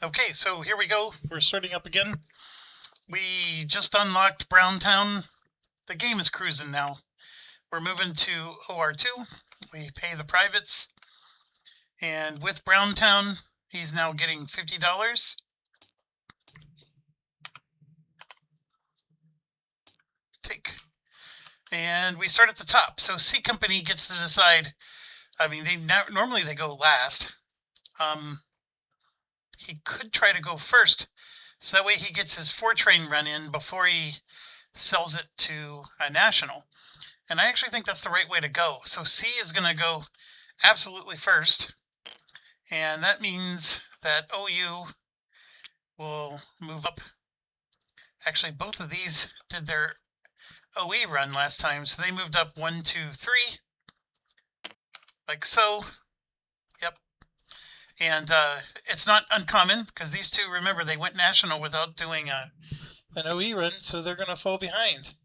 Okay, so here we go. We're starting up again. We just unlocked Browntown. The game is cruising now. We're moving to OR2. We pay the privates. And with Browntown, he's now getting $50. Take. And we start at the top. So C Company gets to decide. I mean, normally they go last. He could try to go first. So that way he gets his 4-train run in before he sells it to a national. And I actually think that's the right way to go. So C is going to go absolutely first. And that means that OU will move up. Actually, both of these did their OE run last time. So they moved up 1, 2, 3. Like so. Yep. And it's not uncommon because these two, remember, they went national without doing an OE run. So they're going to fall behind.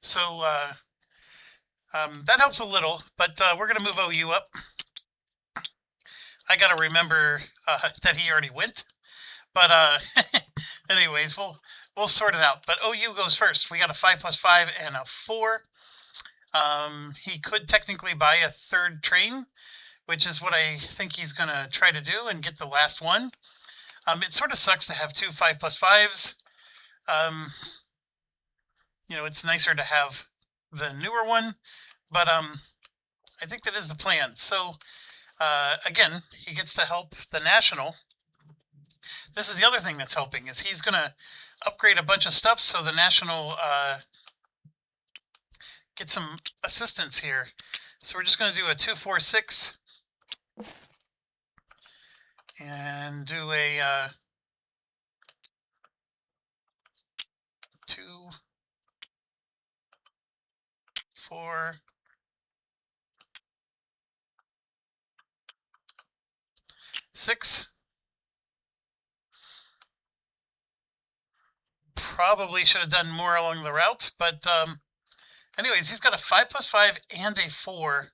So that helps a little, but we're going to move OU up. I got to remember that he already went. But anyways, we'll sort it out. But OU goes first. We got a 5 + 5 and a 4. He could technically buy a 3rd train, which is what I think he's going to try to do and get the last one. It sort of sucks to have 2 5 + 5s. You know, it's nicer to have the newer one, but I think that is the plan. So again, he gets to help the national. This is the other thing that's helping, is he's going to upgrade a bunch of stuff so the national get some assistance here. So we're just going to do a 2, 4, 6 and do a 2, 4, 6. Probably should have done more along the route, but anyways, he's got a 5 + 5 and a 4,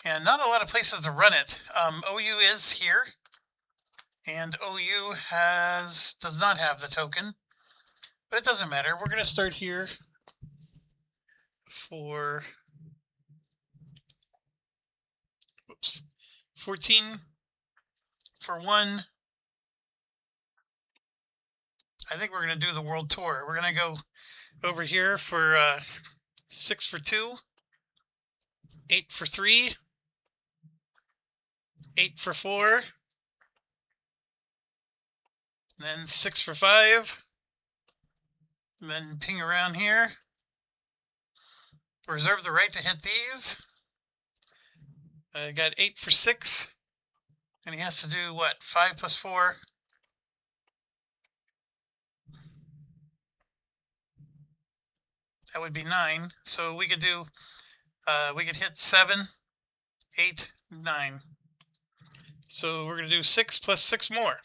and not a lot of places to run it. OU is here, and OU does not have the token, but it doesn't matter. We're going to start here for 14 for 1. I think we're going to do the world tour. We're going to go over here for 6 for 2, 8 for 3, 8 for 4, then 6 for 5, and then ping around here. Reserve the right to hit these. I got 8 for 6, and he has to do what? 5 + 4. That would be 9. So we could do, we could hit 7, 8, 9. So we're going to do 6 + 6 more.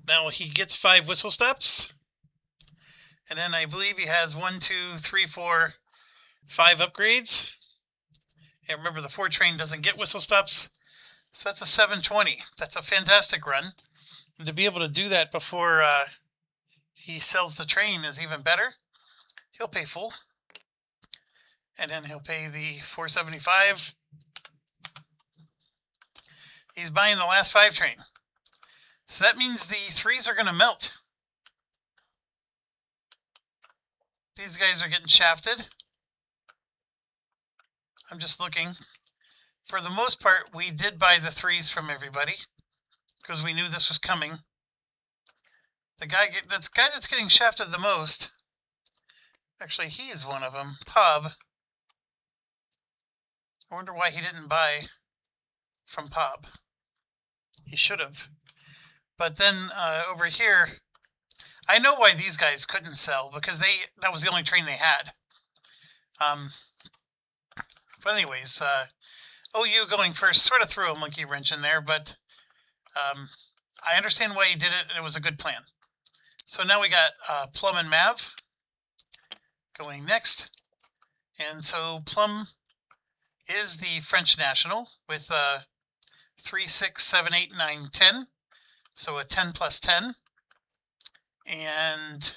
Now he gets 5 whistle steps. And then I believe he has 1, 2, 3, 4, 5 upgrades. And remember, the 4-train doesn't get whistle stops. So that's a 720. That's a fantastic run. And to be able to do that before he sells the train is even better. He'll pay full. And then he'll pay the 475. He's buying the last 5-train. So that means the 3s are going to melt. These guys are getting shafted. I'm just looking. For the most part, we did buy the 3s from everybody because we knew this was coming. The guy that's getting shafted the most, actually, he is one of them. Pub. I wonder why he didn't buy from Pub. He should have. But then over here, I know why these guys couldn't sell, because that was the only train they had. But anyways, OU going first sort of threw a monkey wrench in there, but I understand why he did it, and it was a good plan. So now we got Plum and Mav going next. And so Plum is the French national with 3, 6, 7, 8, 9, 10. So a 10 plus 10. And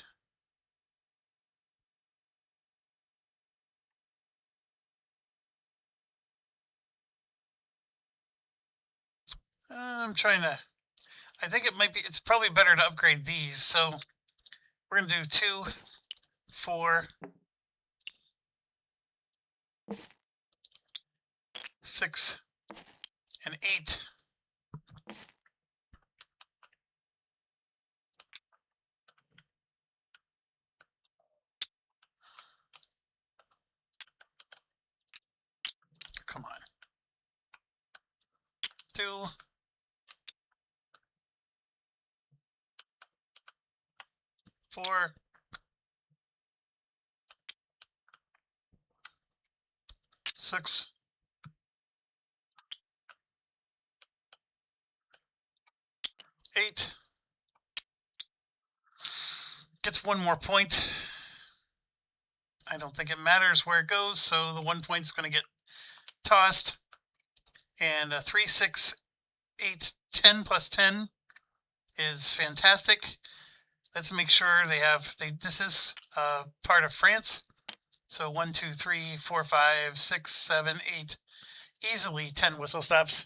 I'm trying to, I think it's probably better to upgrade these. So we're going to do 2, 4, 6, and 8. Come on. 2, 4, 6, 8. Gets 1 more point. I don't think it matters where it goes, so the 1 point's going to get tossed. And 3, 6, 8, 10 plus 10 is fantastic. Let's make sure this is part of France. So 1, 2, 3, 4, 5, 6, 7, 8, easily 10 whistle stops.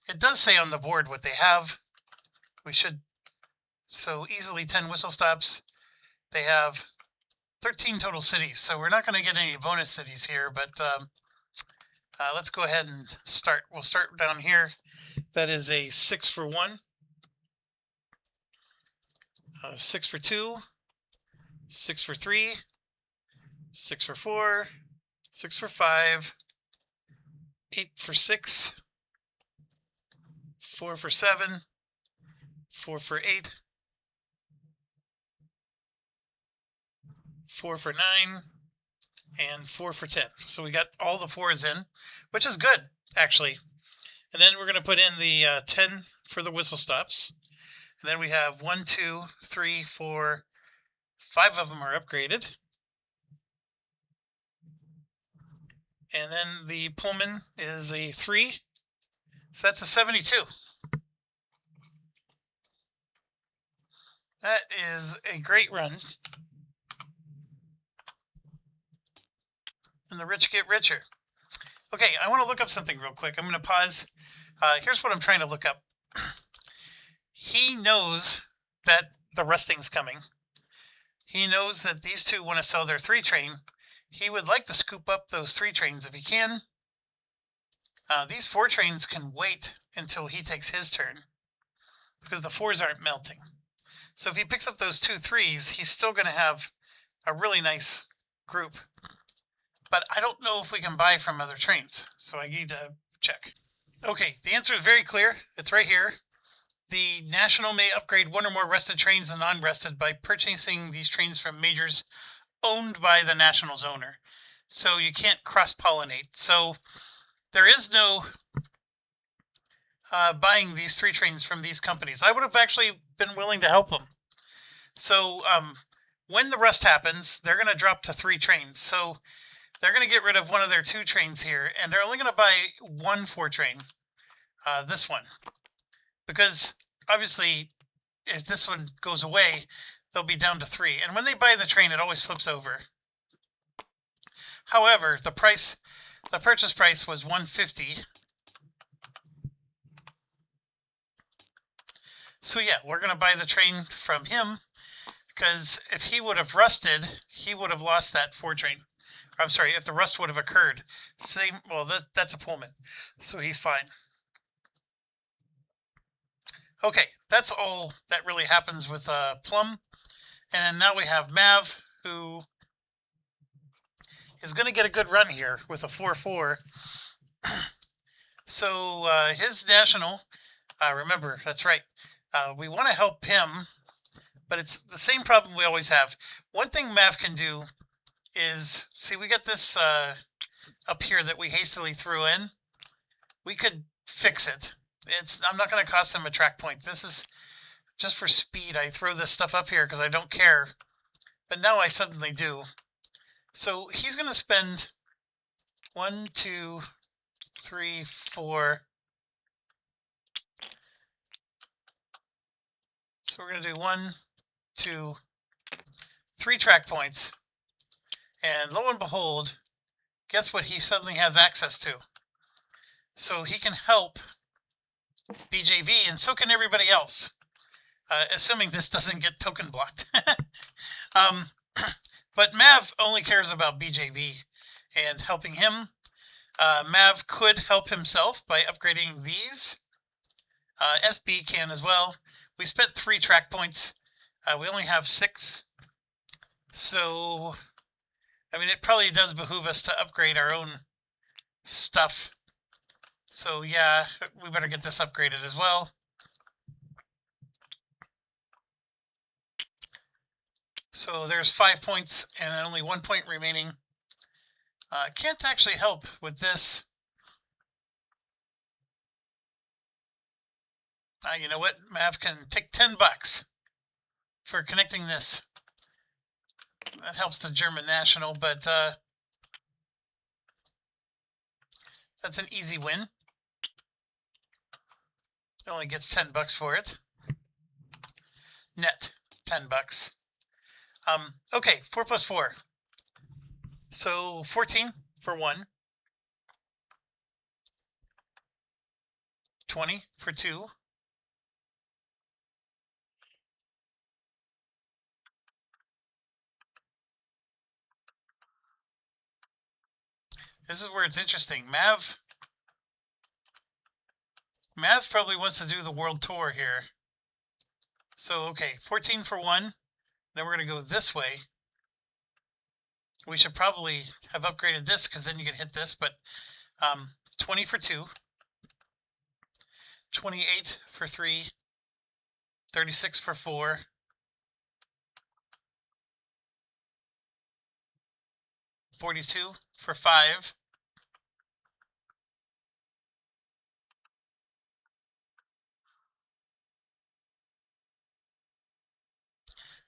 It does say on the board what they have. So easily 10 whistle stops. They have 13 total cities, so we're not going to get any bonus cities here, but let's go ahead and start. We'll start down here. That is a 6 for 1, 6 for 2, 6 for 3, 6 for 4, 6 for 5, 8 for 6, 4 for 7, 4 for 8, 4 for 9, and 4 for 10. So we got all the 4s in, which is good, actually. And then we're going to put in the 10 for the whistle stops. And then we have 1, 2, 3, 4, 5 of them are upgraded. And then the Pullman is a 3. So that's a 72. That is a great run. And the rich get richer. Okay, I want to look up something real quick. I'm going to pause. Here's what I'm trying to look up. He knows that the rusting's coming. He knows that these two want to sell their 3 train. He would like to scoop up those 3 trains if he can. These 4 trains can wait until he takes his turn because the 4s aren't melting. So if he picks up those 2 3s, he's still going to have a really nice group. But I don't know if we can buy from other trains, so I need to check. Okay, the answer is very clear. It's right here. The National may upgrade 1 or more rested trains and non-rested by purchasing these trains from majors owned by the National's owner. So you can't cross-pollinate. So there is no buying these 3 trains from these companies. I would have actually been willing to help them. So when the rust happens, they're going to drop to 3 trains. So they're going to get rid of one of their 2 trains here, and they're only going to buy 1 4 train, this one. Because obviously, if this one goes away, they'll be down to 3. And when they buy the train, it always flips over. However, the purchase price was $150. So yeah, we're going to buy the train from him, because if he would have rusted, he would have lost that 4 train. I'm sorry, if the rust would have occurred. That's a Pullman, so he's fine. Okay, that's all that really happens with Plum. And now we have Mav, who is going to get a good run here with a 4-4. So his national, remember, that's right. We want to help him, but it's the same problem we always have. One thing Mav can do is, see, we got this up here that we hastily threw in. We could fix it. I'm not going to cost him a track point. This is just for speed. I throw this stuff up here because I don't care. But now I suddenly do. So he's going to spend 1, 2, 3, 4. So we're going to do 1, 2, 3 track points. And lo and behold, guess what he suddenly has access to? So he can help BJV, and so can everybody else, assuming this doesn't get token blocked. But Mav only cares about BJV and helping him. Mav could help himself by upgrading these. SB can as well. We spent 3 track points. We only have 6. So, I mean, it probably does behoove us to upgrade our own stuff. So, yeah, we better get this upgraded as well. So there's 5 points and only 1 point remaining. Can't actually help with this. You know what? Mav can take $10 for connecting this. That helps the German national, but that's an easy win. Only gets $10 for it. Net $10. Okay, 4 plus 4. So 14 for 1. 20 for 2. This is where it's interesting. Mav probably wants to do the world tour here. So, okay, 14 for 1. Then we're going to go this way. We should probably have upgraded this because then you can hit this, but 20 for 2. 28 for 3. 36 for 4. 42 for 5.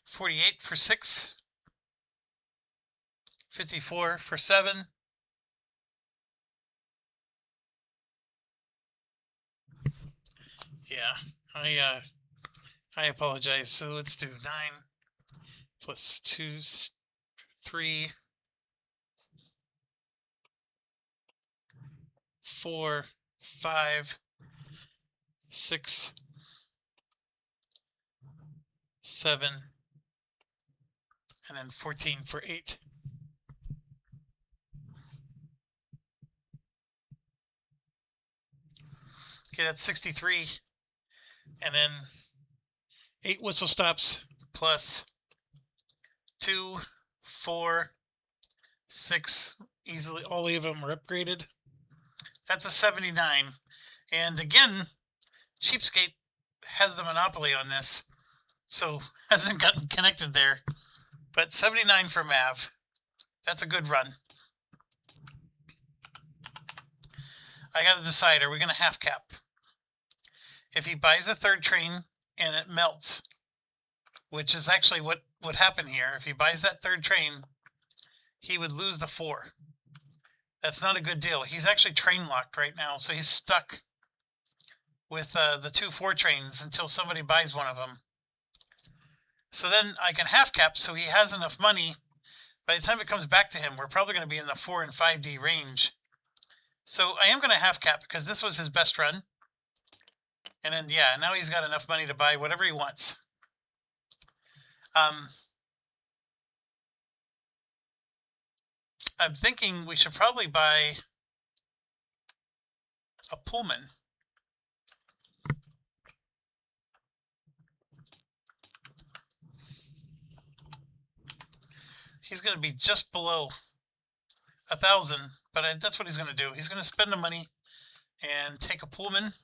48 for 6. 54 for 7. Yeah, I apologize. So let's do 9 plus 2, 3, 4, 5, 6, 7, and then 14 for 8. Okay, that's 63. And then 8 whistle stops plus 2, 4, 6. Easily, all of them are upgraded. That's a 79. And again, Cheapskate has the monopoly on this, so hasn't gotten connected there. But 79 for Mav. That's a good run. I got to decide, are we going to half cap? If he buys a third train and it melts, which is actually what would happen here, if he buys that third train, he would lose the 4. That's not a good deal. He's actually train locked right now, so he's stuck with the 2 4 trains until somebody buys one of them. So then I can half cap so he has enough money. By the time it comes back to him, we're probably going to be in the 4 and 5D range. So I am going to half cap because this was his best run. And then, yeah, now he's got enough money to buy whatever he wants. I'm thinking we should probably buy a Pullman. He's going to be just below 1,000, but that's what he's going to do. He's going to spend the money and take a Pullman.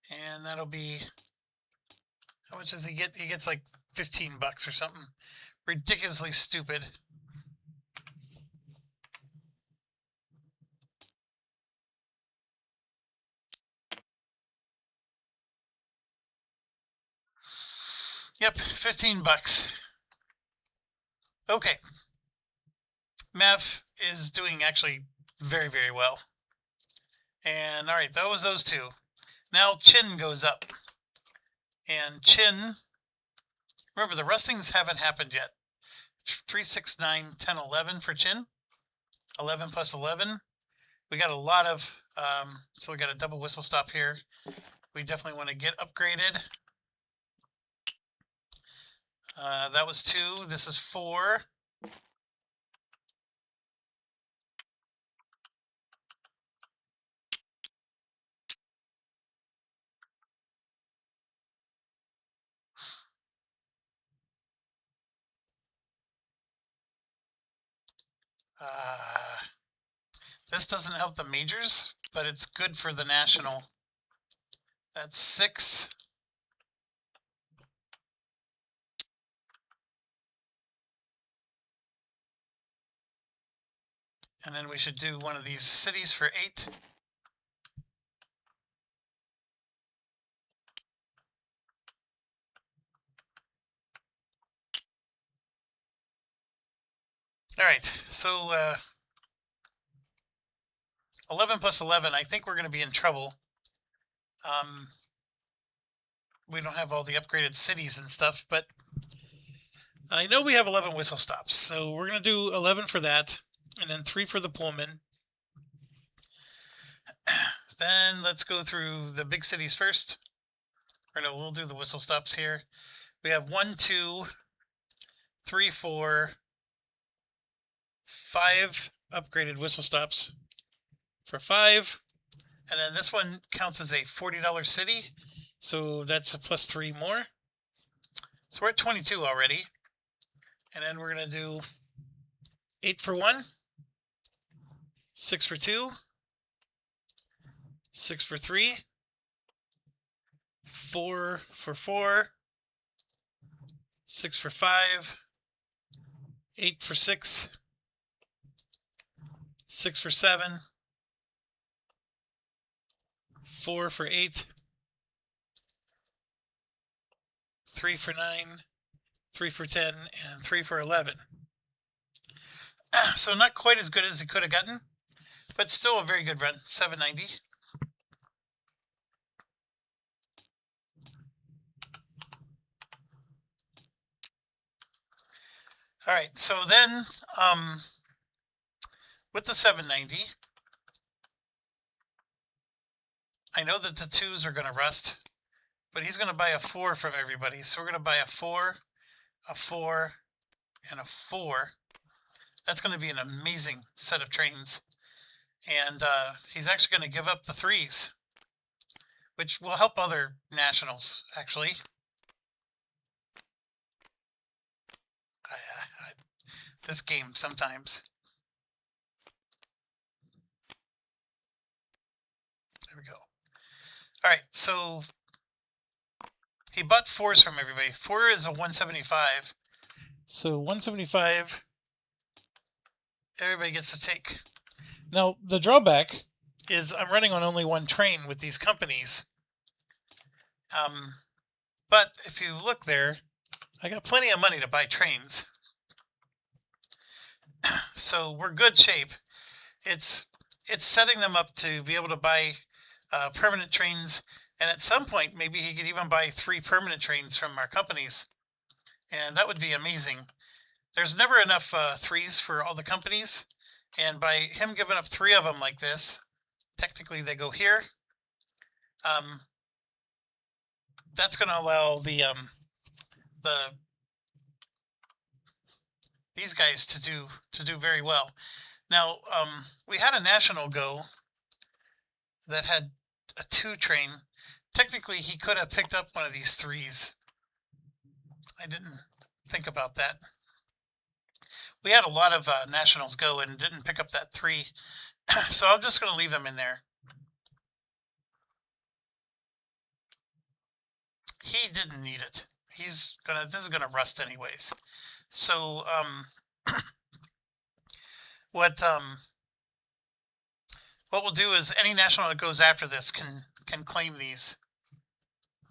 And that'll be, how much does he get? He gets like $15 or something. Ridiculously stupid. Yep, $15. Okay. Mav is doing actually very, very well. And all right, that was those two. Now Chin goes up. And Chin, remember the rustings haven't happened yet. 3, 6, 9, 10, 11 for Chin. 11 plus 11. We got a lot of, so we got a double whistle stop here. We definitely want to get upgraded. That was 2. This is 4. This doesn't help the majors, but it's good for the national. That's 6. And then we should do one of these cities for 8. All right, so 11 plus 11, I think we're going to be in trouble. We don't have all the upgraded cities and stuff, but I know we have 11 whistle stops, so we're going to do 11 for that, and then 3 for the Pullman. Then let's go through the big cities first. Or no, we'll do the whistle stops here. We have 1, 2, 3, 4, 5 upgraded whistle stops for 5. And then this one counts as a $40 city. So that's a plus 3 more. So we're at 22 already. And then we're going to do 8 for 1, 6 for 2, 6 for 3, 4 for 4, 6 for 5, 8 for 6, 6 for 7, 4 for 8, 3 for 9, 3 for 10, and 3 for 11. So not quite as good as it could have gotten, but still a very good run, 790. All right, so then with the 790, I know that the 2s are going to rust, but he's going to buy a 4 from everybody. So we're going to buy a 4, a 4, and a 4. That's going to be an amazing set of trains. And he's actually going to give up the 3s, which will help other nationals, actually. This game sometimes. There we go. All right, so he bought 4s from everybody. 4 is a 175. So 175, everybody gets to take. Now, the drawback is I'm running on only one train with these companies. But if you look there, I got plenty of money to buy trains. So we're good shape. It's setting them up to be able to buy permanent trains, and at some point maybe he could even buy 3 permanent trains from our companies, and that would be amazing. There's never enough 3s for all the companies, and by him giving up 3 of them like this, technically they go here. That's going to allow these guys to do very well. Now, we had a national go that had a 2 train. Technically, he could have picked up one of these 3s. I didn't think about that. We had a lot of nationals go and didn't pick up that 3. So I'm just going to leave them in there. He didn't need it. This is gonna rust anyways. So what we'll do is any national that goes after this can claim these.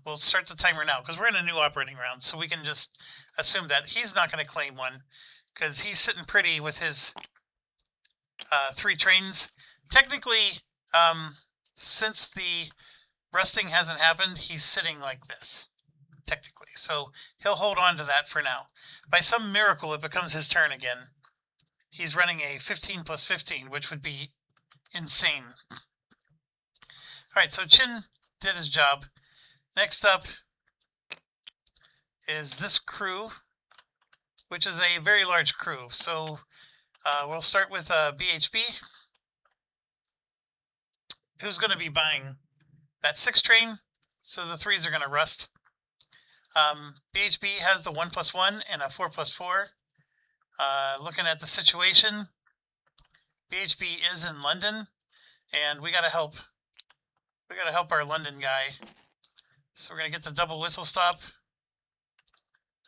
We'll start the timer now because we're in a new operating round, so we can just assume that he's not going to claim one because he's sitting pretty with his 3 trains. Technically, since the rusting hasn't happened, he's sitting like this, technically. So he'll hold on to that for now. By some miracle, it becomes his turn again. He's running a 15 plus 15, which would be insane. All right, so Chin did his job. Next up is this crew, which is a very large crew. So we'll start with BHB, who's going to be buying that 6 train, so the 3s are going to rust. BHB has the 1+1 and a 4+4. Looking at the situation, BHB is in London, and we got to help. We got to help our London guy. So we're going to get the double whistle stop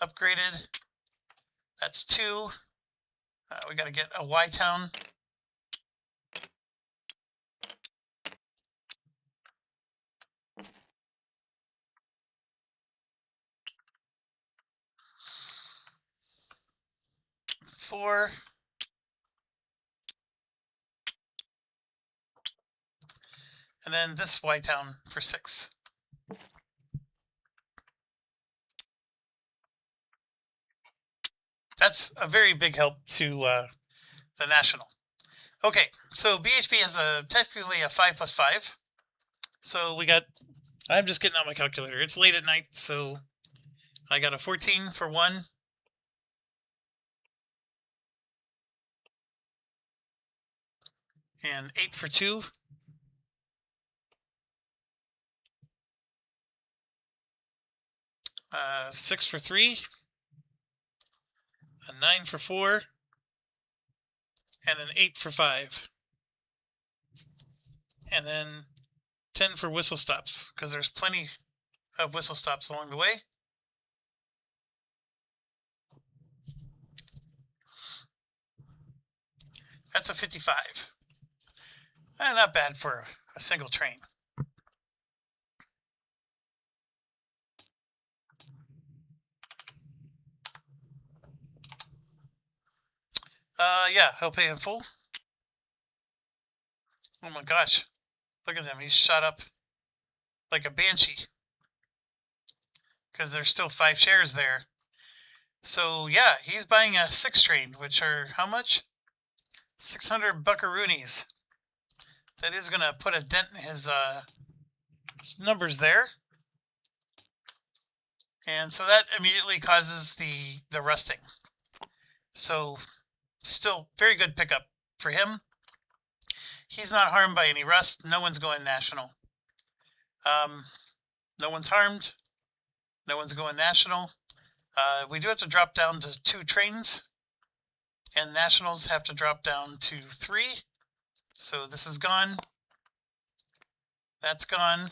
upgraded. That's 2. We got to get a Y-town. Four. And then this Y-town for 6. That's a very big help to the National. Okay, so BHB has technically a 5+5. So we got, I'm just getting out my calculator. It's late at night, so I got a 14 for 1. And 8 for 2. 6 for 3. A 9 for 4. And an 8 for 5. And then 10 for whistle stops, because there's plenty of whistle stops along the way. That's a 55. Not bad for a single train. Yeah, he'll pay in full. Oh my gosh. Look at him. He's shot up like a banshee. Because there's still 5 shares there. So yeah, he's buying a 6 train, which are how much? 600 buckaroonies. That is going to put a dent in his numbers there. And so that immediately causes the rusting. So still very good pickup for him. He's not harmed by any rust. No one's going national. No one's harmed. No one's going national. We do have to drop down to 2 trains. And nationals have to drop down to 3. So this is gone. That's gone.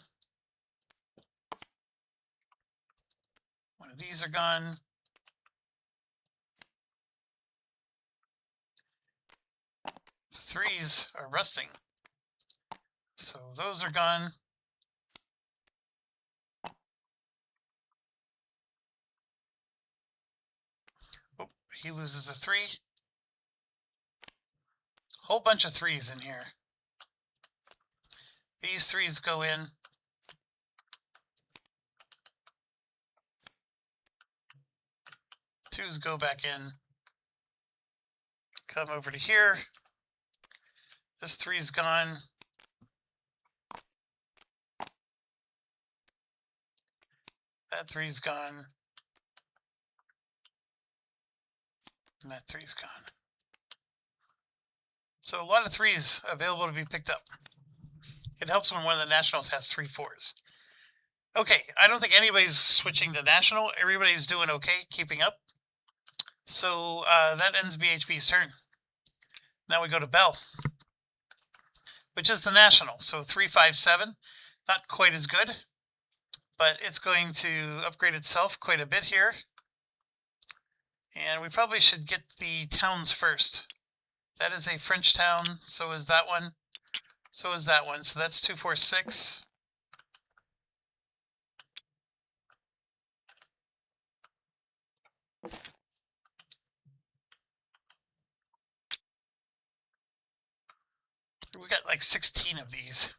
One of these are gone. The 3s are rusting. So those are gone. Oh, he loses a 3. Whole bunch of 3s in here. These 3s go in. Twos go back in. Come over to here. This 3's gone. That 3's gone. And that 3's gone. So a lot of 3s available to be picked up. It helps when one of the nationals has 3 4s. Okay, I don't think anybody's switching to national. Everybody's doing okay, keeping up. So that ends BHB's turn. Now we go to Bell, which is the national. So 357, not quite as good, but it's going to upgrade itself quite a bit here. And we probably should get the towns first. That is a French town. So is that one. So is that one. So that's 246. We got like 16 of these.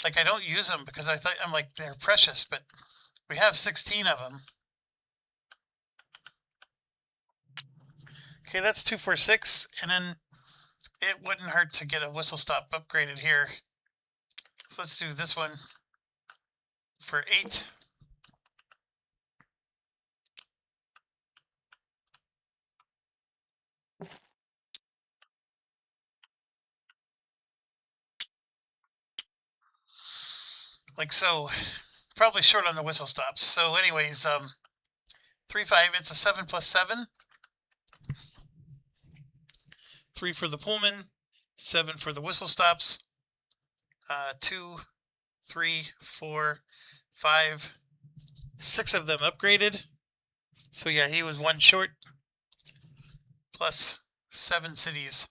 Like, I don't use them because I'm like, they're precious, but we have 16 of them. Okay, that's 2, 4, 6, and then it wouldn't hurt to get a whistle stop upgraded here. So let's do this one for 8. Like so. Probably short on the whistle stops. So anyways, 3, 5, it's a 7 plus 7. 3 for the Pullman, 7 for the whistle stops. 2, 3, 4, 5, 6 of them upgraded. So yeah, he was 1 short. Plus 7 cities.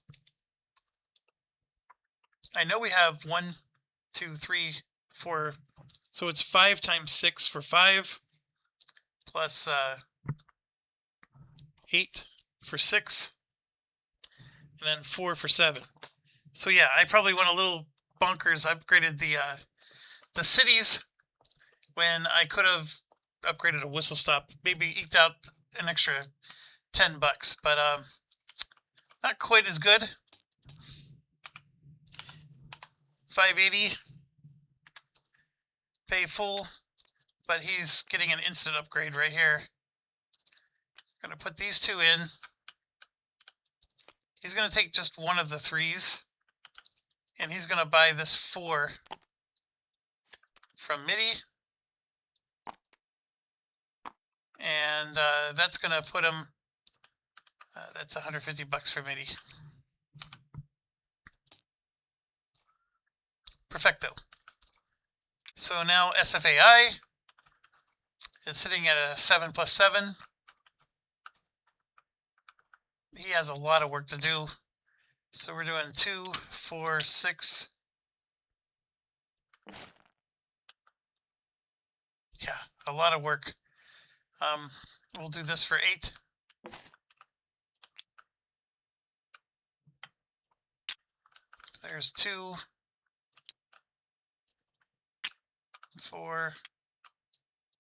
I know we have 1, 2, 3, 4. So it's 5 times 6 for 5. Plus 8 for 6. And then 4 for 7. So yeah, I probably went a little bonkers. I upgraded the cities when I could have upgraded a whistle stop. Maybe eked out an extra $10, but not quite as good. 580. Pay full, but he's getting an instant upgrade right here. I'm going to put these 2 in. He's going to take just one of the 3s, and he's going to buy this 4 from MIDI. And that's going to put him, that's $150 for MIDI. Perfecto. So now SFAI is sitting at a 7 plus 7. He has a lot of work to do. So we're doing 2, 4, 6. Yeah, a lot of work. We'll do this for 8. There's 2, 4,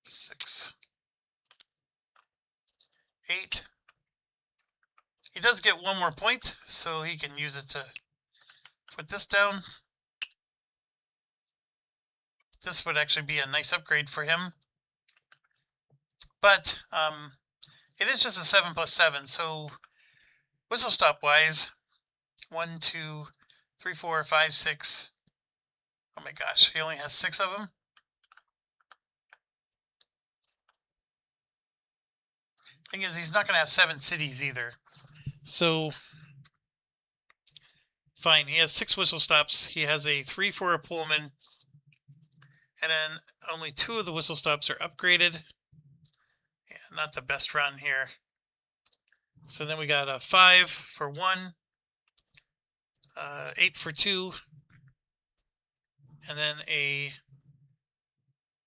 6, 8. He does get 1 more point, so he can use it to put this down. This would actually be a nice upgrade for him. But it is just a 7 plus 7, so whistle stop wise, 1, 2, 3, 4, 5, 6. Oh my gosh, he only has 6 of them. Thing is, he's not going to have 7 cities either. So, fine, he has 6 whistle stops. He has a 3 for a Pullman. And then only 2 of the whistle stops are upgraded. Yeah, not the best run here. So then we got a 5 for 1, 8 for 2, and then a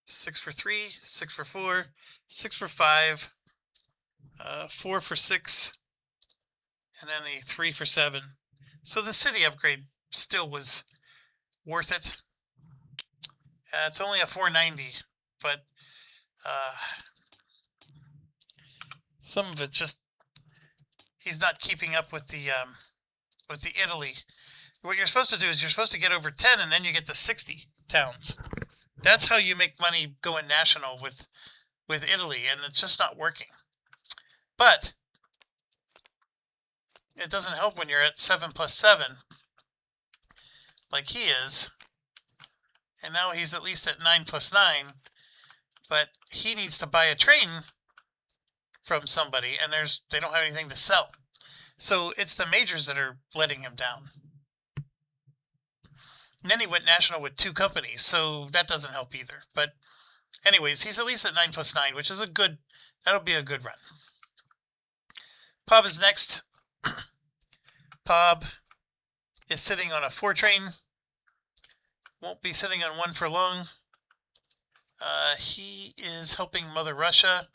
6 for 3, 6 for 4, 6 for 5, 4 for 6, and then a 3 for 7. So the city upgrade still was worth it. It's only a 490, but some of it just, he's not keeping up with the Italy. What you're supposed to do is you're supposed to get over 10, and then you get the 60 towns. That's how you make money going national with Italy, and it's just not working. But it doesn't help when you're at 7 plus 7, like he is. And now he's at least at 9 plus 9. But he needs to buy a train from somebody, and they don't have anything to sell. So it's the majors that are letting him down. And then he went national with 2 companies, so that doesn't help either. But anyways, he's at least at 9 plus 9, which is that'll be a good run. Pob is next. Pob is sitting on a 4 train. Won't be sitting on 1 for long. He is helping Mother Russia.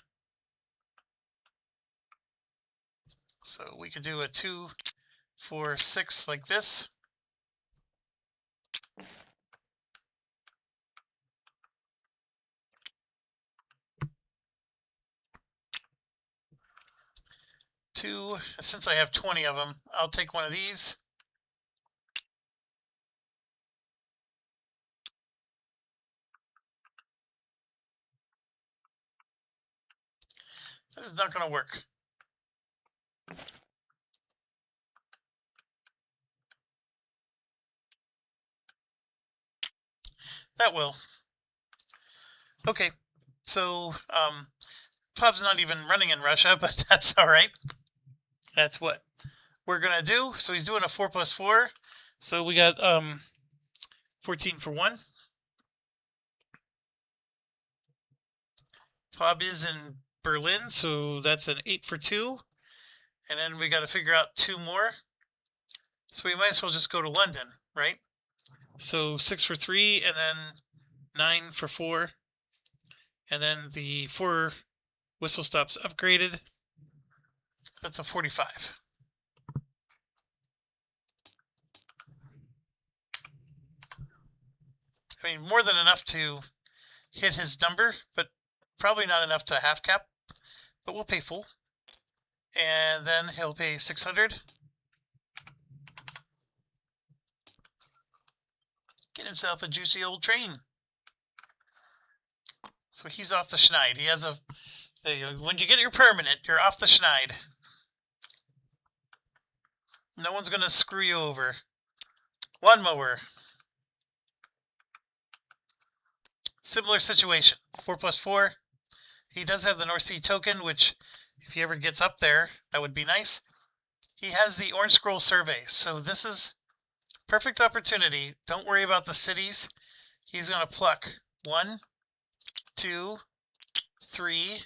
So we could do a 2, 4, 6 like this. 2. Since I have 20 of them, I'll take one of these. That is not going to work. That will. Okay, so Pub's not even running in Russia, but that's all right. That's what we're gonna do. So he's doing a 4+4. So we got 14 for 1. Pub is in Berlin, so that's an 8 for 2. And then we got to figure out 2 more. So we might as well just go to London, right? So 6 for 3, and then 9 for 4. And then the 4 whistle stops upgraded. That's a 45. I mean, more than enough to hit his number, but probably not enough to half cap. But we'll pay full. And then he'll pay 600. Get himself a juicy old train. So he's off the schneid. He has a... When you get your permanent, you're off the schneid. No one's going to screw you over. Lawnmower. Similar situation. 4+4. He does have the North Sea token, which if he ever gets up there, that would be nice. He has the Orange Scroll Survey. So this is perfect opportunity. Don't worry about the cities. He's going to pluck 1, 2, 3,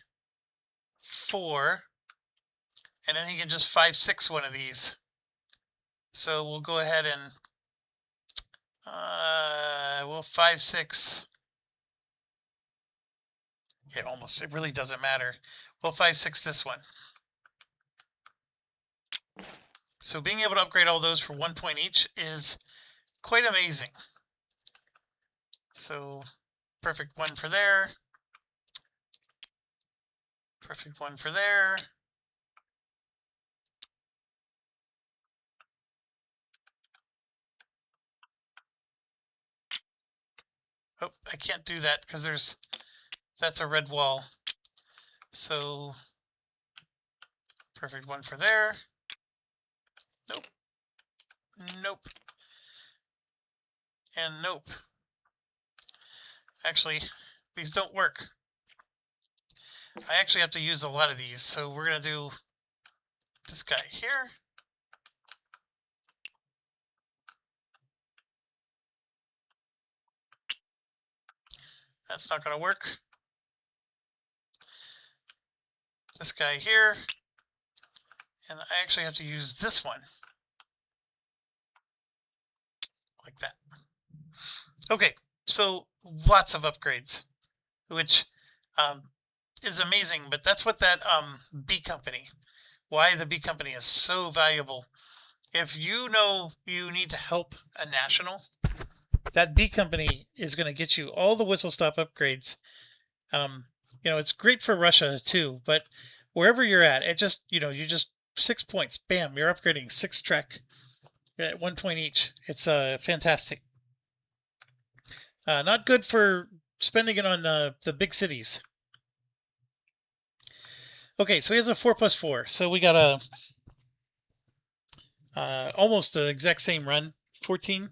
4, and then he can just 5-6 one of these. So we'll go ahead and we'll 5-6. Yeah, almost. It really doesn't matter. We'll 5-6 this one. So being able to upgrade all those for 1 point each is quite amazing. So perfect 1 for there. Perfect 1 for there. Oh, I can't do that because that's a red wall. So perfect 1 for there. Nope. Nope. And nope. Actually, these don't work. I actually have to use a lot of these, so we're going to do this guy here. That's not going to work. This guy here. And I actually have to use this one. Like that. Okay, so lots of upgrades, which is amazing, but that's what that B company, why the B company is so valuable. If you know you need to help a national, that B company is going to get you all the whistle stop upgrades. It's great for Russia too, but wherever you're at, it just, you just 6 points, bam, you're upgrading 6 trek at 1 point each. It's fantastic. Not good for spending it on the big cities. Okay, so he has a 4+4. So we got almost the exact same run. 14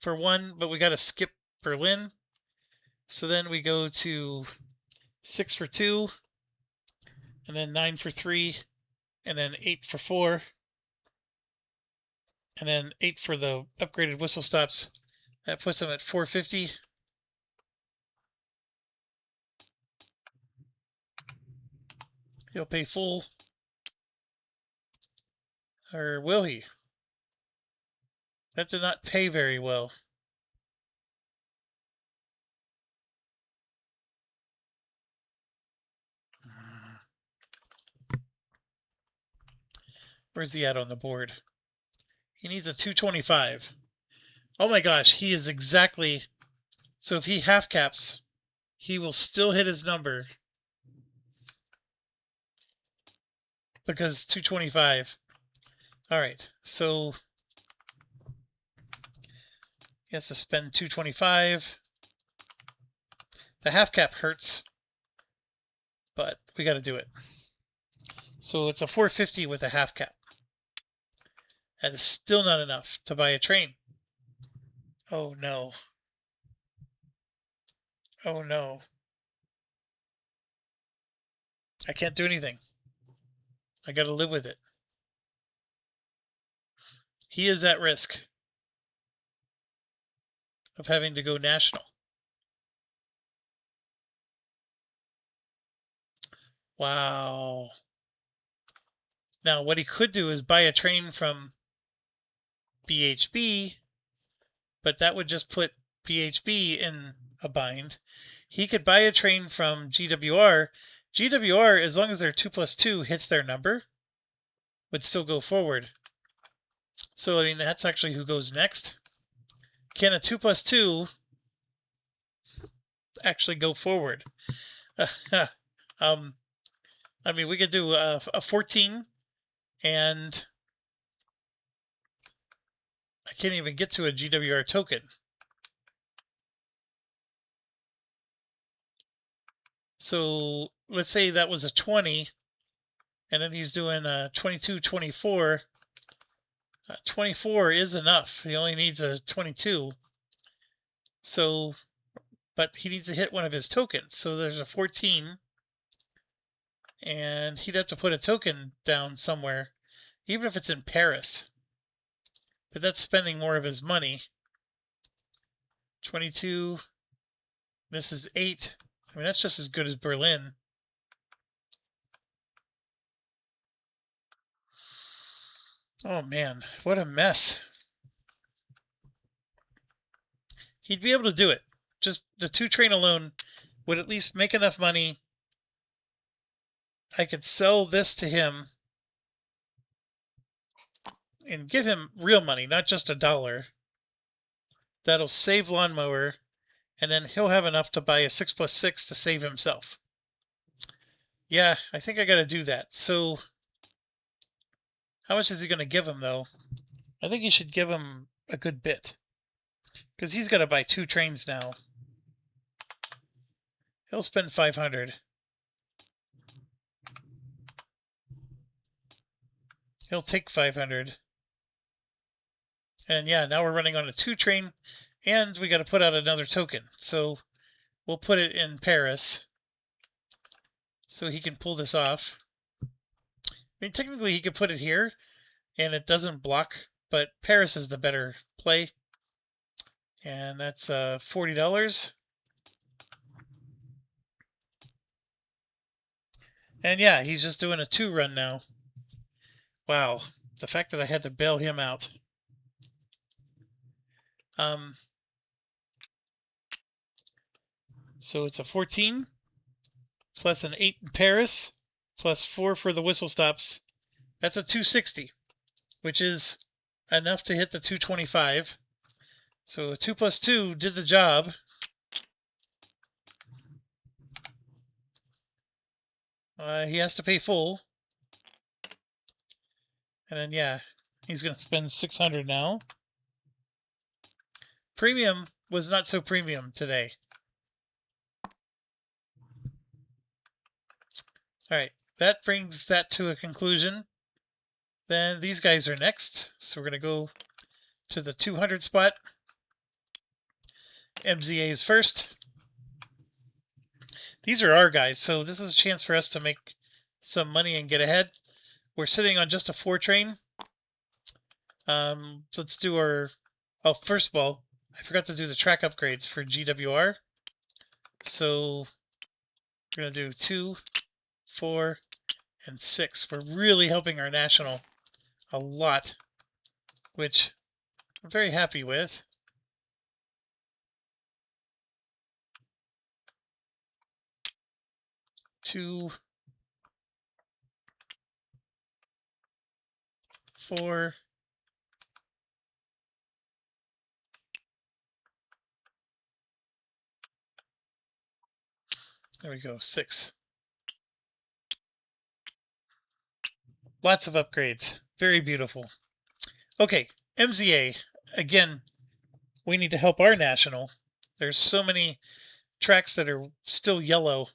for 1, but we got to skip Berlin. So then we go to 6 for 2, and then 9 for 3, and then 8 for 4, and then 8 for the upgraded whistle stops. That puts him at 450. He'll pay full. Or will he? That did not pay very well. Where's he at on the board? He needs a 225. Oh my gosh, he is exactly... So if he half caps, he will still hit his number. because 225. All right, so he has to spend 225. The half cap hurts, but we got to do it. So it's a 450 with a half cap. That is still not enough to buy a train. Oh no. Oh no. I can't do anything. I got to live with it. He is at risk of having to go national. Wow. Now, what he could do is buy a train from BHB, but that would just put BHB in a bind. He could buy a train from GWR. GWR, as long as their 2+2 hits their number, would still go forward. So, I mean, that's actually who goes next. Can a 2+2 actually go forward? I mean, we could do a 14, and I can't even get to a GWR token. So let's say that was a 20, and then he's doing a 22, 24. 24 is enough. He only needs a 22. So, but he needs to hit one of his tokens. So there's a 14, and he'd have to put a token down somewhere, even if it's in Paris. But that's spending more of his money. 22. This is 8. I mean, that's just as good as Berlin. Oh man, what a mess. He'd be able to do it. Just the 2 train alone would at least make enough money. I could sell this to him and give him real money, not just $1. That'll save Lawnmower, and then he'll have enough to buy a 6+6 to save himself. Yeah, I think I got to do that. So how much is he going to give him, though? I think he should give him a good bit, because he's got to buy 2 trains now. He'll spend 500. He'll take 500. And yeah, now we're running on a 2 train, and we got to put out another token. So we'll put it in Paris so he can pull this off. I mean, technically he could put it here and it doesn't block, but Paris is the better play. And that's $40. And yeah, he's just doing a 2 run now. Wow, the fact that I had to bail him out. So it's a 14 plus an 8 in Paris plus 4 for the whistle stops. That's a 260, which is enough to hit the 225. So a 2+2 did the job. He has to pay full. And then, yeah, he's going to spend 600 now. Premium was not so premium today. All right, that brings that to a conclusion. Then these guys are next. So we're going to go to the 200 spot. MZA is first. These are our guys, so this is a chance for us to make some money and get ahead. We're sitting on just a 4 train. Let's do our... Oh, first of all, I forgot to do the track upgrades for GWR. So we're going to do 2, 4, and 6. We're really helping our national a lot, which I'm very happy with. Two, 4, there we go, 6. Lots of upgrades. Very beautiful. Okay, MZA. Again, we need to help our national. There's so many tracks that are still yellow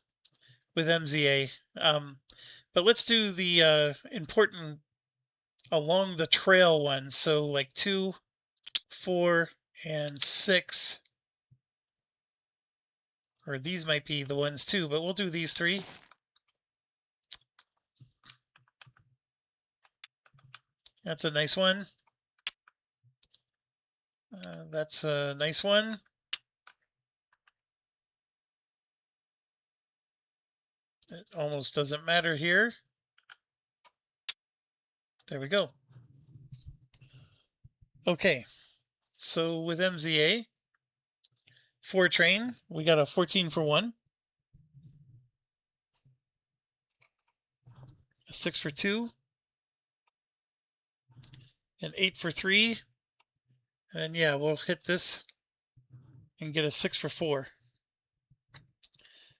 with MZA. But let's do the important along the trail ones. So like 2, 4, and 6. Or these might be the ones too, but we'll do these 3. That's a nice one. That's a nice one. It almost doesn't matter here. There we go. Okay, so with MZA, 4 train, we got a 14 for 1. A 6 for 2. An 8 for 3. And yeah, we'll hit this and get a 6 for 4.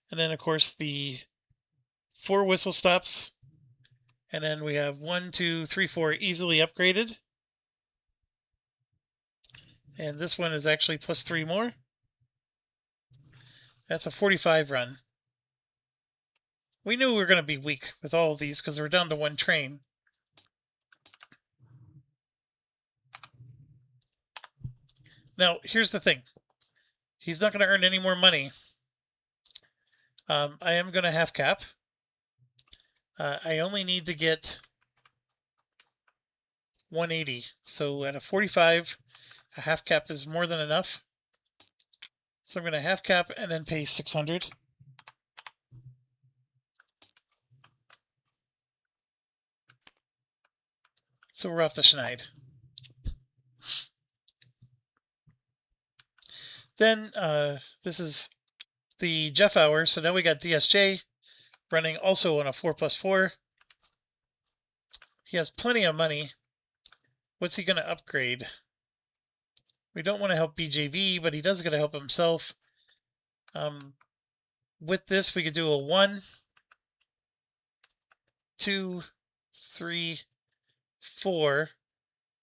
And then, of course, the 4 whistle stops. And then we have 1, 2, 3, 4 easily upgraded. And this one is actually plus 3 more. That's a 45 run. We knew we were going to be weak with all of these because we're down to 1 train. Now, here's the thing. He's not going to earn any more money. I am going to half cap. I only need to get 180. So at a 45, a half cap is more than enough. So I'm going to half cap and then pay 600. So we're off the Schneid. Then this is the Jeff hour. So now we got DSJ running also on a 4+4. He has plenty of money. What's he going to upgrade? We don't want to help BJV, but he does got to help himself. With this, we could do a 1, 2, 3, 4.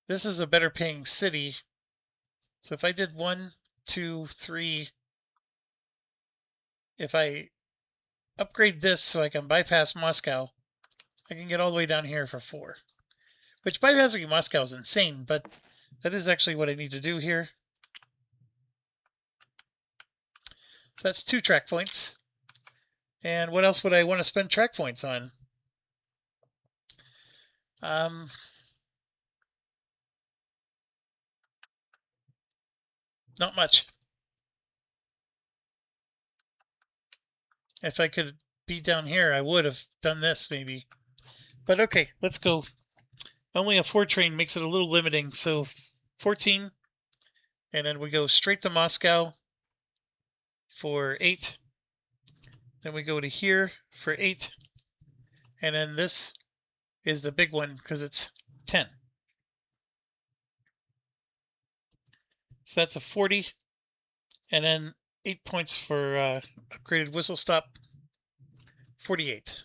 This is a better paying city. So if I did 1, 2, 3, if I upgrade this so I can bypass Moscow, I can get all the way down here for 4. Which bypassing Moscow is insane, but that is actually what I need to do here. So that's 2 track points. And what else would I want to spend track points on? Not much. If I could be down here, I would have done this maybe. But okay, let's go. Only a 4 train makes it a little limiting. So 14. And then we go straight to Moscow for 8. Then we go to here for 8. And then this is the big one because it's 10. So that's a 40. And then 8 points for upgraded whistle stop. 48.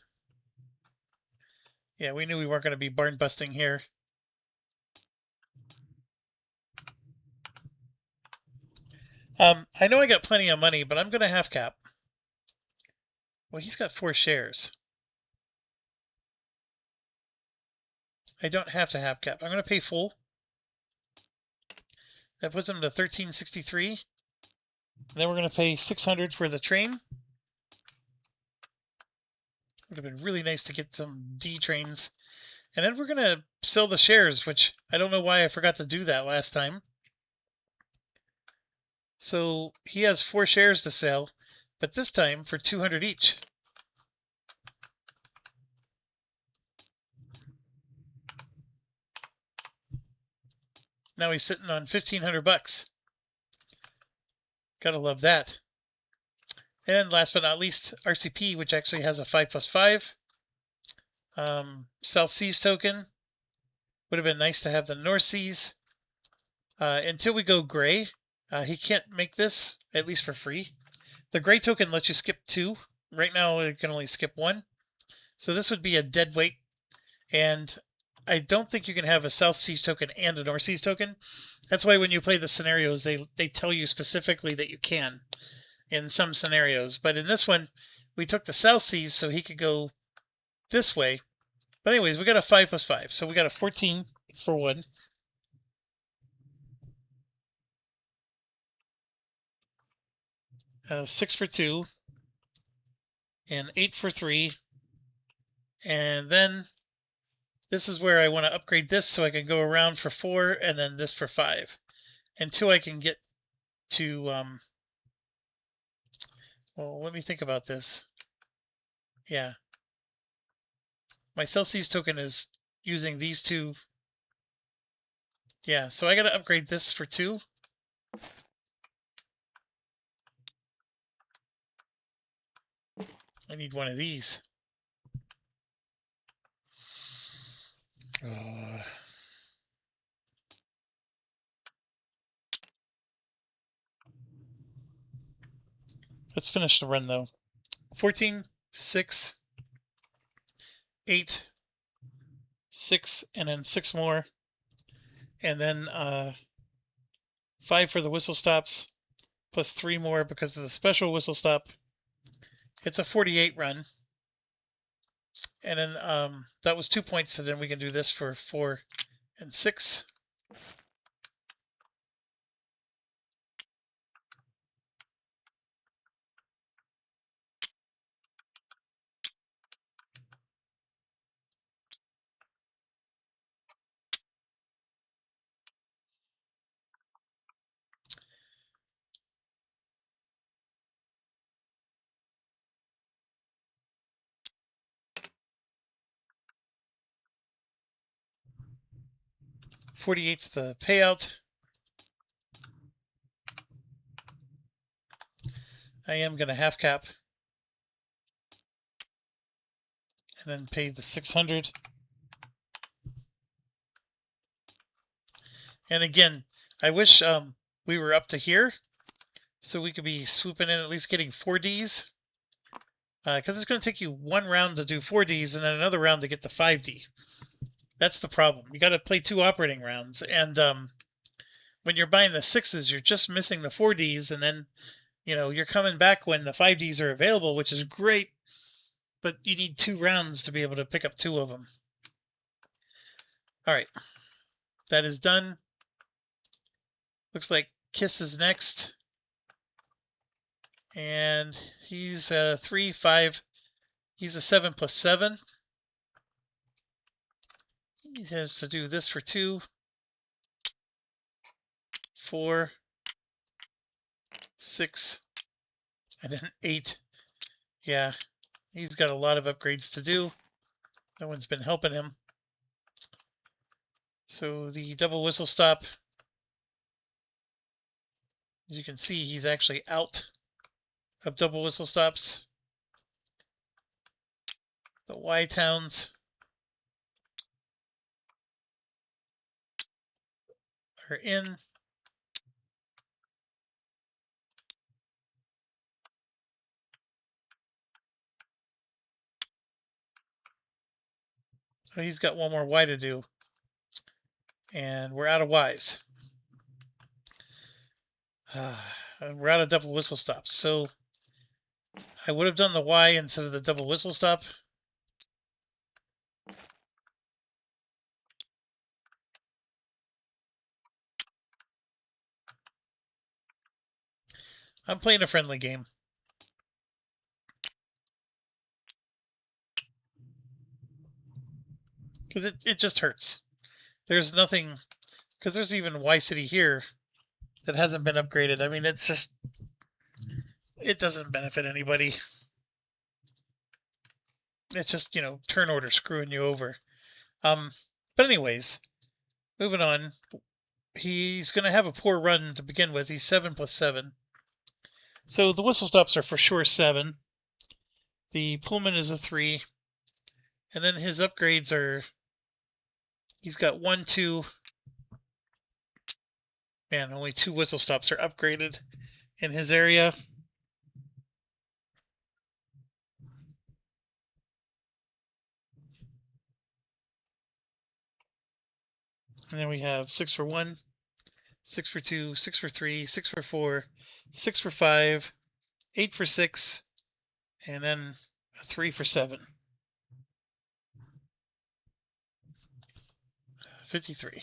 Yeah, we knew we weren't going to be barn busting here. I know I got plenty of money, but I'm going to half cap. Well, he's got 4 shares. I don't have to half cap. I'm going to pay full. That puts him to 1363. And then we're going to pay 600 for the train. Would have been really nice to get some D trains. And then we're going to sell the shares, which I don't know why I forgot to do that last time. So he has 4 shares to sell, but this time for 200 each. Now he's sitting on 1,500 bucks. Gotta love that. And last but not least, RCP, which actually has a 5+5. South Seas token. Would have been nice to have the North Seas. Until we go gray, he can't make this, at least for free. The gray token lets you skip 2. Right now, it can only skip 1. So this would be a dead weight. And I don't think you can have a South Seas token and a North Seas token. That's why when you play the scenarios, they tell you specifically that you can in some scenarios. But in this one, we took the South Seas so he could go this way. But anyways, we got a 5 plus 5. So we got a 14 for 1. A 6 for 2. And 8 for 3. And then this is where I want to upgrade this so I can go around for 4 and then this for 5. Until I can get to, well, let me think about this. Yeah. My Celsius token is using these two. Yeah, so I got to upgrade this for 2. I need one of these. Let's finish the run though. 14, 6, 8, 6, and then 6 more. And then 5 for the whistle stops, plus 3 more because of the special whistle stop. It's a 48 run. And then that was 2 points, so then we can do this for 4 and 6. $48's the payout. I am going to half cap and then pay the 600. And again, I wish we were up to here so we could be swooping in at least getting 4Ds. Because it's going to take you 1 round to do 4Ds and then another round to get the 5D. That's the problem. You got to play 2 operating rounds. And when you're buying the 6s, you're just missing the 4Ds. And then, you know, you're coming back when the 5Ds are available, which is great. But you need 2 rounds to be able to pick up 2 of them. All right. That is done. Looks like Kiss is next. And he's a 3, 5. He's a 7 plus 7. He has to do this for 2, 4, 6, and then 8. Yeah, he's got a lot of upgrades to do. No one's been helping him. So the double whistle stop, as you can see, he's actually out of double whistle stops. The Y towns are in. Oh, he's got one more Y to do. And we're out of Ys. And we're out of double whistle stops. So I would have done the Y instead of the double whistle stop. I'm playing a friendly game. Because it just hurts. There's nothing, because there's even Y City here that hasn't been upgraded. I mean, it's just, it doesn't benefit anybody. It's just, you know, turn order screwing you over. But anyways, moving on. He's going to have a poor run to begin with. He's 7 plus 7. So the whistle stops are for sure 7. The Pullman is a 3. And then his upgrades are, he's got 1, 2. Man, only 2 whistle stops are upgraded in his area. And then we have 6 for 1, 6 for 2, 6 for 3, 6 for 4, 6 for 5, 8 for 6, and then a 3 for 7. 53.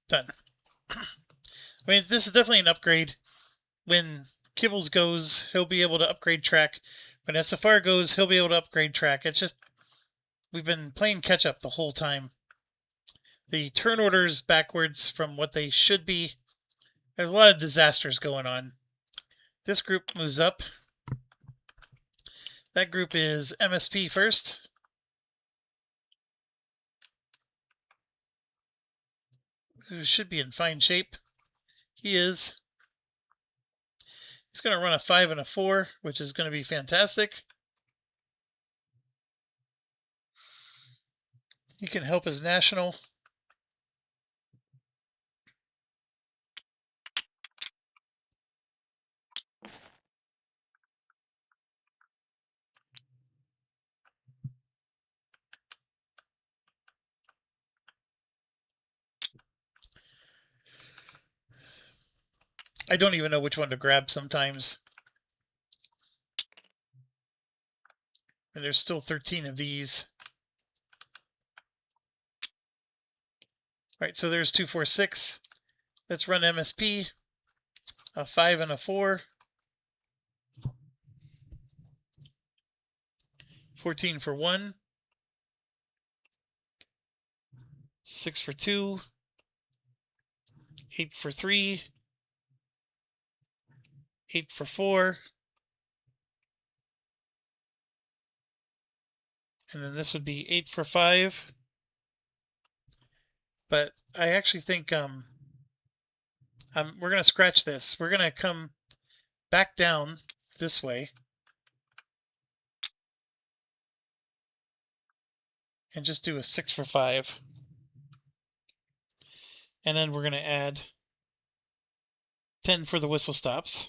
Done. I mean, this is definitely an upgrade. When Kibbles goes, he'll be able to upgrade track. When SFR goes, he'll be able to upgrade track. It's just, we've been playing catch up the whole time. The turn order's backwards from what they should be. There's a lot of disasters going on. This group moves up. That group is MSP first. Who should be in fine shape. He is. He's going to run a 5 and a 4, which is going to be fantastic. He can help his national. I don't even know which one to grab sometimes. And there's still 13 of these. All right, so there's 2, 4, 6. Let's run MSP. A 5 and a 4. 14 for 1. 6 for 2. 8 for 3. 8 for 4. And then this would be 8 for 5. But I actually think we're going to scratch this. We're going to come back down this way. And just do a 6 for 5. And then we're going to add 10 for the whistle stops.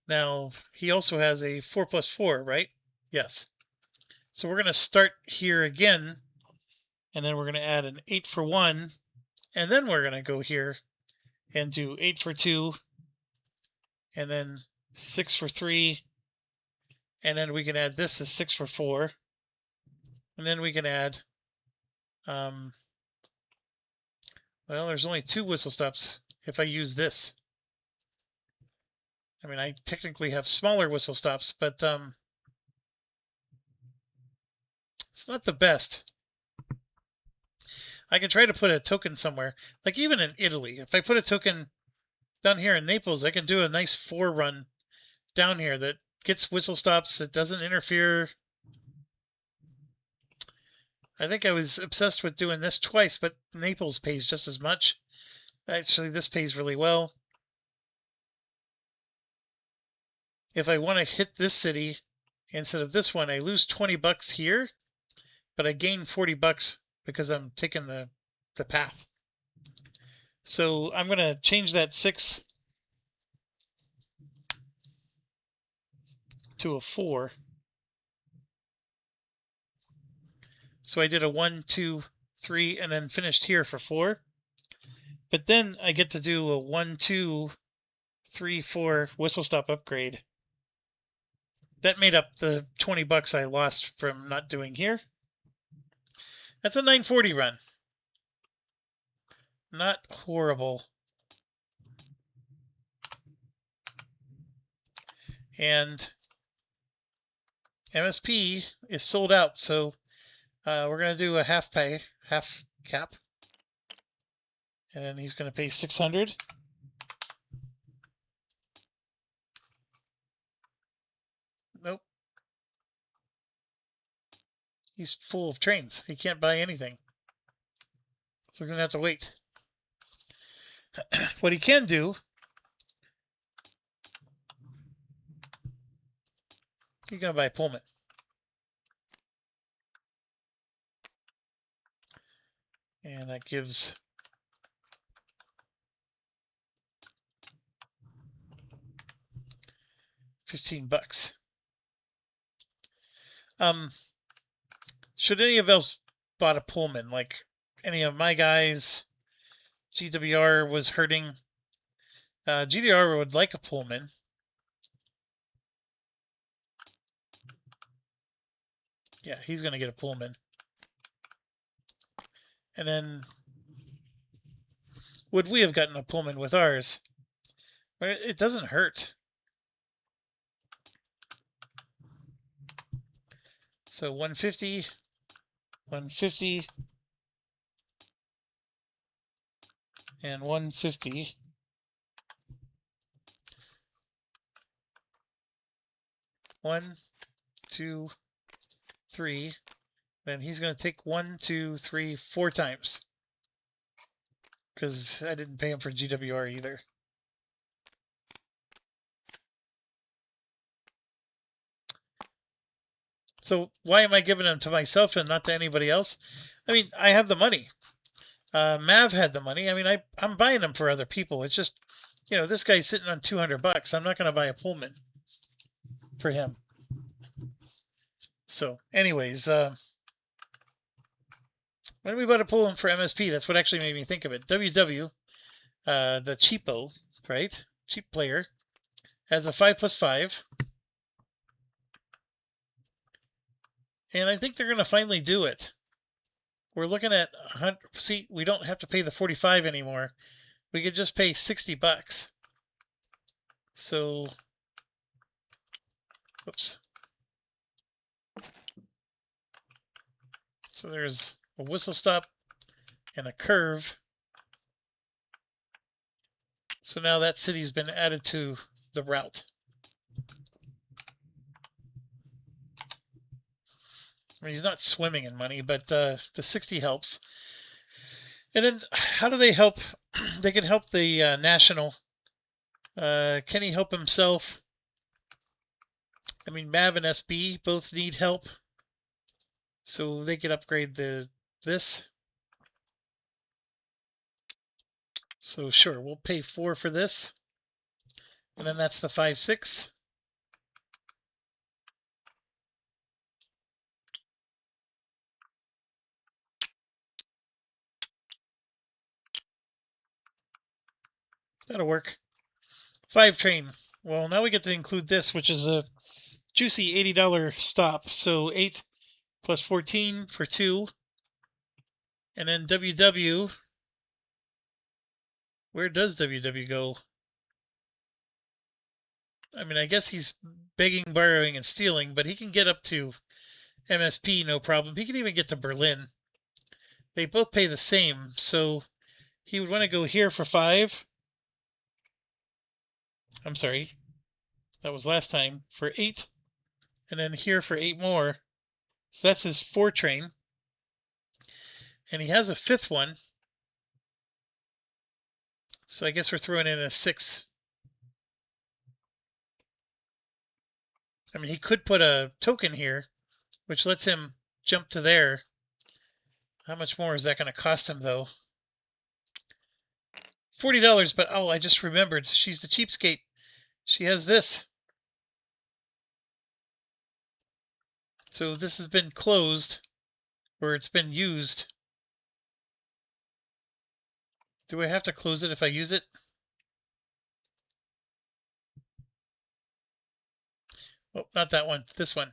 Now, he also has a 4 plus 4, right? Yes. So we're going to start here again, and then we're going to add an 8 for 1, and then we're going to go here and do 8 for 2, and then 6 for 3, and then we can add this as 6 for 4, and then we can add, well, there's only 2 whistle stops if I use this. I mean, I technically have smaller whistle stops, but it's not the best. I can try to put a token somewhere, like even in Italy. If I put a token down here in Naples, I can do a nice 4 run down here that gets whistle stops. It doesn't interfere. I think I was obsessed with doing this twice, but Naples pays just as much. Actually, this pays really well. If I want to hit this city instead of this one, I lose 20 bucks here, but I gain 40 bucks because I'm taking the path. So I'm going to change that 6 to a 4. So I did a 1, 2, 3, and then finished here for 4. But then I get to do a 1, 2, 3, 4 whistle stop upgrade. That made up the 20 bucks I lost from not doing here. That's a 940 run. Not horrible. And MSP is sold out, so we're going to do a half cap. And then he's going to pay 600. Nope. He's full of trains. He can't buy anything. So we're going to have to wait. What he can do, you're going to buy a Pullman. And that gives $15. Should any of else bought a Pullman, like any of my guys, GWR was hurting. GDR would like a Pullman. Yeah, he's going to get a Pullman. And then, would we have gotten a Pullman with ours? But it doesn't hurt. So 150, 150, and 150. One, two, three. Then he's going to take 1, 2, 3, 4 times. Because I didn't pay him for GWR either. So why am I giving them to myself and not to anybody else? I mean, I have the money. Mav had the money. I mean, I'm buying them for other people. It's just, you know, this guy's sitting on $200. I'm not going to buy a Pullman for him. So, anyways, when we bought a Pullman for MSP, that's what actually made me think of it. WW, the cheapo, right? Cheap player, has a 5+5. And I think they're going to finally do it. We're looking at 100. See, we don't have to pay the 45 anymore. We could just pay $60. So, whoops. So there's a whistle stop and a curve. So now that city's been added to the route. I mean, he's not swimming in money, but the 60 helps. And then how do they help? They can help the national. Can he help himself? I mean, Mav and SB both need help. So they could upgrade this. So sure, we'll pay 4 for this. And then that's the 5-6. That'll work. 5 train. Well, now we get to include this, which is a juicy $80 stop. So 8 plus 14 for 2. And then WW. Where does WW go? I mean, I guess he's begging, borrowing, and stealing, but he can get up to MSP, no problem. He can even get to Berlin. They both pay the same, so he would want to go here for 5. I'm sorry. That was last time for 8. And then here for 8 more. So that's his 4 train. And he has a 5th one. So I guess we're throwing in a 6. I mean, he could put a token here, which lets him jump to there. How much more is that going to cost him, though? $40, but oh, I just remembered. She's the cheapskate. She has this. So this has been closed, or it's been used. Do I have to close it if I use it? Oh, not that one. This one.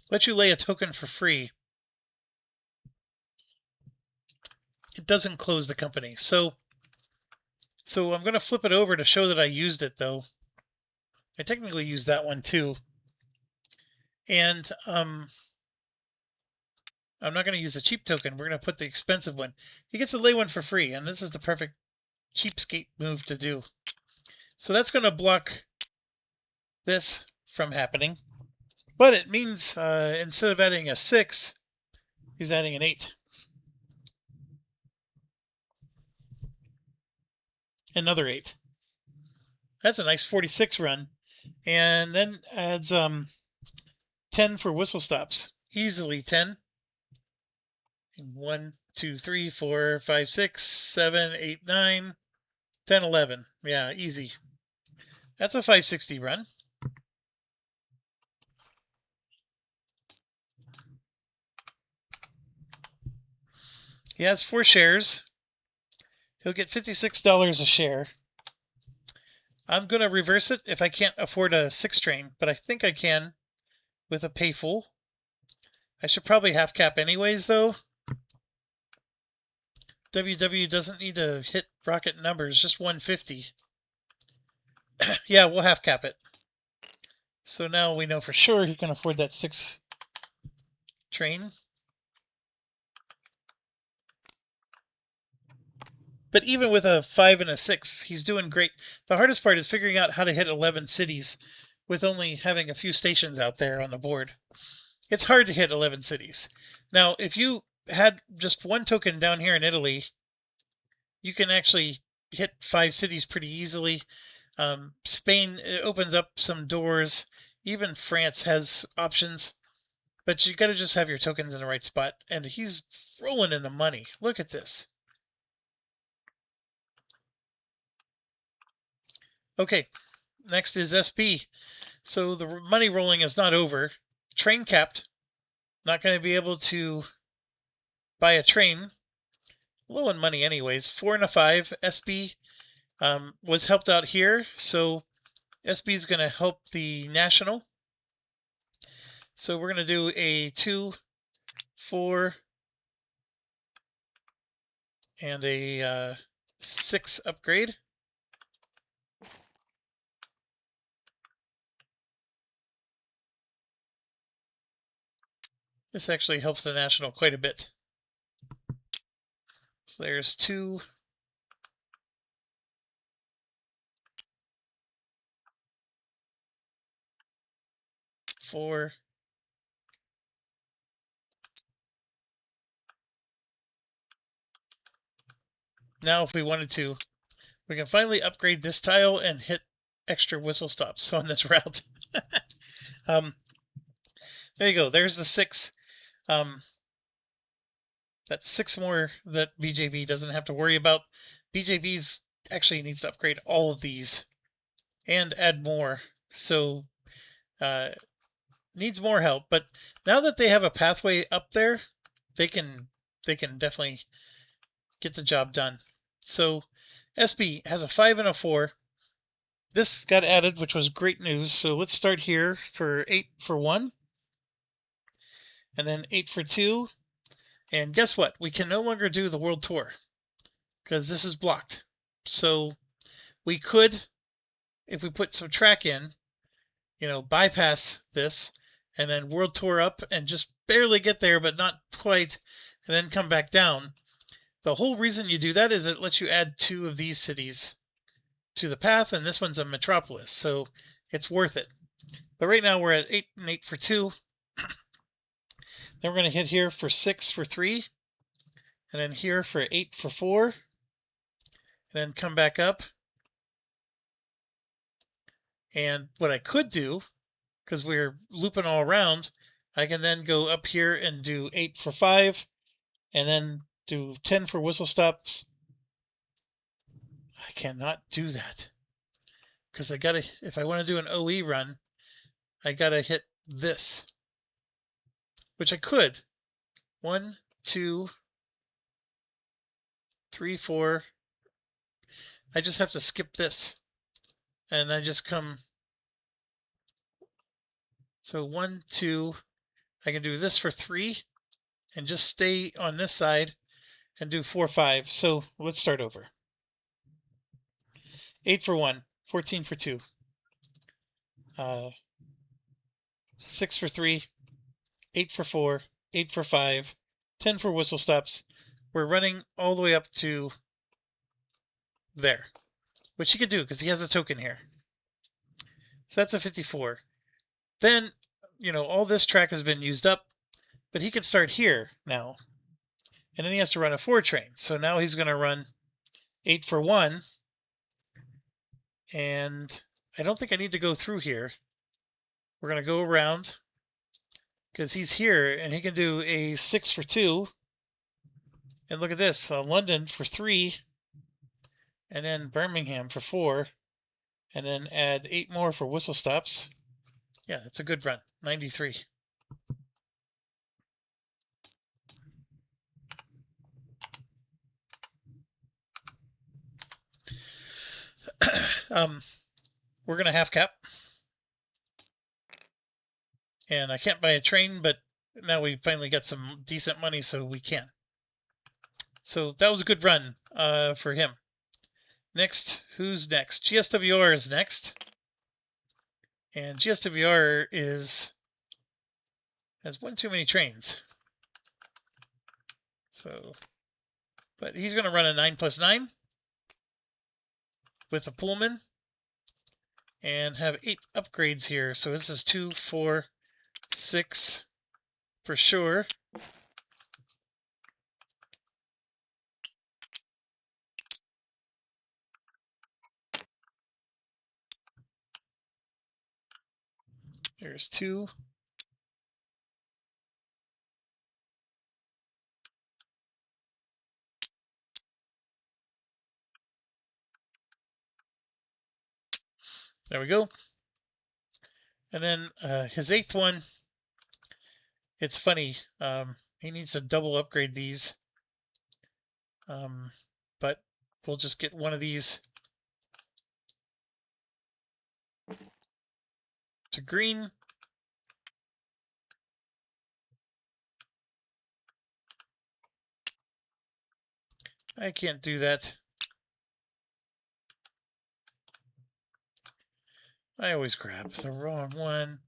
Let you lay a token for free. It doesn't close the company. So I'm going to flip it over to show that I used it, though. I technically used that one, too. And I'm not going to use the cheap token. We're going to put the expensive one. He gets to lay one for free, and this is the perfect cheapskate move to do. So that's going to block this from happening. But it means instead of adding a 6, he's adding an 8. Another 8. That's a nice 46 run. And then adds 10 for whistle stops. Easily 10. 1, 2, 3, 4, 5, 6, 7, 8, 9, 10, 11. Yeah, easy. That's a 560 run. He has 4 shares. He'll get $56 a share. I'm going to reverse it if I can't afford a 6 train, but I think I can with a pay full. I should probably half cap anyways, though. WW doesn't need to hit rocket numbers, just 150. Yeah, we'll half cap it. So now we know for sure he can afford that 6 train. But even with a 5 and a 6, he's doing great. The hardest part is figuring out how to hit 11 cities with only having a few stations out there on the board. It's hard to hit 11 cities. Now, if you had just one token down here in Italy, you can actually hit 5 cities pretty easily. Spain opens up some doors. Even France has options. But you got to just have your tokens in the right spot. And he's rolling in the money. Look at this. Okay, next is SB. So the money rolling is not over. Train capped. Not going to be able to buy a train. Low on money anyways. 4 and a 5. SB was helped out here. So SB is going to help the National. So we're going to do a 2, 4, and a 6 upgrade. This actually helps the National quite a bit. So there's 2. Four. Now if we wanted to, we can finally upgrade this tile and hit extra whistle stops on this route. There you go. There's the 6. That's 6 more that BJV doesn't have to worry about. BJV's actually needs to upgrade all of these and add more. So needs more help. But now that they have a pathway up there, they can definitely get the job done. So SB has a 5 and a 4. This got added, which was great news. So let's start here for 8 for 1. And then 8 for 2. And guess what? We can no longer do the World Tour because this is blocked. So we could, if we put some track in, bypass this and then World Tour up and just barely get there, but not quite, and then come back down. The whole reason you do that is it lets you add 2 of these cities to the path, and this one's a metropolis, so it's worth it. But right now we're at 8 and 8 for 2. Then we're going to hit here for 6 for 3, and then here for 8 for 4, and then come back up. And what I could do, because we're looping all around, I can then go up here and do 8 for 5, and then do 10 for whistle stops. I cannot do that because I gotta, if I want to do an OE run, I gotta hit this, which I could. 1, 2, 3, 4. I just have to skip this and then just come. So 1, 2, I can do this for 3 and just stay on this side and do 4, 5. So let's start over. 8 for 1, 14 for 2, 6 for 3, 8 for 4, 8 for 5, 10 for whistle stops. We're running all the way up to there, which he could do because he has a token here. So that's a 54. Then you know, all this track has been used up, but he can start here now. And then he has to run a 4 train. So now he's going to run 8 for 1. And I don't think I need to go through here. We're going to go around because he's here and he can do a 6 for 2. And look at this, London for 3. And then Birmingham for 4. And then add 8 more for whistle stops. Yeah, it's a good run. 93. We're going to half cap. And I can't buy a train, but now we finally got some decent money, so we can. So that was a good run for him. Next, who's next? GSWR is next. And GSWR has one too many trains. So, but he's going to run a 9+9 with a Pullman and have 8 upgrades here. So this is 2, 4, 6 for sure. There's 2. There we go. And then his 8th one, it's funny. He needs to double upgrade these. But we'll just get one of these to green. I can't do that. I always grab the wrong one.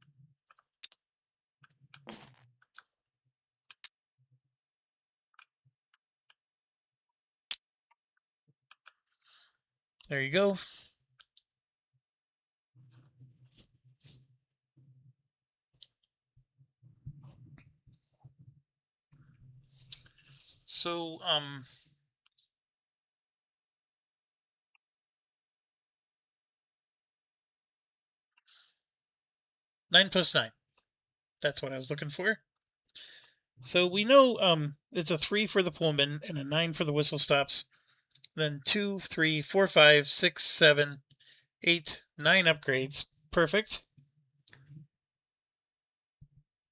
There you go. So, 9+9. That's what I was looking for. So we know it's a 3 for the Pullman and a 9 for the whistle stops. Then 2, 3, 4, 5, 6, 7, 8, 9 upgrades. Perfect.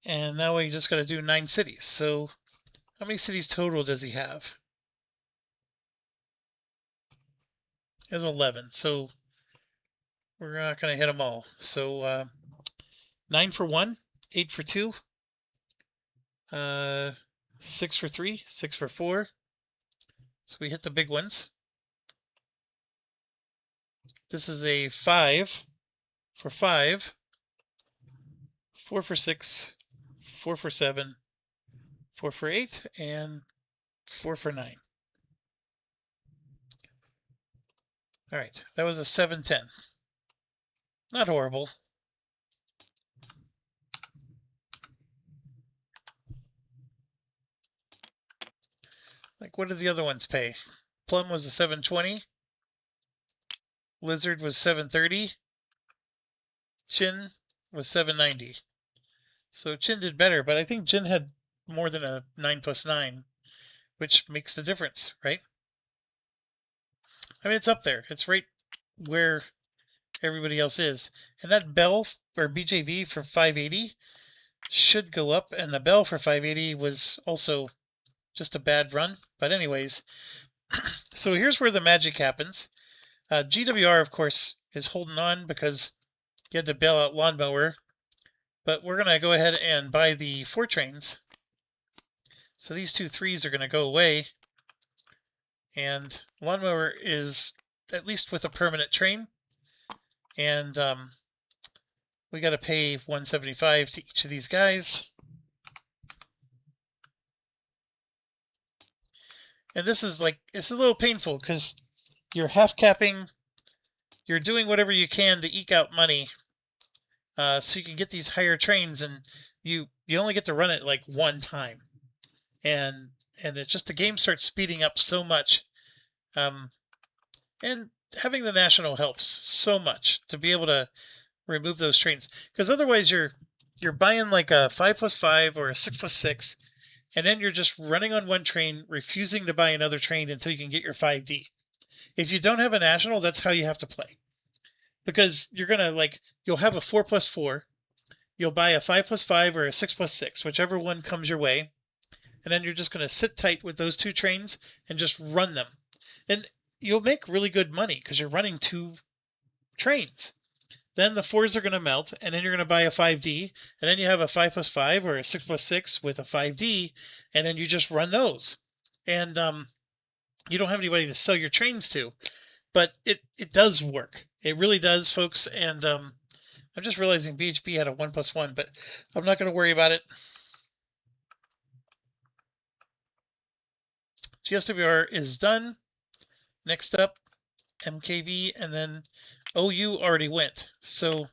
And now we just got to do 9 cities. So how many cities total does he have? He has 11. So we're not going to hit them all. So 9 for 1, 8 for 2, 6 for 3, 6 for 4. So we hit the big ones. This is a 5 for 5, 4 for 6, 4 for 7, 4 for 8, and 4 for 9. All right, that was a 7-10. Not horrible. Like, what did the other ones pay? Plum was a 720. Lizard was 730. Chin was 790. So Chin did better, but I think Chin had more than a 9+9, which makes the difference, right? I mean, it's up there. It's right where everybody else is. And that Bell or BJV for 580 should go up, and the Bell for 580 was also just a bad run. But anyways, so here's where the magic happens. GWR, of course, is holding on because he had to bail out Lawnmower. But we're going to go ahead and buy the 4 trains. So these 2 3s are going to go away. And Lawnmower is at least with a permanent train. And we got to pay 175 to each of these guys. And this is like, it's a little painful because you're half capping, you're doing whatever you can to eke out money. so you can get these higher trains, and you only get to run it like one time, and it's just the game starts speeding up so much, and having the national helps so much to be able to remove those trains, because otherwise you're buying like a 5+5 or a 6+6, and then you're just running on one train, refusing to buy another train until you can get your 5D. If you don't have a national, that's how you have to play, because you're gonna you'll have a 4+4, you'll buy a 5+5 or a 6+6, whichever one comes your way, and then you're just gonna sit tight with those two trains and just run them, and you'll make really good money because you're running two trains. Then the 4s are going to melt, and then you're going to buy a 5D, and then you have a 5+5 or a 6+6 with a 5D, and then you just run those. And you don't have anybody to sell your trains to, but it does work. It really does, folks. And I'm just realizing BHB had a 1+1, but I'm not going to worry about it. GSWR is done. Next up, MKV, and then OU already went, so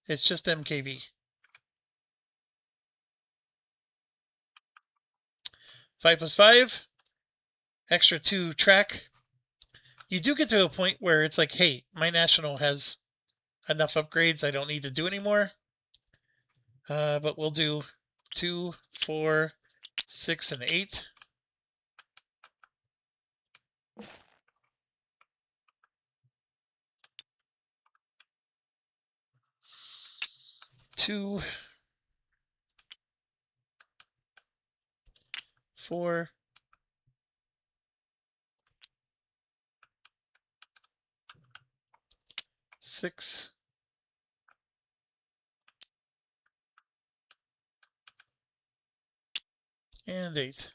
it's just MKV. 5+5, extra 2 track. You do get to a point where it's like, hey, my national has enough upgrades, I don't need to do anymore. But we'll do 2, 4, 6, and 8. Two, 4, 6, and 8.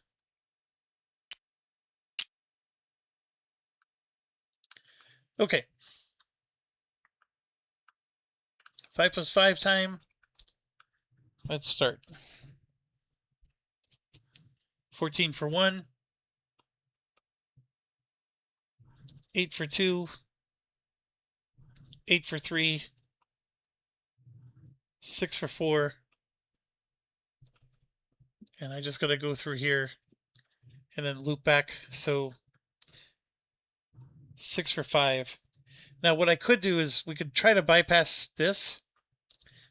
Okay. 5+5 time. Let's start. 14 for 1. 8 for 2. 8 for 3. 6 for 4. And I just got to go through here and then loop back. So 6 for 5. Now what I could do is we could try to bypass this.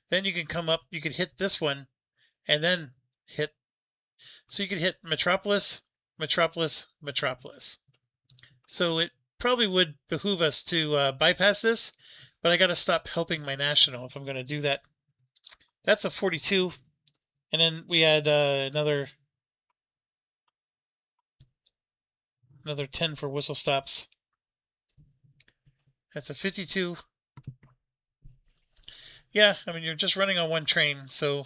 Then you can come up, you could hit this one and then hit. So you could hit Metropolis, Metropolis, Metropolis. So it probably would behoove us to bypass this, but I got to stop helping my national if I'm going to do that. That's a 42. And then we had another 10 for whistle stops. That's a 52. Yeah, I mean, you're just running on one train, so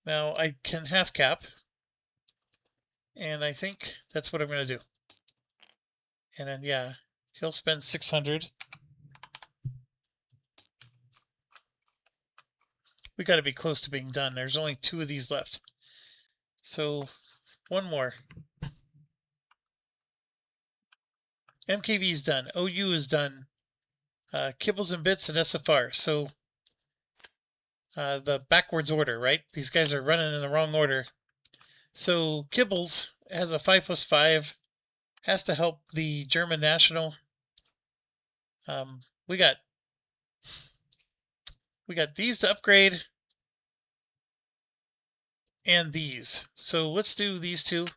now I can half cap, and I think that's what I'm going to do. And then, yeah, he'll spend 600. We got to be close to being done. There's only 2 of these left. So, one more. MKV is done. OU is done. Kibbles and Bits and SFR. So, the backwards order, right? These guys are running in the wrong order. So, Kibbles has a 5+5. Has to help the German national. We got these to upgrade. And these. So let's do these two.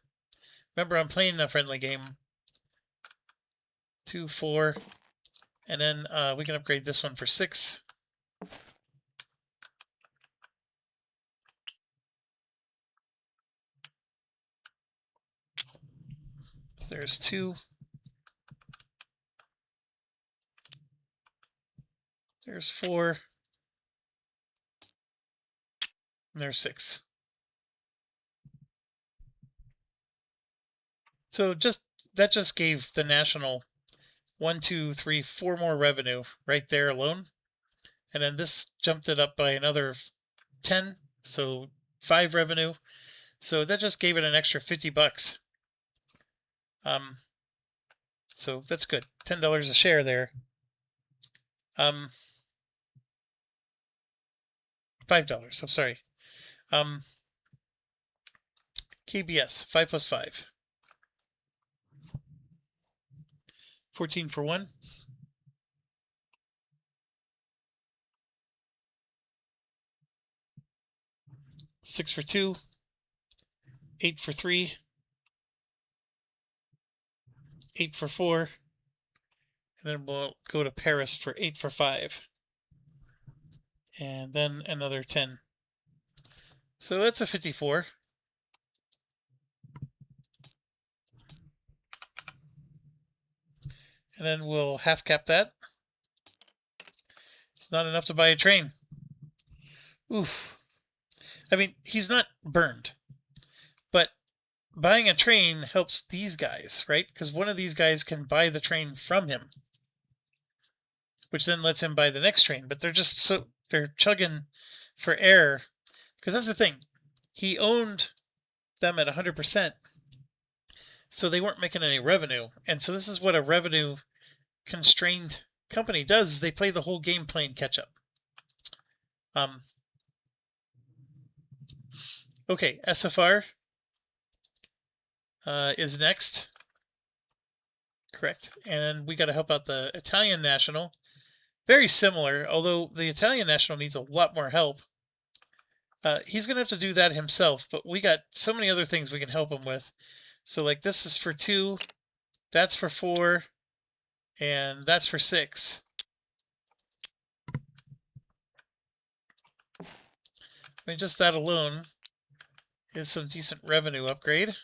Remember, I'm playing a friendly game. 2, 4. And then we can upgrade this one for 6. There's 2. There's 4. And there's 6. So that just gave the national 1, 2, 3, 4 more revenue right there alone. And then this jumped it up by another 10, so 5 revenue. So that just gave it an extra $50. So that's good. $10 a share there. $5. I'm sorry. KBS 5 plus 5. 14 for 1. 6 for 2. 8 for 3. 8 for 4. And then we'll go to Paris for 8 for 5. And then another 10. So that's a 54. And then we'll half cap that. It's not enough to buy a train. Oof. I mean, he's not burned. But buying a train helps these guys, right? Because one of these guys can buy the train from him, which then lets him buy the next train. But they're just they're chugging for air. Because that's the thing. He owned them at 100%. So they weren't making any revenue. And so this is what a revenue constrained company does, is they play the whole game playing catch up. Okay, SFR is next. Correct. And we got to help out the Italian National. Very similar, although the Italian National needs a lot more help. He's going to have to do that himself, but we got so many other things we can help him with. So like this is for 2, that's for 4, and that's for 6. I mean, just that alone is some decent revenue upgrade.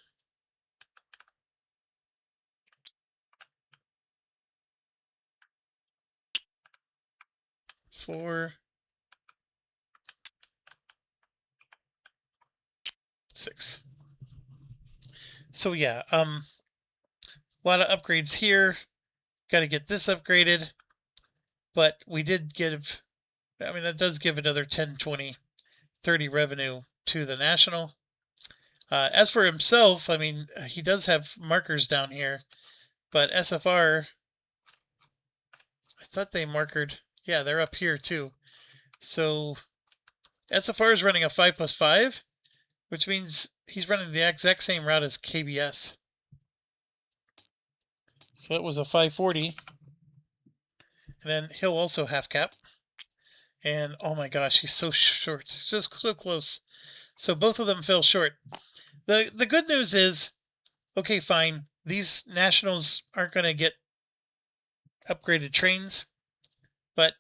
Four, 6. So yeah, a lot of upgrades here. Got to get this upgraded, but we did give, I mean, that does give another 10, 20, 30 revenue to the National. As for himself, I mean, he does have markers down here, but SFR, I thought they markered, yeah, they're up here too. So SFR is running a 5 plus 5, which means he's running the exact same route as KBS. So that was a 540. And then he'll also half cap. And oh my gosh, he's so short. Just so close. So both of them fell short. The good news is, okay, fine. These Nationals aren't going to get upgraded trains. But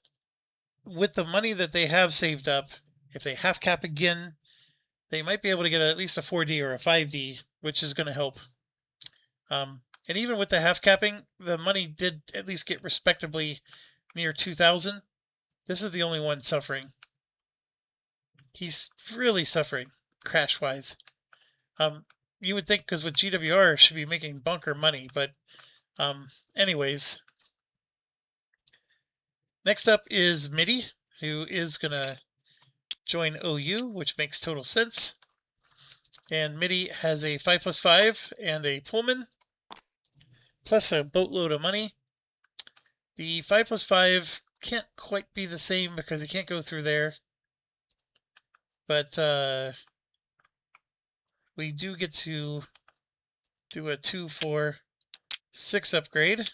with the money that they have saved up, if they half cap again, they might be able to get at least a 4D or a 5D, which is going to help. And even with the half capping, the money did at least get respectably near 2,000. This is the only one suffering. He's really suffering crash-wise. You would think because with GWR should be making bunker money, but anyways. Next up is MIDI, who is going to join OU, which makes total sense. And MIDI has a 5 plus 5 and a Pullman, plus a boatload of money. The 5 plus 5 can't quite be the same because it can't go through there. But we do get to do a 2, 4, 6 upgrade.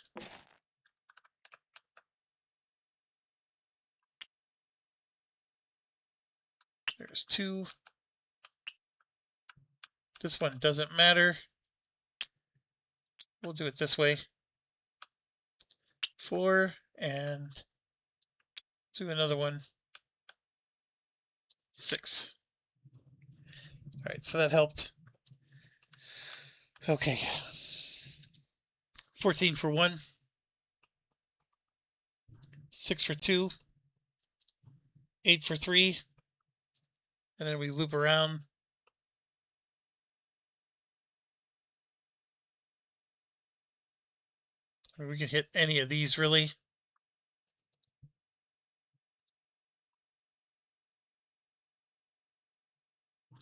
There's 2. This one doesn't matter. We'll do it this way. 4, and do another one. 6. All right, so that helped. Okay. 14 for 1. 6 for 2. 8 for 3. And then we loop around. We can hit any of these, really.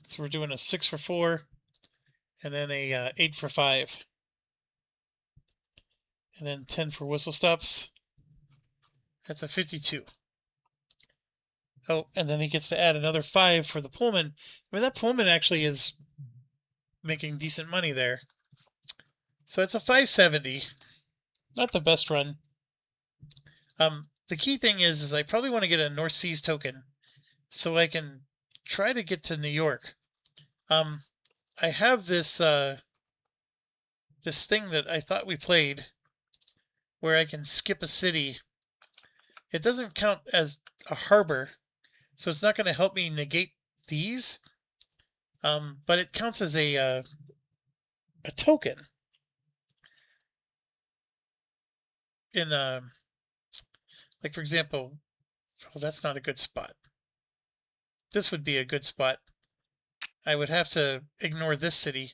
So we're doing a 6 for 4, and then a 8 for 5. And then 10 for whistle stops. That's a 52. Oh, and then he gets to add another 5 for the Pullman. I mean, that Pullman actually is making decent money there. So it's a 570. Not the best run. The key thing is I probably want to get a North Seas token so I can try to get to New York. I have this this thing that I thought we played where I can skip a city. It doesn't count as a harbor, so it's not going to help me negate these. But it counts as a token in like for example, oh, that's not a good spot. This would be a good spot. I would have to ignore this city,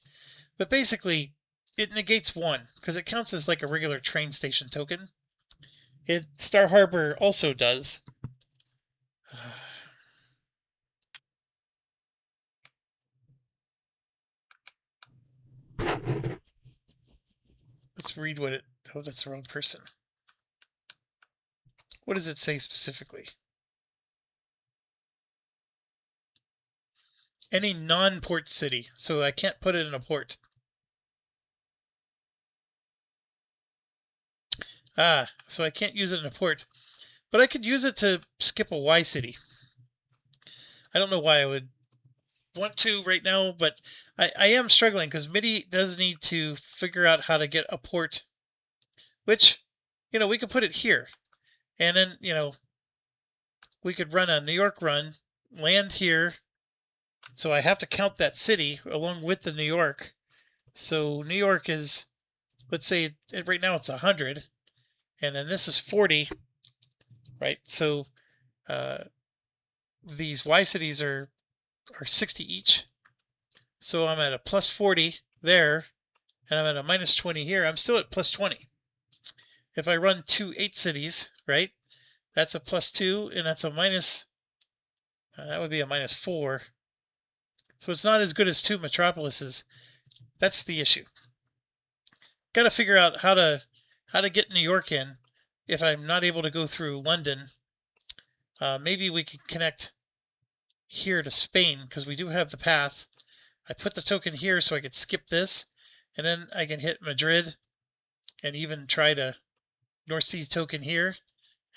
but basically it negates 1 because it counts as like a regular train station token. Star Harbor also does. Let's read what it... Oh, that's the wrong person. What does it say specifically? Any non-port city. So I can't put it in a port. So I can't use it in a port. But I could use it to skip a Y city. I don't know why I would want to right now, but I am struggling because MIDI does need to figure out how to get a port, which, we could put it here. And then, we could run a New York run, land here. So I have to count that city along with the New York. So New York is, let's say right now it's 100, and then this is 40, right? So these Y cities are 60 each. So I'm at a plus 40 there, and I'm at a minus 20 here. I'm still at plus 20. If I run 2 8 cities, right, that's a plus 2, and that's a minus, that would be a minus 4. So it's not as good as 2 metropolises. That's the issue. Got to figure out how to get New York in if I'm not able to go through London. Maybe we can connect here to Spain because we do have the path. I put the token here so I could skip this, and then I can hit Madrid and even try to North Sea token here.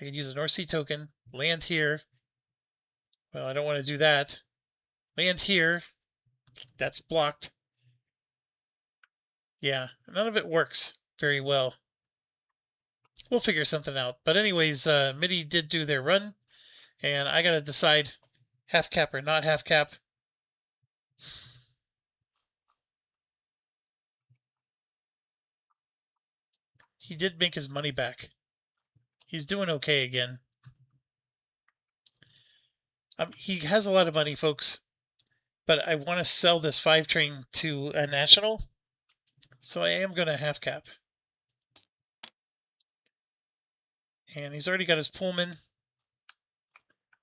I can use a North Sea token, land here. Well, I don't want to do that. Land here. That's blocked. Yeah, none of it works very well. We'll figure something out. But anyways, MIDI did do their run, and I got to decide half cap or not half cap. He did make his money back. He's doing okay again. He has a lot of money, folks, but I want to sell this 5 train to a national, so I am going to half cap. And he's already got his Pullman.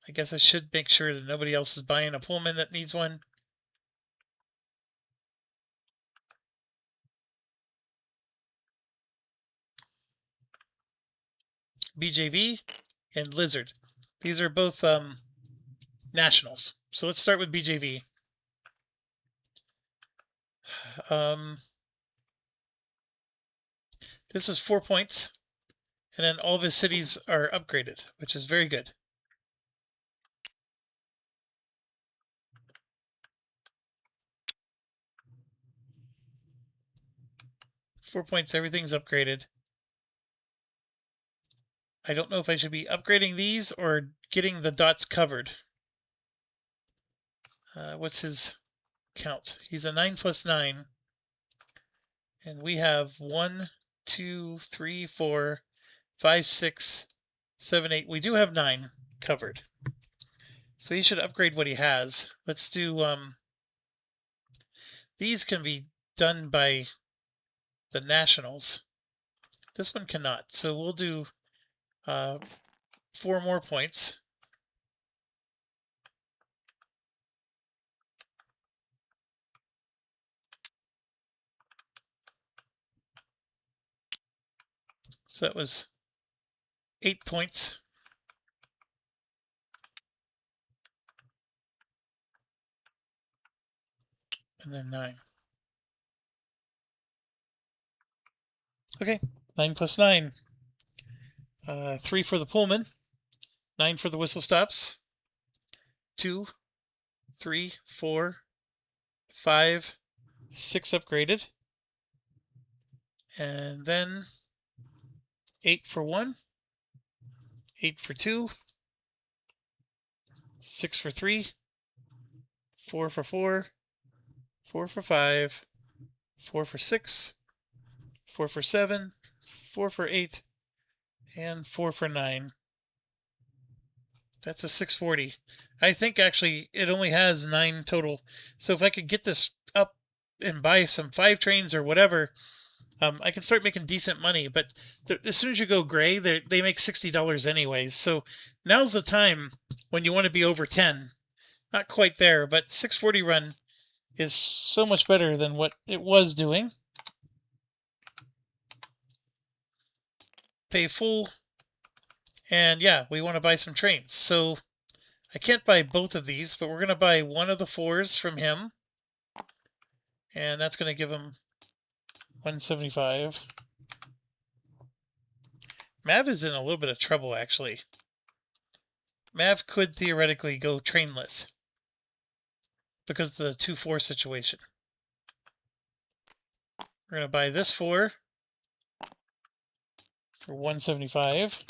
I guess I should make sure that nobody else is buying a Pullman that needs one. BJV and Lizard. These are both nationals. So let's start with BJV. This is 4 points. And then all of his cities are upgraded, which is very good. Four points, everything's upgraded. I don't know if I should be upgrading these or getting the dots covered. What's his count? He's a 9 plus 9. And we have 1, 2, 3, 4, 5, 6, 7, 8. We do have 9 covered. So he should upgrade what he has. Let's do, these can be done by the nationals. This one cannot. So we'll do 4 more points. So that was 8 points. And then 9. Okay, 9 plus 9. 3 for the Pullman, 9 for the whistle stops, 2, 3, 4, 5, 6 upgraded, and then 8 for 1, 8 for 2, 6 for 3, 4 for 4, 4 for 5, 4 for 6, 4 for 7, 4 for 8, and 4 for 9. That's a 640. I think actually it only has 9 total. So if I could get this up and buy some 5 trains or whatever, I can start making decent money. But as soon as you go gray, they make $60 anyways. So now's the time when you want to be over 10. Not quite there, but 640 run is so much better than what it was doing. Pay full. And yeah, we want to buy some trains. So I can't buy both of these, but we're going to buy one of the 4s from him. And that's going to give him 175. Mav is in a little bit of trouble, actually. Mav could theoretically go trainless because of the 2-4 situation. We're going to buy this 4 for 175.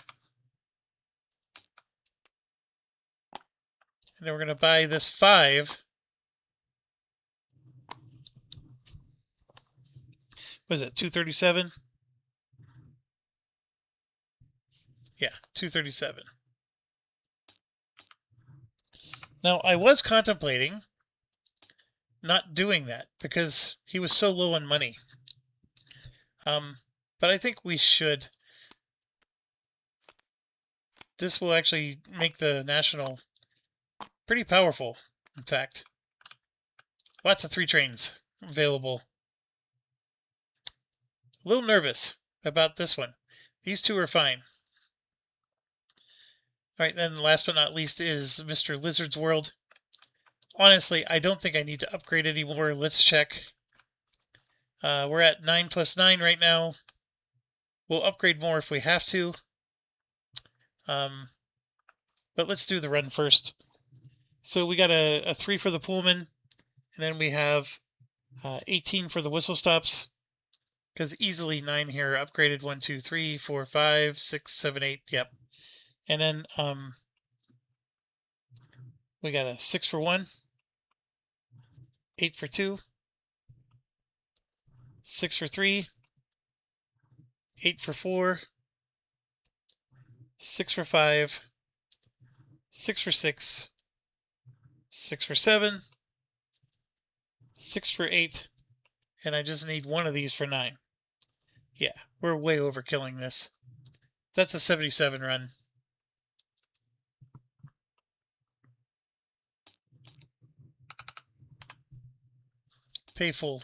And then we're going to buy this 5. What is it, 237? Yeah, 237. Now, I was contemplating not doing that because he was so low on money. But I think we should. This will actually make the National pretty powerful, in fact. Lots of 3 trains available. A little nervous about this one. These 2 are fine. All right, then last but not least is Mr. Lizard's World. Honestly, I don't think I need to upgrade anymore. Let's check. We're at 9 plus 9 right now. We'll upgrade more if we have to. But let's do the run first. So we got a 3 for the Pullman, and then we have 18 for the whistle stops. Because easily 9 here, upgraded 1, 2, 3, 4, 5, 6, 7, 8. Yep. And then we got a 6 for 1, 8 for 2, 6 for 3, 8 for 4, 6 for 5, 6 for 6, 6 for 7, 6 for 8, and I just need one of these for 9. Yeah, we're way overkilling this. That's a 77 run. Pay full.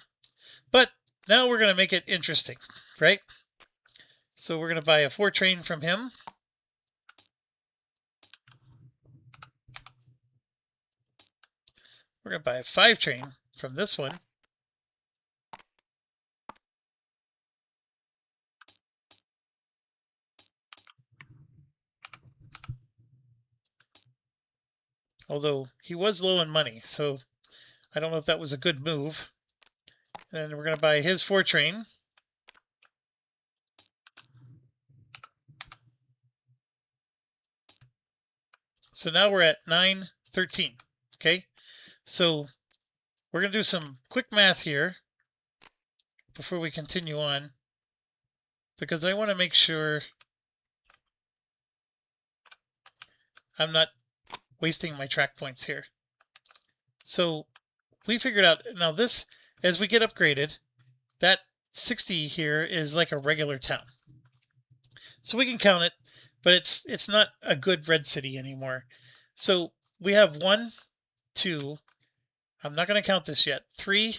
But now we're going to make it interesting, right? So we're going to buy a 4 train from him. We're going to buy a 5 train from this one. Although he was low on money, so I don't know if that was a good move. And then we're going to buy his 4 train. So now we're at 913. Okay, so we're going to do some quick math here before we continue on, because I want to make sure I'm not wasting my track points here. So we figured out, now this, as we get upgraded, that 60 here is like a regular town. So we can count it, but it's not a good red city anymore. So we have 1, 2, I'm not going to count this yet, 3,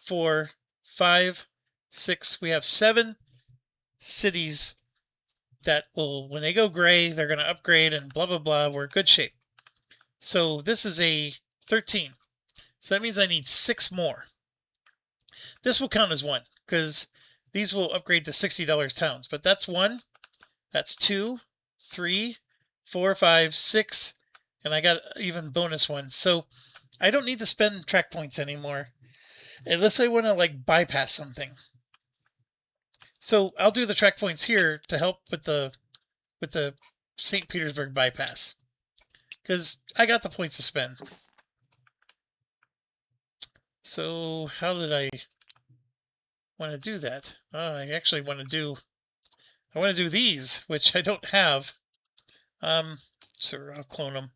4, 5, 6, we have 7 cities that will, when they go gray, they're going to upgrade and blah, blah, blah. We're in good shape. So this is a 13. So that means I need 6 more. This will count as 1 because these will upgrade to $60 towns. But that's 1. That's 2, 3, 4, 5, 6. And I got even bonus 1. So I don't need to spend track points anymore. Unless I want to like bypass something. So I'll do the track points here to help with the St. Petersburg bypass. Because I got the points to spend. So how did I want to do that? I actually want to do these, which I don't have. So I'll clone them.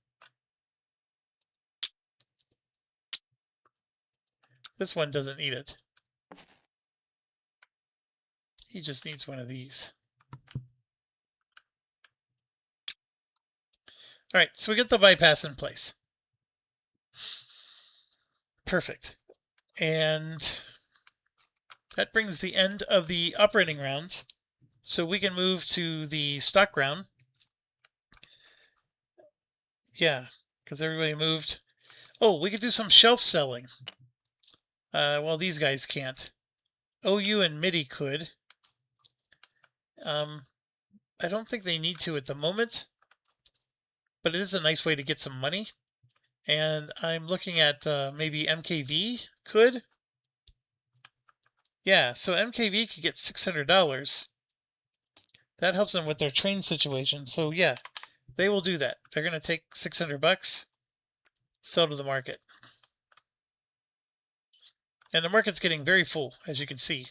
This one doesn't need it. He just needs one of these. All right, so we get the bypass in place. Perfect. And that brings the end of the operating rounds. So we can move to the stock round. Yeah, because everybody moved. Oh, we could do some shelf selling. Well, these guys can't. OU and MIDI could. I don't think they need to at the moment, but it is a nice way to get some money. And I'm looking at maybe MKV could. Yeah, so MKV could get $600. That helps them with their train situation. So yeah, they will do that. They're going to take $600, sell to the market. And the market's getting very full, as you can see.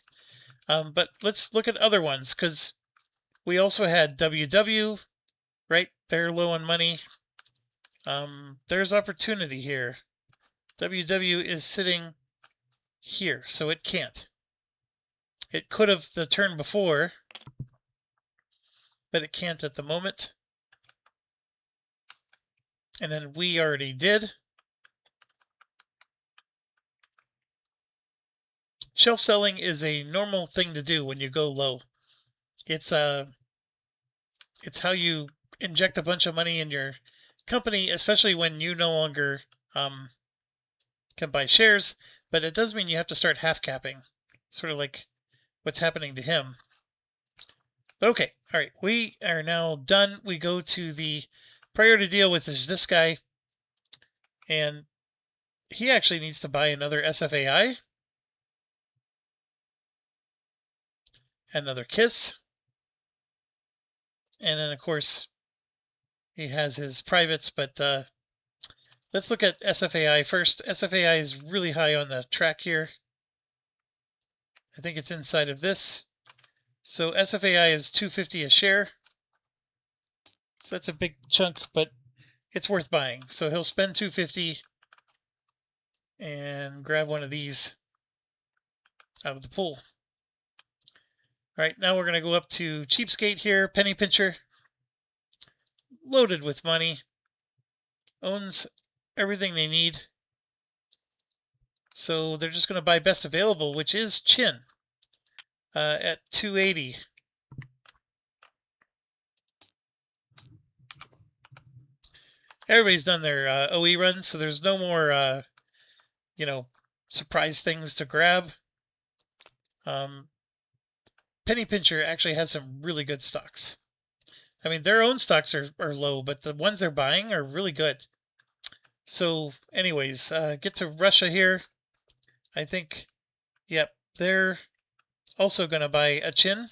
But let's look at other ones, because we also had WW, right? They're low on money. There's opportunity here. WW is sitting here, so it can't. It could have the turn before, but it can't at the moment. And then we already did. Shelf selling is a normal thing to do when you go low. It's how you inject a bunch of money in your company, especially when you no longer can buy shares. But it does mean you have to start half capping, sort of like what's happening to him. But okay, all right, we are now done. We go to the priority deal with this guy, and he actually needs to buy another SFAI, another KISS, and then of course he has his privates. But let's look at SFAI first. SFAI is really high on the track here. I think it's inside of this. So SFAI is $2.50 a share. So that's a big chunk, but it's worth buying. So he'll spend $2.50 and grab one of these out of the pool. All right, now we're going to go up to Cheapskate here, Penny Pincher. Loaded with money. Owns everything they need. So they're just going to buy best available, which is Chin at $2.80. Everybody's done their OE runs, so there's no more, surprise things to grab. Penny Pincher actually has some really good stocks. I mean, their own stocks are low, but the ones they're buying are really good. So anyways, get to Russia here. I think, yep, they're also going to buy a Chin.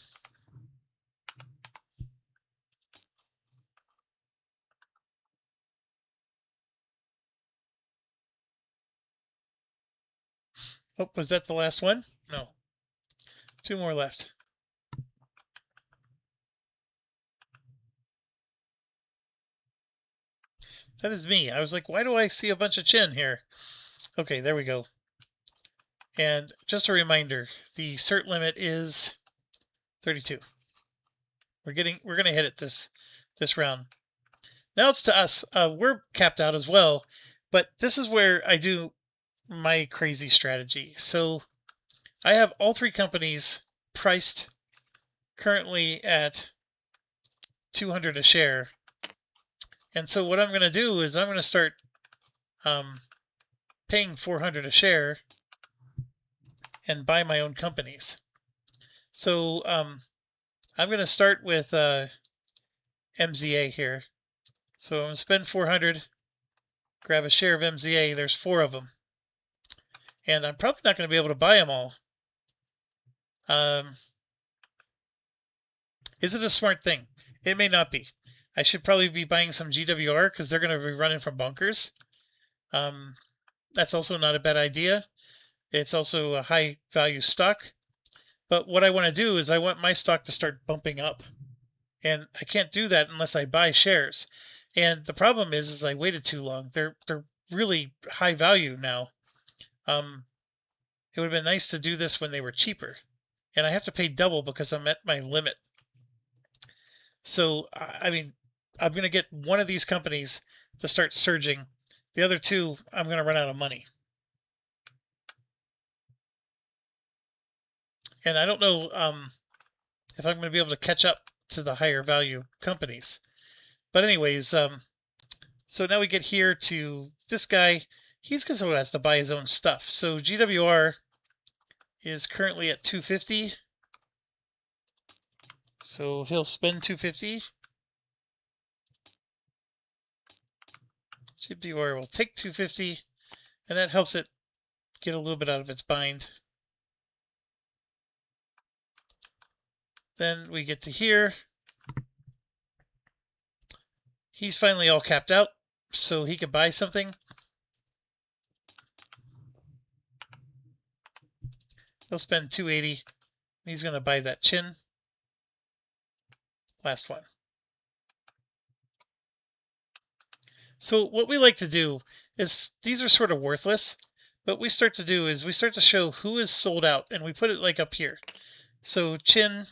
Oh, was that the last one? No. 2 more left. That is me. I was like, why do I see a bunch of Chin here? Okay, there we go. And just a reminder, the cert limit is 32. We're gonna hit it this round. Now it's to us. We're capped out as well, but this is where I do my crazy strategy. So I have all 3 companies priced currently at 200 a share. And so what I'm going to do is I'm going to start paying 400 a share and buy my own companies. So I'm going to start with MZA here. So I'm going to spend 400, grab a share of MZA. There's 4 of them. And I'm probably not going to be able to buy them all. Is it a smart thing? It may not be. I should probably be buying some GWR because they're going to be running from bunkers. That's also not a bad idea. It's also a high value stock. But what I want to do is I want my stock to start bumping up. And I can't do that unless I buy shares. And the problem is I waited too long. They're really high value now. It would have been nice to do this when they were cheaper. And I have to pay double because I'm at my limit. So, I mean, I'm going to get one of these companies to start surging. The other 2, I'm going to run out of money. And I don't know if I'm going to be able to catch up to the higher value companies. But anyways, so now we get here to this guy. He's going to have to buy his own stuff. So GWR is currently at 250. So he'll spend 250. GWR will take 250, and that helps it get a little bit out of its bind. Then we get to here. He's finally all capped out, so he could buy something. He'll spend 280. He's going to buy that chin. Last one. So what we like to do is, these are sort of worthless, but what we start to do is we start to show who is sold out, and we put it like up here. So Chin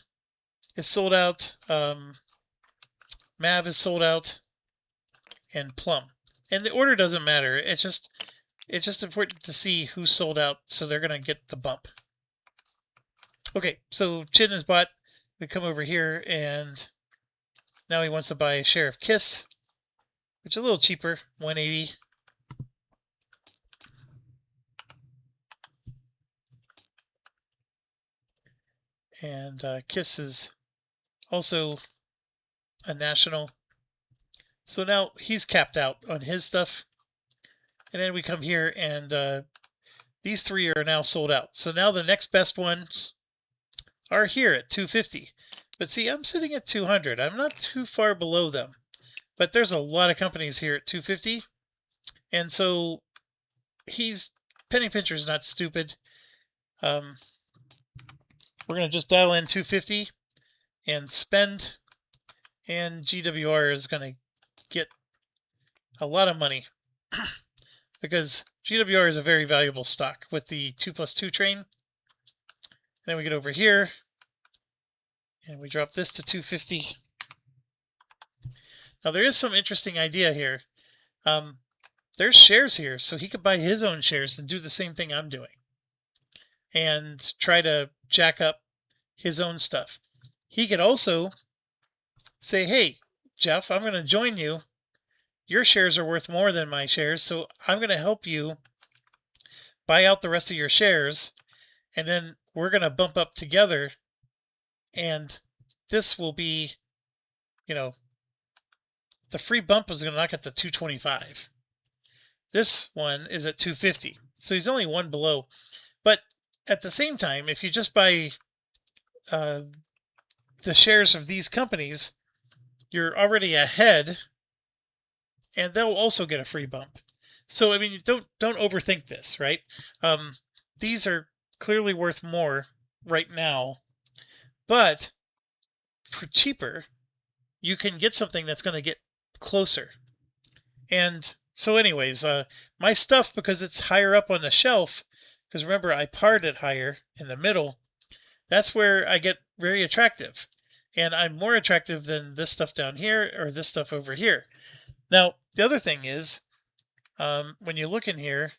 is sold out, Mav is sold out, and Plum. And the order doesn't matter. It's just important to see who's sold out, so they're going to get the bump. Okay, so Chin is bought. We come over here, and now he wants to buy a share of Kiss, which is a little cheaper, 180. And Kiss is also a national. So now he's capped out on his stuff. And then we come here, and these 3 are now sold out. So now the next best ones are here at 250. But see, I'm sitting at 200. I'm not too far below them. But there's a lot of companies here at 250. And so Penny Pincher's not stupid. We're going to just dial in 250 and spend. And GWR is going to get a lot of money because GWR is a very valuable stock with the 2+2 train. And then we get over here and we drop this to 250. Now there is some interesting idea here. There's shares here, so he could buy his own shares and do the same thing I'm doing and try to jack up his own stuff. He could also say, hey, Jeff, I'm going to join you. Your shares are worth more than my shares, so I'm going to help you buy out the rest of your shares, and then we're going to bump up together, and this will be, the free bump is going to knock it to 225. This one is at 250, so he's only 1 below. But at the same time, if you just buy the shares of these companies, you're already ahead, and they'll also get a free bump. So I mean, don't overthink this, right? These are clearly worth more right now, but for cheaper, you can get something that's going to get closer. And so anyways, my stuff, because it's higher up on the shelf, because remember I parred it higher in the middle, that's where I get very attractive. And I'm more attractive than this stuff down here or this stuff over here. Now, the other thing is, when you look in here,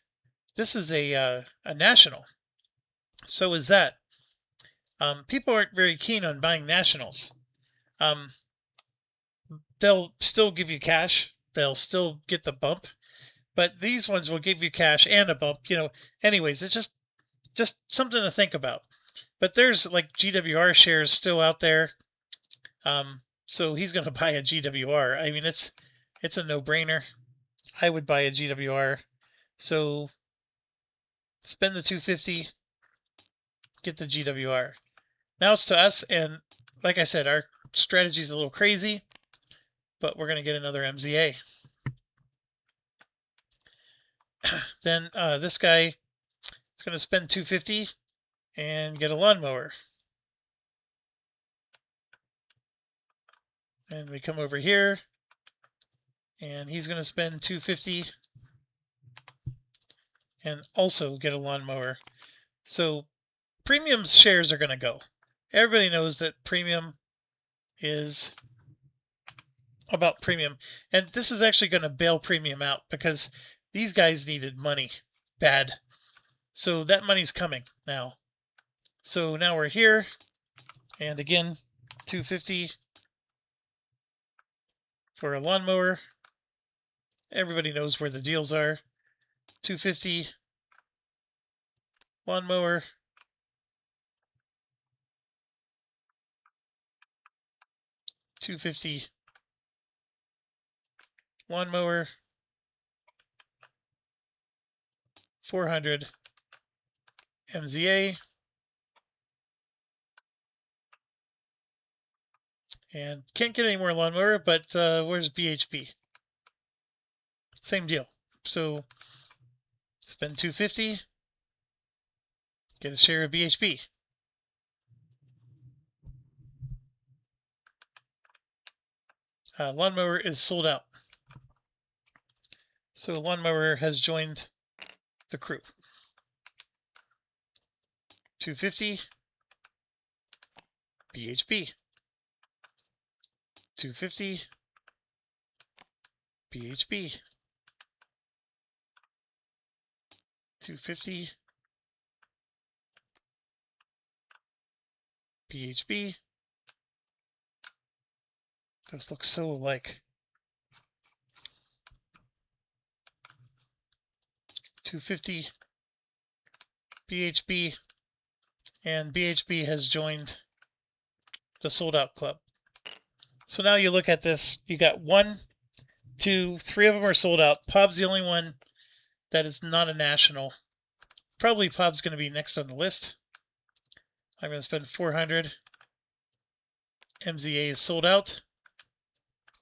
this is a national. So is that. People aren't very keen on buying nationals. they'll still give you cash. They'll still get the bump, but these ones will give you cash and a bump. Anyways, it's just something to think about. But there's like GWR shares still out there. So he's going to buy a GWR. I mean, it's a no-brainer. I would buy a GWR. So spend the 250, get the GWR. Now it's to us, and like I said, our strategy is a little crazy, but we're going to get another MZA. Then this guy is going to spend 250 and get a lawnmower. And we come over here, and he's going to spend 250 and also get a lawnmower. So premium shares are going to go. Everybody knows that premium is about premium. And this is actually going to bail premium out because these guys needed money bad. So that money's coming now. So now we're here. And again, 250 for a lawnmower. Everybody knows where the deals are. 250 lawnmower. 250 lawnmower. 400 MZA. And can't get any more lawnmower, but where's BHP? Same deal. So spend 250, get a share of BHP. Lawnmower is sold out. So lawnmower has joined the crew. 250 BHP. 250 BHP. 250 BHP. Those look so alike. 250 BHP, and BHP has joined the sold out club. So now you look at this, you got 1, 2, 3 of them are sold out. Pob's the only one that is not a national. Probably Pob's going to be next on the list. I'm going to spend 400. MZA is sold out.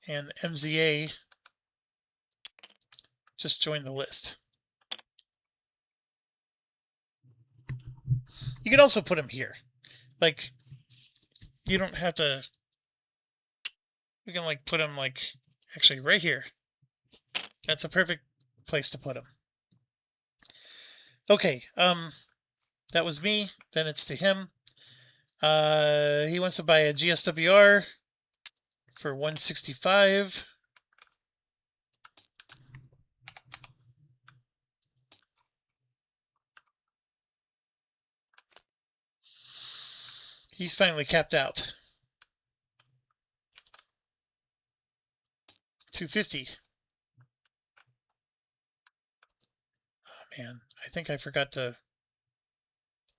And MZA just joined the list. You can also put them here. Like, you don't have to... We can like put them like actually right here. That's a perfect place to put them. Okay, that was me. Then it's to him. He wants to buy a GSWR for 165. He's finally capped out. 250. Oh man, I think I forgot to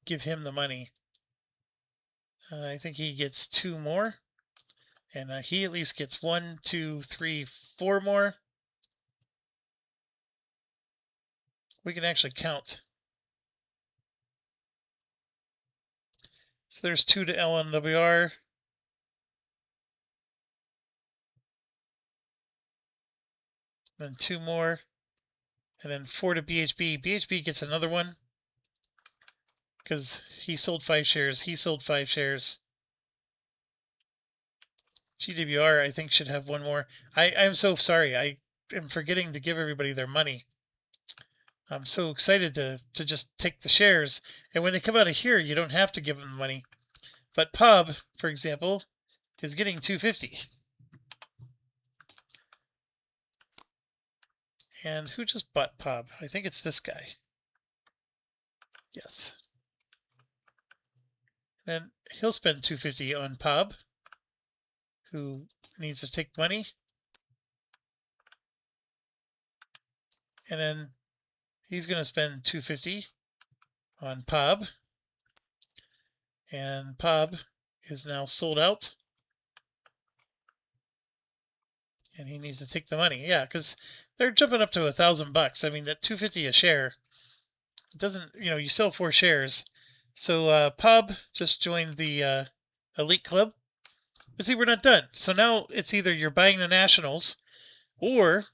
give him the money. I think he gets 2 more. And he at least gets 1, 2, 3, 4 more. We can actually count. So there's 2 to LNWR. Then 2 more. And then 4 to BHP. BHP gets another one. Because he sold 5 shares. He sold 5 shares. GWR, I think, should have 1 more. I'm so sorry. I am forgetting to give everybody their money. I'm so excited to just take the shares. And when they come out of here, you don't have to give them the money. But Pub, for example, is getting 250. And who just bought Pub? I think it's this guy. Yes. Then he'll spend 250 on Pub, who needs to take money. And then he's going to spend 250 on POB. And POB is now sold out. And he needs to take the money. Yeah, because they're jumping up to $1,000. I mean, that 250 a share, it doesn't, you sell 4 shares. So POB just joined the Elite Club. But see, we're not done. So now it's either you're buying the Nationals, or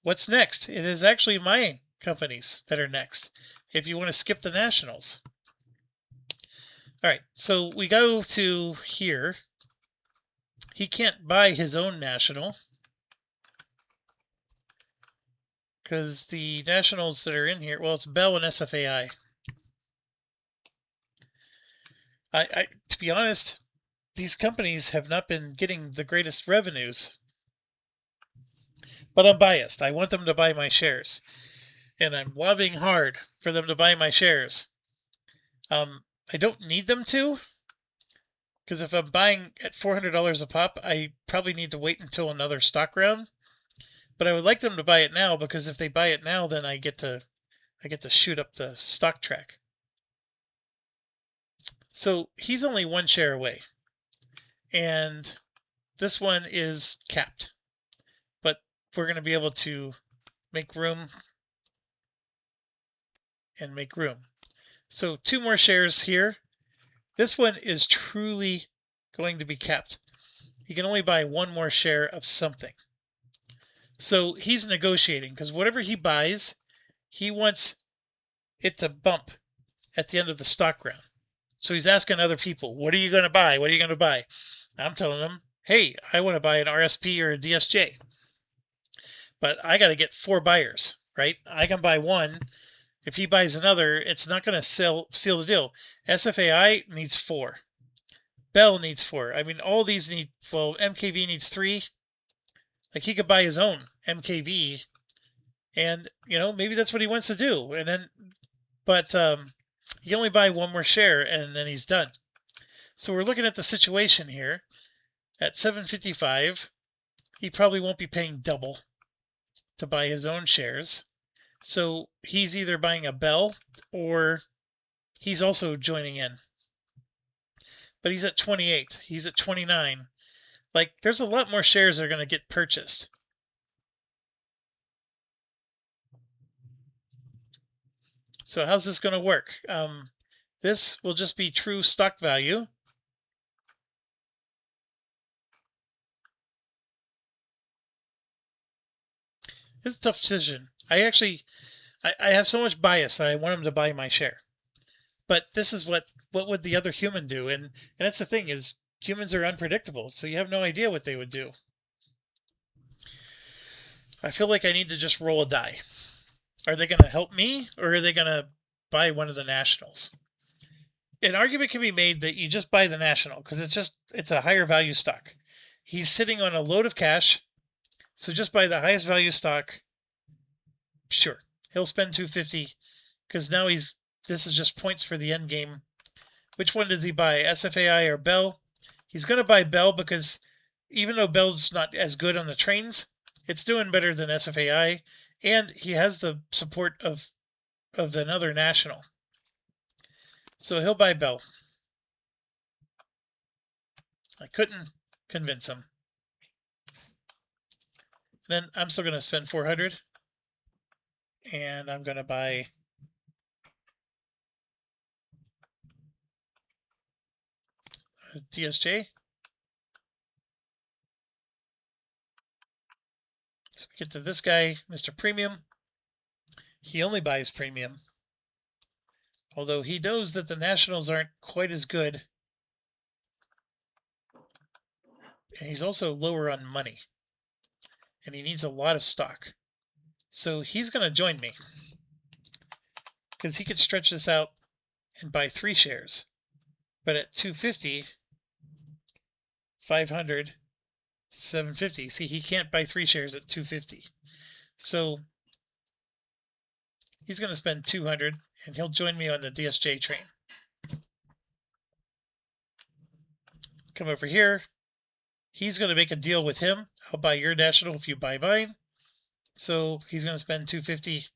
what's next? It is actually my companies that are next, if you want to skip the Nationals. All right, so we go to here. He can't buy his own National because the Nationals that are in here, well, it's Bell and SFAI. To be honest, these companies have not been getting the greatest revenues. But I'm biased. I want them to buy my shares. And I'm lobbying hard for them to buy my shares. I don't need them to, because if I'm buying at $400 a pop, I probably need to wait until another stock round. But I would like them to buy it now, because if they buy it now, then I get to shoot up the stock track. So he's only 1 share away. And this one is capped. But we're going to be able to make room and make room. So 2 more shares here. This one is truly going to be capped. He can only buy 1 more share of something. So he's negotiating, because whatever he buys, he wants it to bump at the end of the stock round. So he's asking other people, what are you going to buy? What are you going to buy? I'm telling him, hey, I want to buy an RSP or a DSJ. But I got to get 4 buyers, right? I can buy 1. If he buys another, it's not going to seal the deal. SFAI needs 4. Bell needs 4. I mean, all these need, well, MKV needs 3. Like, he could buy his own MKV, and, maybe that's what he wants to do. And then, but he can only buy 1 more share, and then he's done. So we're looking at the situation here. At $7.55, he probably won't be paying double to buy his own shares. So he's either buying a Bell or he's also joining in. But he's at 28. He's at 29. Like, there's a lot more shares that are going to get purchased. So how's this going to work? This will just be true stock value. It's a tough decision. I have so much bias that I want him to buy my share. But this is what would the other human do? And that's the thing, is humans are unpredictable, so you have no idea what they would do. I feel like I need to just roll a die. Are they going to help me, or are they going to buy one of the Nationals? An argument can be made that you just buy the National, because it's a higher value stock. He's sitting on a load of cash, so just buy the highest value stock. Sure, he'll spend $250, because now this is just points for the end game. Which one does he buy, SFAI or Bell? He's going to buy Bell, because even though Bell's not as good on the trains, it's doing better than SFAI, and he has the support of another National. So he'll buy Bell. I couldn't convince him. Then I'm still going to spend $400, and I'm going to buy a DSJ. So we get to this guy, Mr. Premium. He only buys Premium, although he knows that the Nationals aren't quite as good. And he's also lower on money, and he needs a lot of stock. So he's going to join me, because he could stretch this out and buy 3 shares. But at 250, 500, 750. See, he can't buy 3 shares at 250. So he's going to spend 200, and he'll join me on the DSJ train. Come over here. He's going to make a deal with him. I'll buy your National if you buy mine. So he's going to spend 250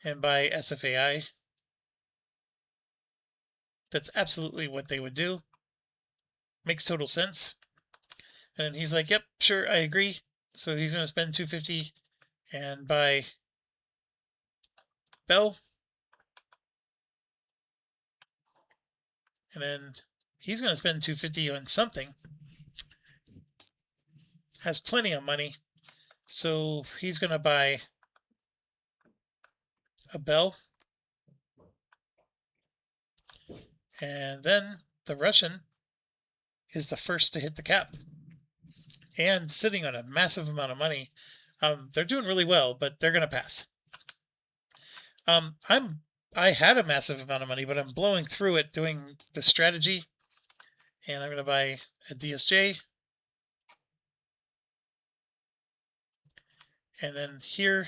and buy SFAI. That's absolutely what they would do. Makes total sense. And he's like, yep, sure, I agree. So he's going to spend 250 and buy Bell. And then he's going to spend 250 on something. Has plenty of money. So he's going to buy a Bell. And then the Russian is the first to hit the cap. And sitting on a massive amount of money. They're doing really well, but they're going to pass. I had a massive amount of money, but I'm blowing through it doing the strategy. And I'm going to buy a DSJ. And then here,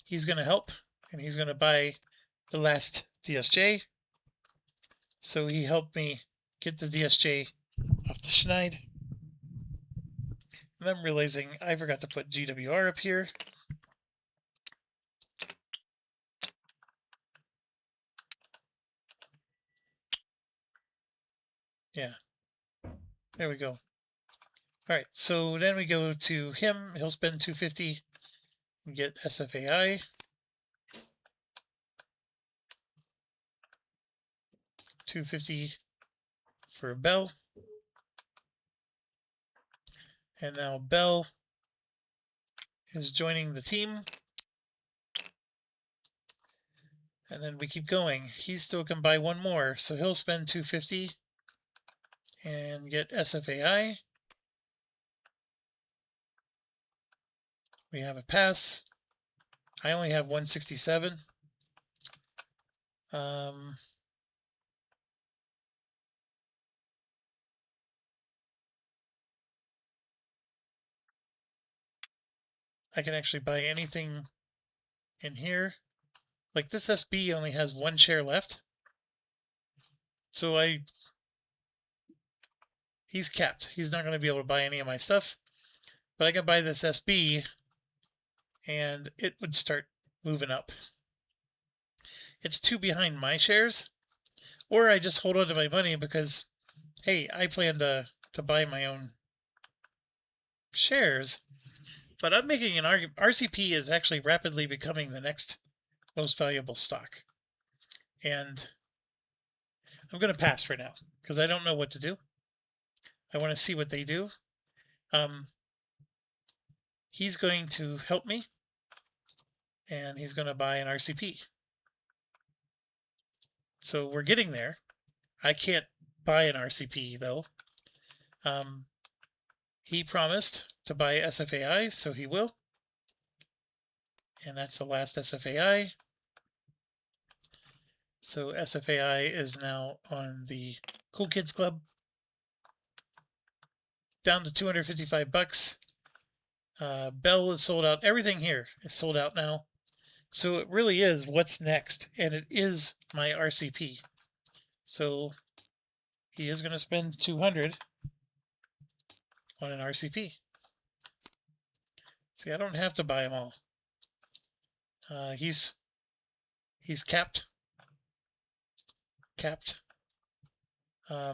he's going to help. And he's going to buy the last DSJ. So he helped me get the DSJ off the Schneid. And I'm realizing I forgot to put GWR up here. Yeah. There we go. All right, so then we go to him. He'll spend 250 and get SFAI. 250 for Bell. And now Bell is joining the team. And then we keep going. He still can buy one more, so he'll spend 250 and get SFAI. We have a pass. I only have 167. I can actually buy anything in here. Like this SB only has one share left. So he's capped. He's not going to be able to buy any of my stuff. But I can buy this SB and it would start moving up. It's 2 behind my shares. Or I just hold on to my money because, hey, I plan to buy my own shares. But I'm making an argument. RCP is actually rapidly becoming the next most valuable stock. And I'm going to pass for now because I don't know what to do. I want to see what they do. He's going to help me. And he's going to buy an RCP. So we're getting there. I can't buy an RCP though. He promised to buy SFAI, so he will. And that's the last SFAI. So SFAI is now on the Cool Kids Club. Down to 255 bucks. Bell is sold out. Everything here is sold out now. So it really is what's next. And it is my RCP. So he is going to spend 200 on an RCP. See, I don't have to buy them all. He's capped. Capped. I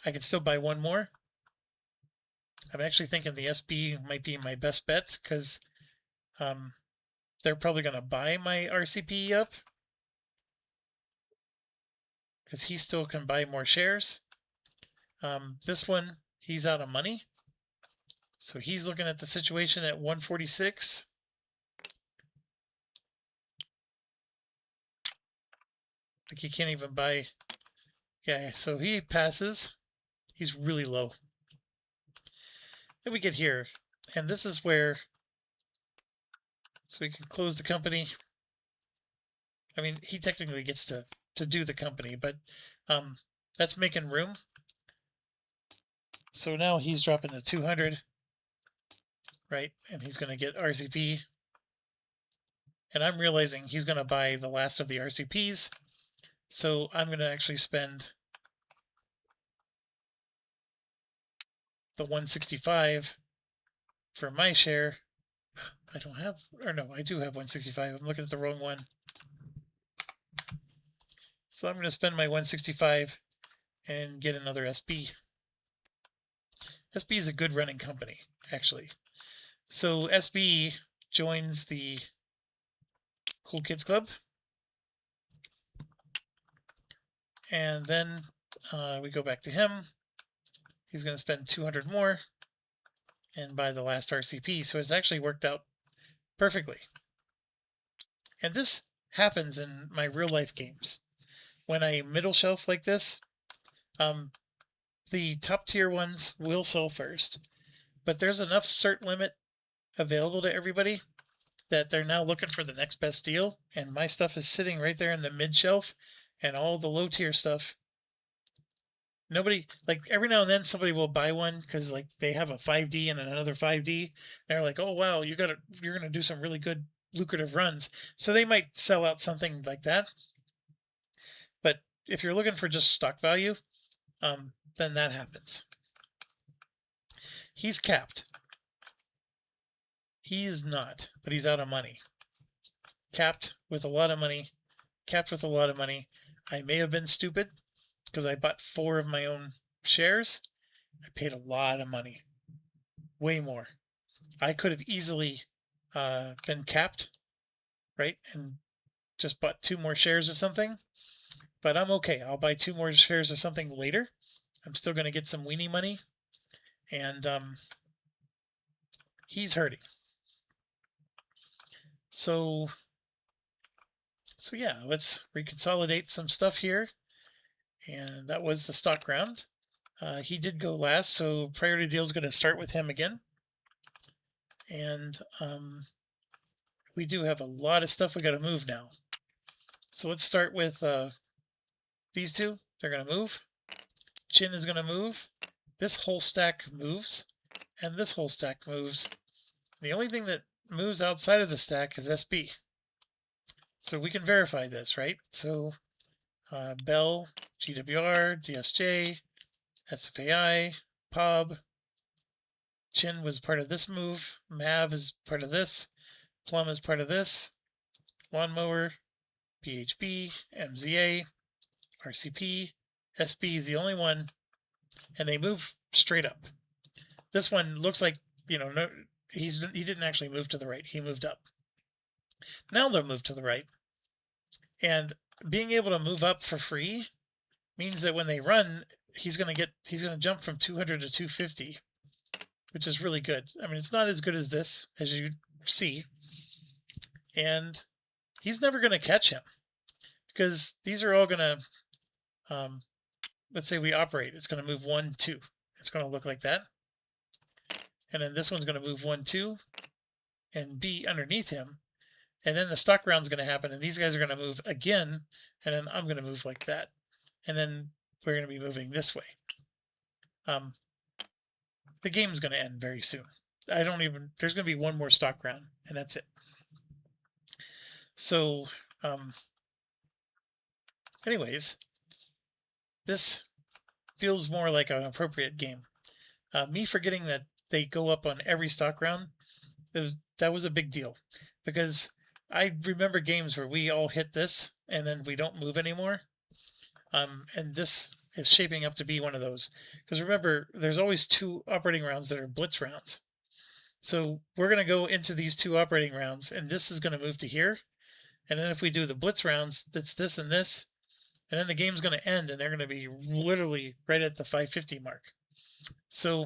can still buy one more. I'm actually thinking the SB might be my best bet because they're probably going to buy my RCP up because he still can buy more shares. This one, he's out of money. So he's looking at the situation at 146. Like he can't even buy. Yeah, so he passes. He's really low. Then we get here, and this is where, so we can close the company. I mean, he technically gets to do the company, but that's making room. So now he's dropping to 200, right? And he's going to get RCP. And I'm realizing he's going to buy the last of the RCPs. So I'm going to actually spend the 165 for my share I don't have, or no, I do have 165. I'm looking at the wrong one. So I'm going to spend my 165 and get another SB. SB is a good running company, actually. So SB joins the Cool Kids Club. And then we go back to him. He's going to spend 200 more and buy the last RCP. So it's actually worked out perfectly. And this happens in my real life games. When I middle shelf like this, the top tier ones will sell first. But there's enough cert limit available to everybody that they're now looking for the next best deal. And my stuff is sitting right there in the mid shelf, and all the low tier stuff, nobody, like every now and then somebody will buy one because like they have a 5D and another 5D. And they're like, oh wow, you're gonna do some really good lucrative runs. So they might sell out something like that. But if you're looking for just stock value, then that happens. He's capped. He's not, but he's out of money. Capped with a lot of money. Capped with a lot of money. I may have been stupid because I bought 4 of my own shares. I paid a lot of money. Way more. I could have easily been capped, right? And just bought 2 more shares of something. But I'm okay. I'll buy 2 more shares of something later. I'm still going to get some weenie money. And he's hurting. So yeah, let's reconsolidate some stuff here. And that was the stock round. He did go last, so priority deal is going to start with him again. And we do have a lot of stuff we got to move now. So let's start with these two. They're going to move. Chin is going to move. This whole stack moves. And this whole stack moves. The only thing that moves outside of the stack is SB. So we can verify this, right? So Bell, GWR, DSJ, SFAI, POB. Chin was part of this move. Mav is part of this. Plum is part of this. Lawnmower, PHB, MZA, RCP, SB is the only one. And they move straight up. This one looks like, you know, no, he didn't actually move to the right. He moved up. Now they'll move to the right. And being able to move up for free means that when they run, he's going to jump from 200 to 250, which is really good. I mean, it's not as good as this, as you see. And he's never going to catch him because these are all going to, let's say we operate. It's going to move 1, 2. It's going to look like that. And then this one's going to move 1, 2 and be underneath him. And then the stock round's going to happen, and these guys are going to move again, and then I'm going to move like that. And then we're going to be moving this way. The game's going to end very soon. There's going to be one more stock round, and that's it. So, anyways, this feels more like an appropriate game. Me forgetting that they go up on every stock round, that was a big deal. Because I remember games where we all hit this and then we don't move anymore. And this is shaping up to be one of those. Because remember, there's always 2 operating rounds that are blitz rounds. So we're going to go into these 2 operating rounds, and this is going to move to here. And then if we do the blitz rounds, that's this and this. And then the game's going to end, and they're going to be literally right at the 550 mark. So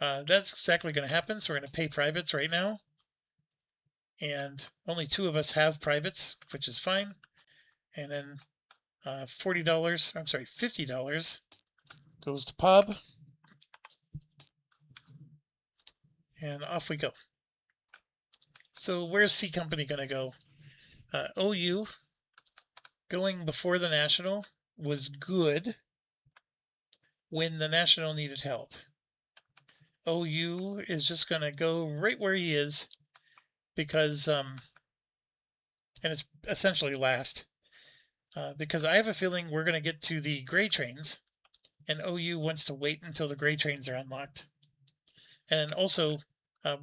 that's exactly going to happen. So we're going to pay privates right now. And only 2 of us have privates, which is fine. And then $50 goes to POB. And off we go. So where's C Company going to go? OU going before the National was good when the National needed help. OU is just going to go right where he is. Because, and it's essentially last, because I have a feeling we're going to get to the gray trains, and OU wants to wait until the gray trains are unlocked. And also,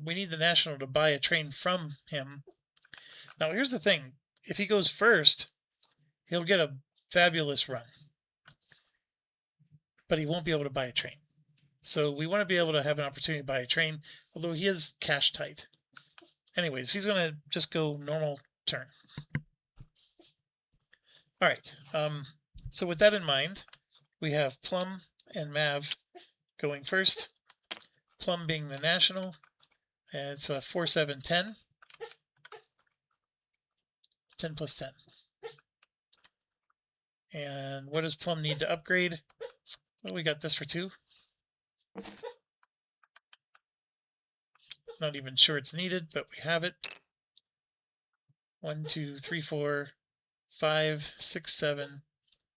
We need the national to buy a train from him. Now, here's the thing. If he goes first, he'll get a fabulous run. But he won't be able to buy a train. So we want to be able to have an opportunity to buy a train, although he is cash tight. Anyways, he's going to just go normal turn. All right. So with that in mind, we have Plum and Mav going first. Plum being the national. And so 4, 7, 10. 10 plus 10. And what does Plum need to upgrade? Well, we got this for 2. Not even sure it's needed, but we have it. 1, 2, 3, 4, 5, 6, 7,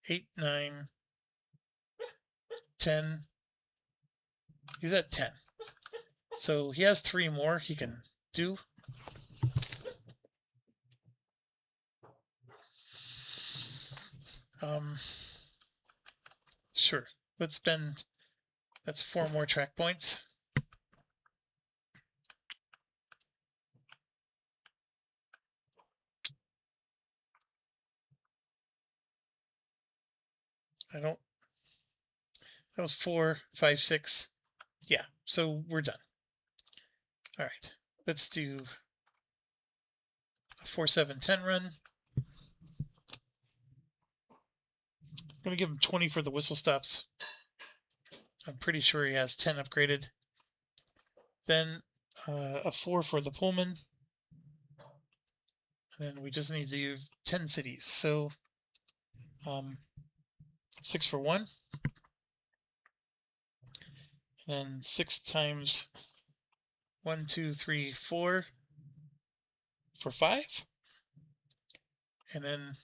8, 9, 10. He's at 10. So he has 3 more he can do. Sure. Let's spend, that's 4 more track points. That was 4, 5, 6. Yeah, so we're done. All right, let's do a 4, 7, 10 run. I'm going to give him 20 for the whistle stops. I'm pretty sure he has 10 upgraded. Then a 4 for the Pullman. And then we just need to do 10 cities. So 6 for 1. And then 6 times 1, 2, 3, 4 for 5. And then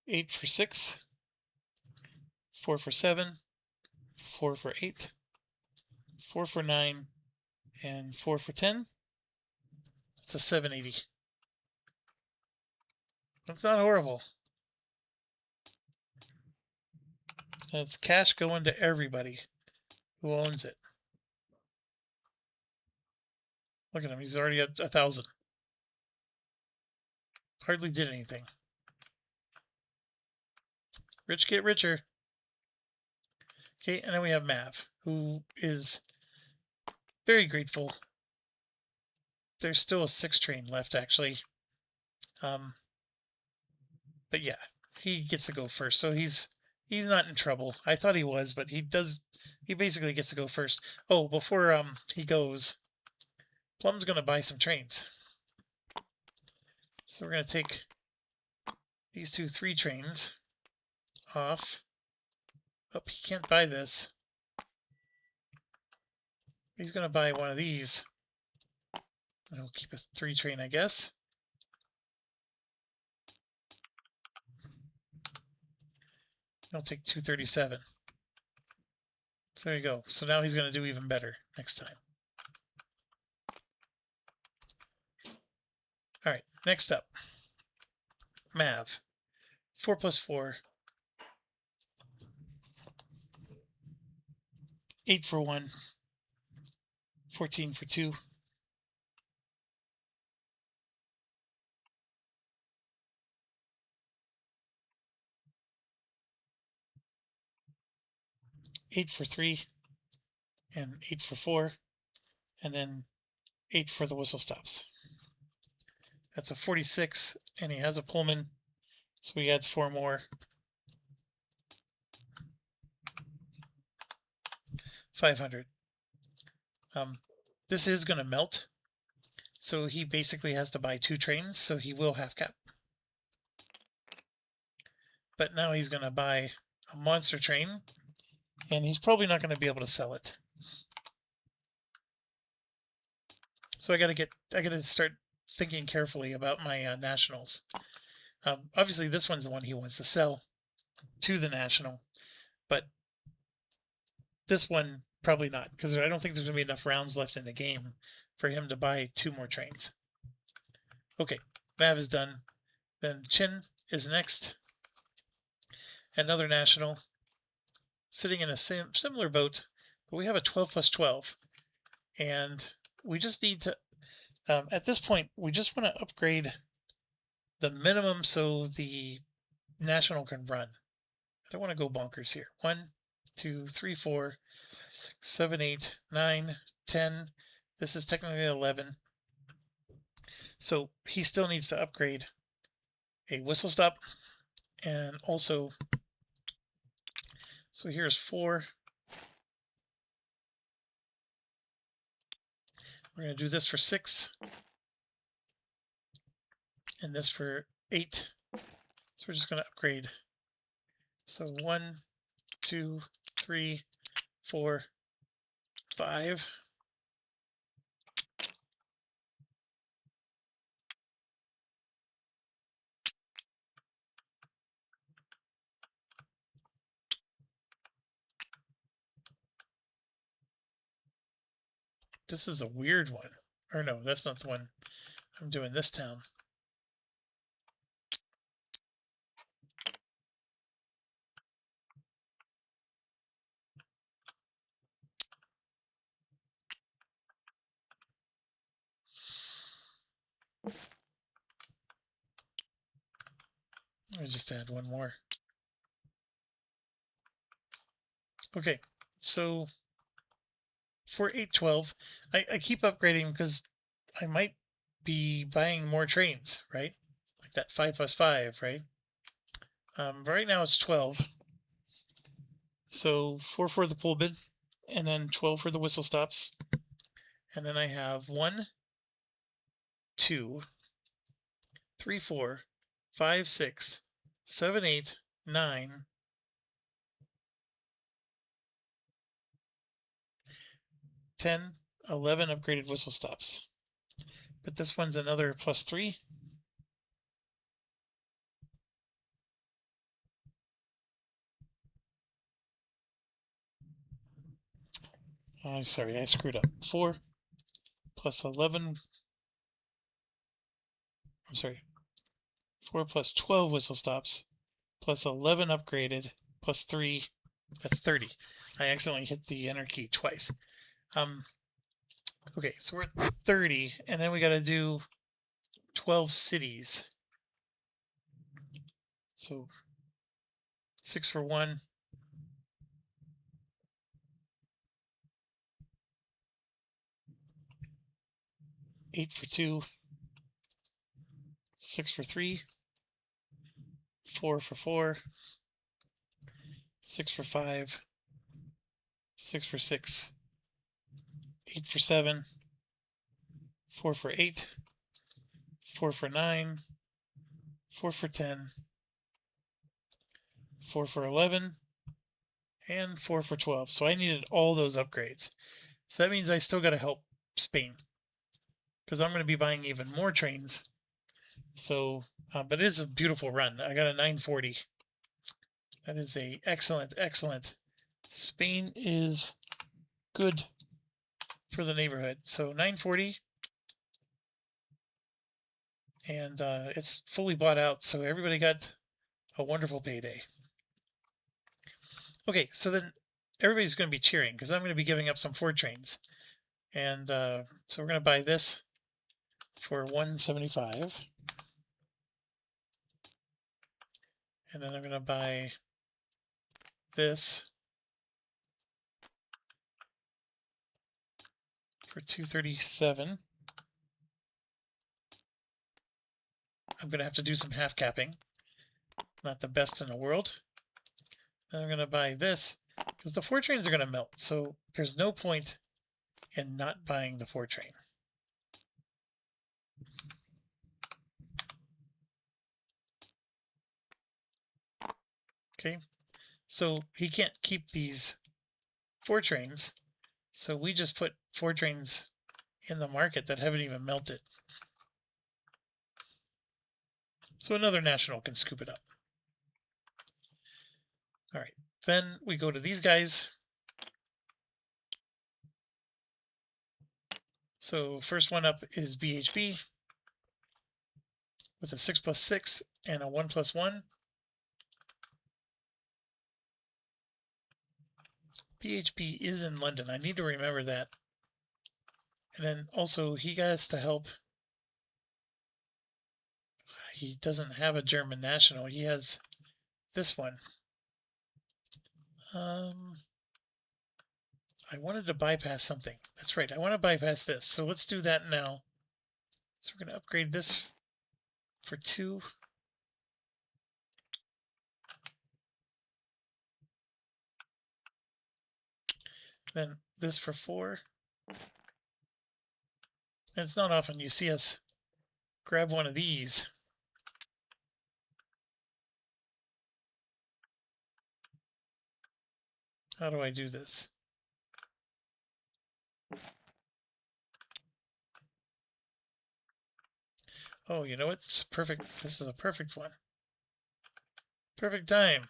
8 for 6. 4 for 7. 4 for 8. 4 for 9. And 4 for 10. That's a 780. That's not horrible. And it's cash going to everybody who owns it. Look at him, he's already at 1,000. Hardly did anything. Rich get richer. Okay, and then we have Mav, who is very grateful. There's still a 6 train left, actually. But yeah, he gets to go first, so he's not in trouble. I thought he was, but he basically gets to go first. Oh, before he goes, Plum's gonna buy some trains. So we're gonna take these 2 3 trains off. Oh, he can't buy this. He's gonna buy one of these. And we'll keep a 3 train, I guess. I'll take 237. So there you go. So now he's going to do even better next time. All right, next up. Mav. 4 plus 4. 8 for 1. 14 for 2. 8 for 3. And 8 for 4. And then 8 for the whistle stops. That's a 46, and he has a Pullman, so he adds 4 more. 500. This is going to melt, so he basically has to buy 2 trains, so he will half cap. But now he's going to buy a monster train, and he's probably not going to be able to sell it. So I got to start thinking carefully about my nationals. Obviously, this one's the one he wants to sell to the national, but this one probably not, because I don't think there's going to be enough rounds left in the game for him to buy 2 more trains. Okay, Mav is done. Then Chin is next. Another national, sitting in a similar boat, but we have a 12 plus 12. And we just need to, at this point, we just want to upgrade the minimum so the national can run. I don't want to go bonkers here. 1, 2, 3, 4, 6, 7, 8, 9, 10. This is technically 11. So he still needs to upgrade a whistle stop, and also, so here's 4. We're going to do this for 6, and this for 8. So we're just going to upgrade. So 1, 2, 3, 4, 5. This is a weird one. Or no, that's not the one. I'm doing this town. Let me just add one more. Okay, so for 812, I keep upgrading because I might be buying more trains, right? Like that 5 + 5, right? Right now it's 12. So 4 for the pull bid, and then 12 for the whistle stops. And then I have 1, 2, 3, 4, 5, 6, 7, 8, 9, 10, 11 upgraded whistle stops. But this one's another +3. Sorry, I screwed up. 4 + 11. I'm sorry. 4 + 12 whistle stops, plus 11 upgraded, plus 3. That's 30. I accidentally hit the enter key twice. Okay, so we're at 30, and then we got to do 12 cities. So 6 for 1. 8 for 2. 6 for 3. 4 for 4. 6 for 5. 6 for 6. 8 for 7. 4 for 8. 4 for 9. 4 for 10. 4 for 11. And 4 for 12. So I needed all those upgrades. So that means I still got to help Spain, because I'm going to be buying even more trains. So, but it is a beautiful run. I got a 940. That is a excellent, excellent. Spain is good for the neighborhood. So 940. And it's fully bought out. So everybody got a wonderful payday. Okay, so then everybody's going to be cheering because I'm going to be giving up some Ford trains. And so we're going to buy this for 175. And then I'm going to buy this for 237. I'm going to have to do some half capping. Not the best in the world. Then I'm going to buy this because the 4 trains are going to melt. So there's no point in not buying the 4 train. Okay, so he can't keep these 4 trains. So we just put 4 trains in the market that haven't even melted. So another national can scoop it up. All right, then we go to these guys. So first one up is BHB with a 6 + 6 and a 1 + 1. BHB is in London. I need to remember that And then also he has to help. He doesn't have a German national. He has this one. I wanted to bypass something. That's right. I want to bypass this. So let's do that now. So we're going to upgrade this for 2. Then this for 4. And it's not often you see us grab one of these. How do I do this? Oh, you know what? It's perfect. This is a perfect one. Perfect time.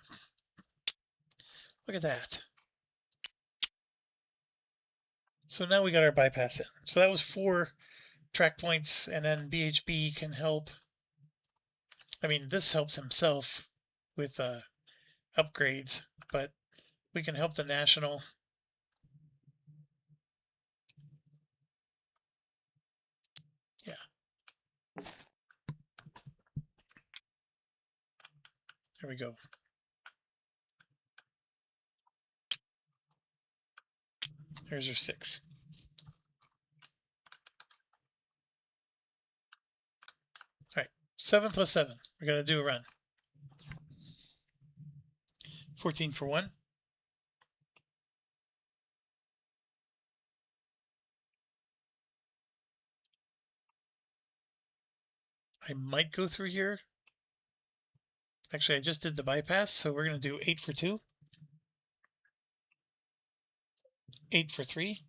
Look at that. So now we got our bypass in. So that was 4 track points, and then BHB can help. I mean, this helps himself with upgrades, but we can help the national. Yeah. There we go. There's our 6. All right, 7 plus 7. We're going to do a run. 14 for 1. I might go through here. Actually, I just did the bypass, so we're going to do 8 for 2. 8 for 3.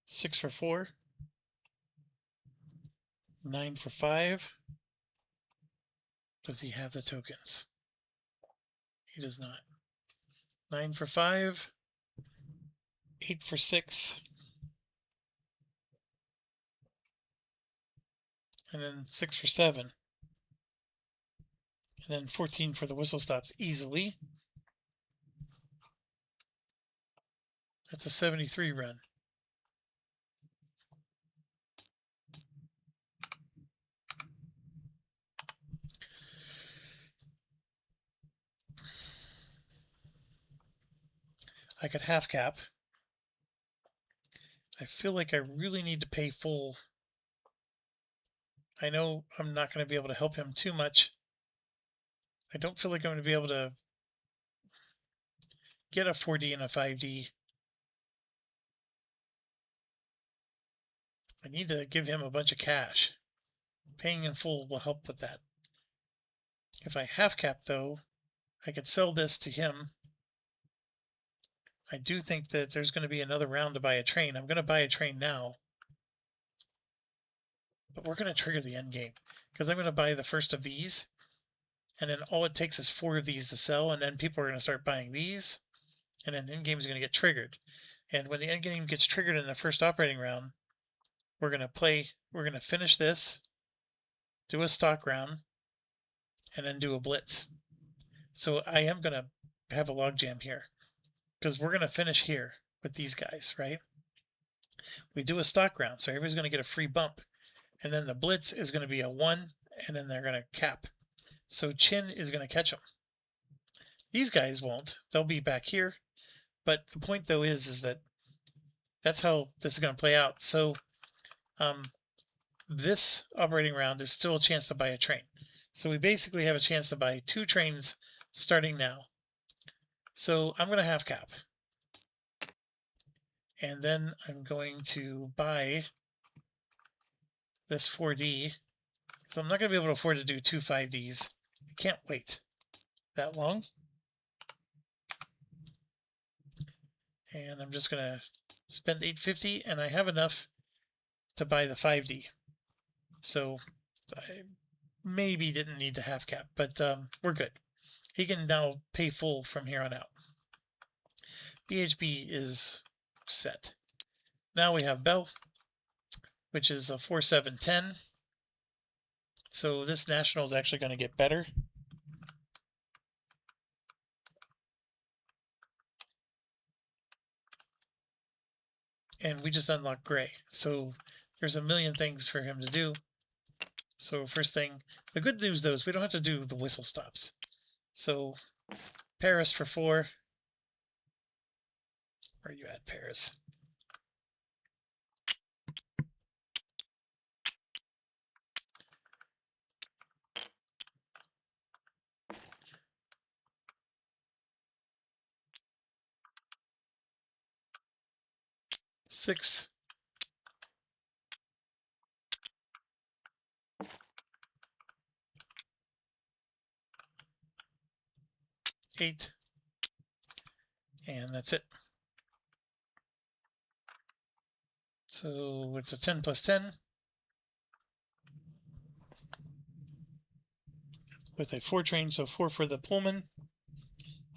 6 for 4. 9 for 5. Does he have the tokens? He does not. 9 for 5. 8 for 6. And then 6 for 7. And then 14 for the whistle stops easily. That's a 73 run. I could half cap. I feel like I really need to pay full. I know I'm not going to be able to help him too much. I don't feel like I'm going to be able to get a 4D and a 5D. I need to give him a bunch of cash. Paying in full will help with that. If I half cap, though, I could sell this to him. I do think that there's going to be another round to buy a train. I'm going to buy a train now. But we're going to trigger the end game because I'm going to buy the first of these. And then all it takes is 4 of these to sell. And then people are going to start buying these. And then end game is going to get triggered. And when the end game gets triggered in the first operating round, we're going to finish this, do a stock round, and then do a blitz. So I am going to have a logjam here because we're going to finish here with these guys, right? We do a stock round, so everybody's going to get a free bump. And then the blitz is going to be a 1, and then they're going to cap. So Chin is going to catch them. These guys won't. They'll be back here. But the point, though, is that that's how this is going to play out. So this operating round is still a chance to buy a train. So we basically have a chance to buy 2 trains starting now. So I'm going to half cap. And then I'm going to buy this 4D. So I'm not going to be able to afford to do 2 5Ds. I can't wait that long. And I'm just going to spend $850, and I have enough to buy the 5D. So I maybe didn't need to half cap, but we're good. He can now pay full from here on out. BHB is set. Now we have Bell, which is a 4-7-10. So this national is actually going to get better. and we just unlocked gray. So there's a million things for him to do. So first thing, the good news though is we don't have to do the whistle stops. So Paris for 4. Where are you at, Paris? Six. 8. And that's it. So it's a 10 plus 10. With a 4 train, so 4 for the Pullman.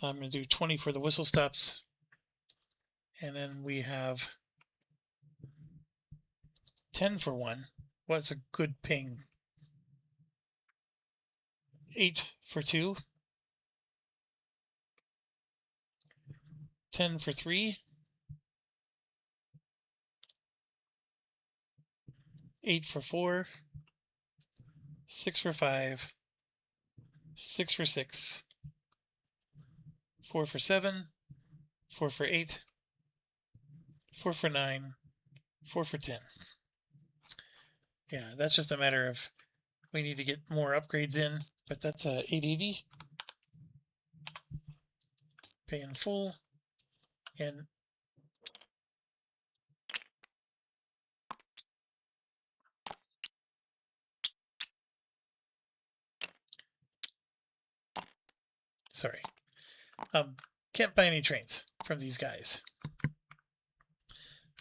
I'm going to do 20 for the whistle stops. And then we have 10 for 1. What's a good ping? 8 for 2. 10 for 3. 8 for 4. 6 for 5. 6 for 6. 4 for 7. 4 for 8. 4 for 9. 4 for 10. Yeah, that's just a matter of we need to get more upgrades in, but that's 880. Pay in full. And sorry, can't buy any trains from these guys,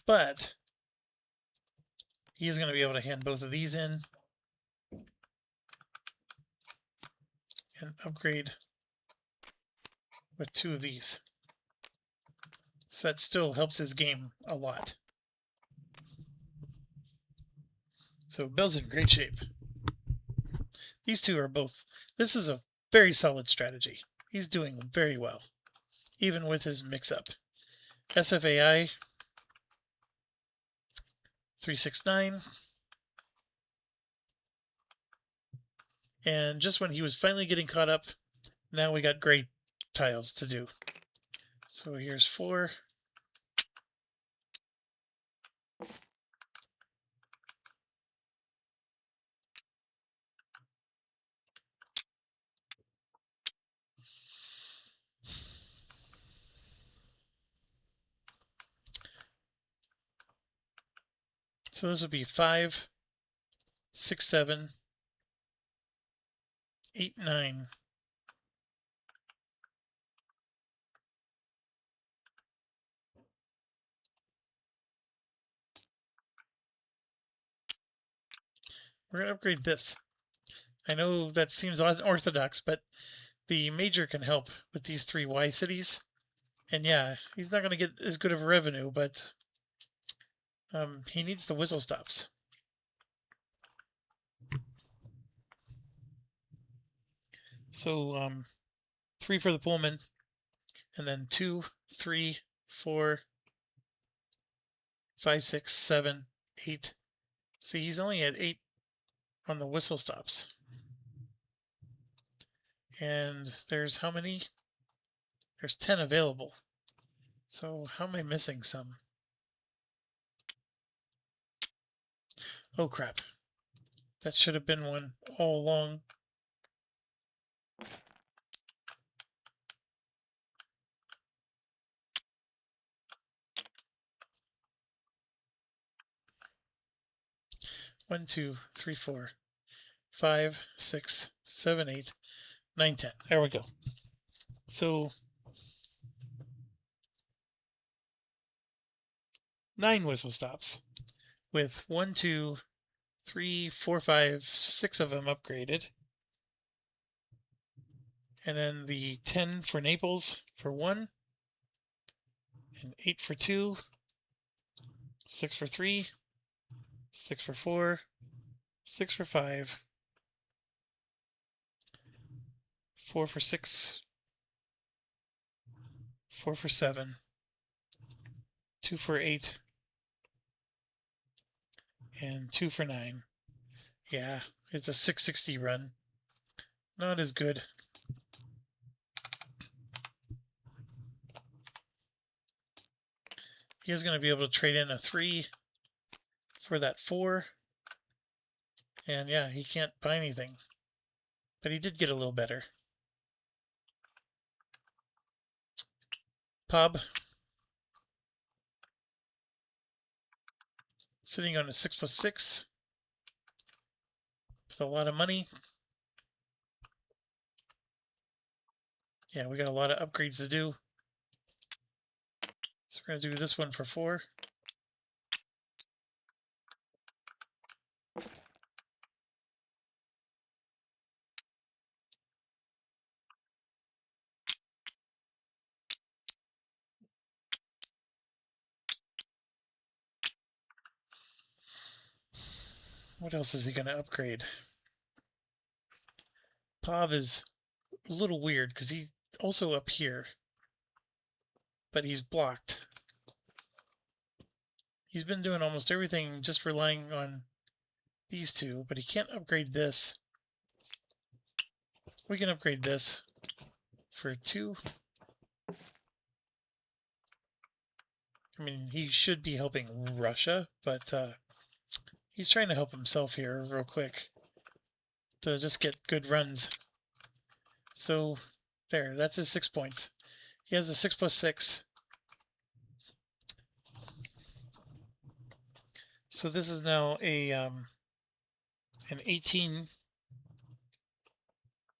but he is going to be able to hand both of these in and upgrade with 2 of these. So that still helps his game a lot. So Bill's in great shape. These two are both. This is a very solid strategy. He's doing very well, even with his mix-up. SFAI 369. And just when he was finally getting caught up, now we got gray tiles to do. So here's 4. So this would be 5, 6, 7, 8, 9. We're going to upgrade this. I know that seems unorthodox, but the major can help with these 3 Y cities. And yeah, he's not going to get as good of revenue, but he needs the whistle stops. So 3 for the Pullman, and then 2, 3, 4, 5, 6, 7, 8. See, he's only at 8 on the whistle stops. And there's how many? There's 10 available. So how am I missing some? Oh crap. That should have been one all along. One, 2, 3, 4, 5, 6, 7, 8, 9, 10. There we go. So 9 whistle stops with 1, 2, 3, 4, 5, 6 of them upgraded. And then the 10 for Naples for 1, and 8 for 2, 6 for 3, 6 for 4, 6 for 5, 4 for 6, 4 for 7, 2 for 8, And 2 for 9. Yeah, it's a 660 run. Not as good. He is going to be able to trade in a 3 for that 4. And yeah, he can't buy anything. But he did get a little better. Pub. Sitting on a 6+6. With a lot of money. Yeah, we got a lot of upgrades to do. So we're going to do this one for 4. What else is he going to upgrade? Pov is a little weird because he's also up here. But he's blocked. He's been doing almost everything just relying on these two, but he can't upgrade this. We can upgrade this for 2. I mean, he should be helping Russia, but he's trying to help himself here real quick to just get good runs. So there, that's his 6 points. He has a 6+6. So this is now a an 18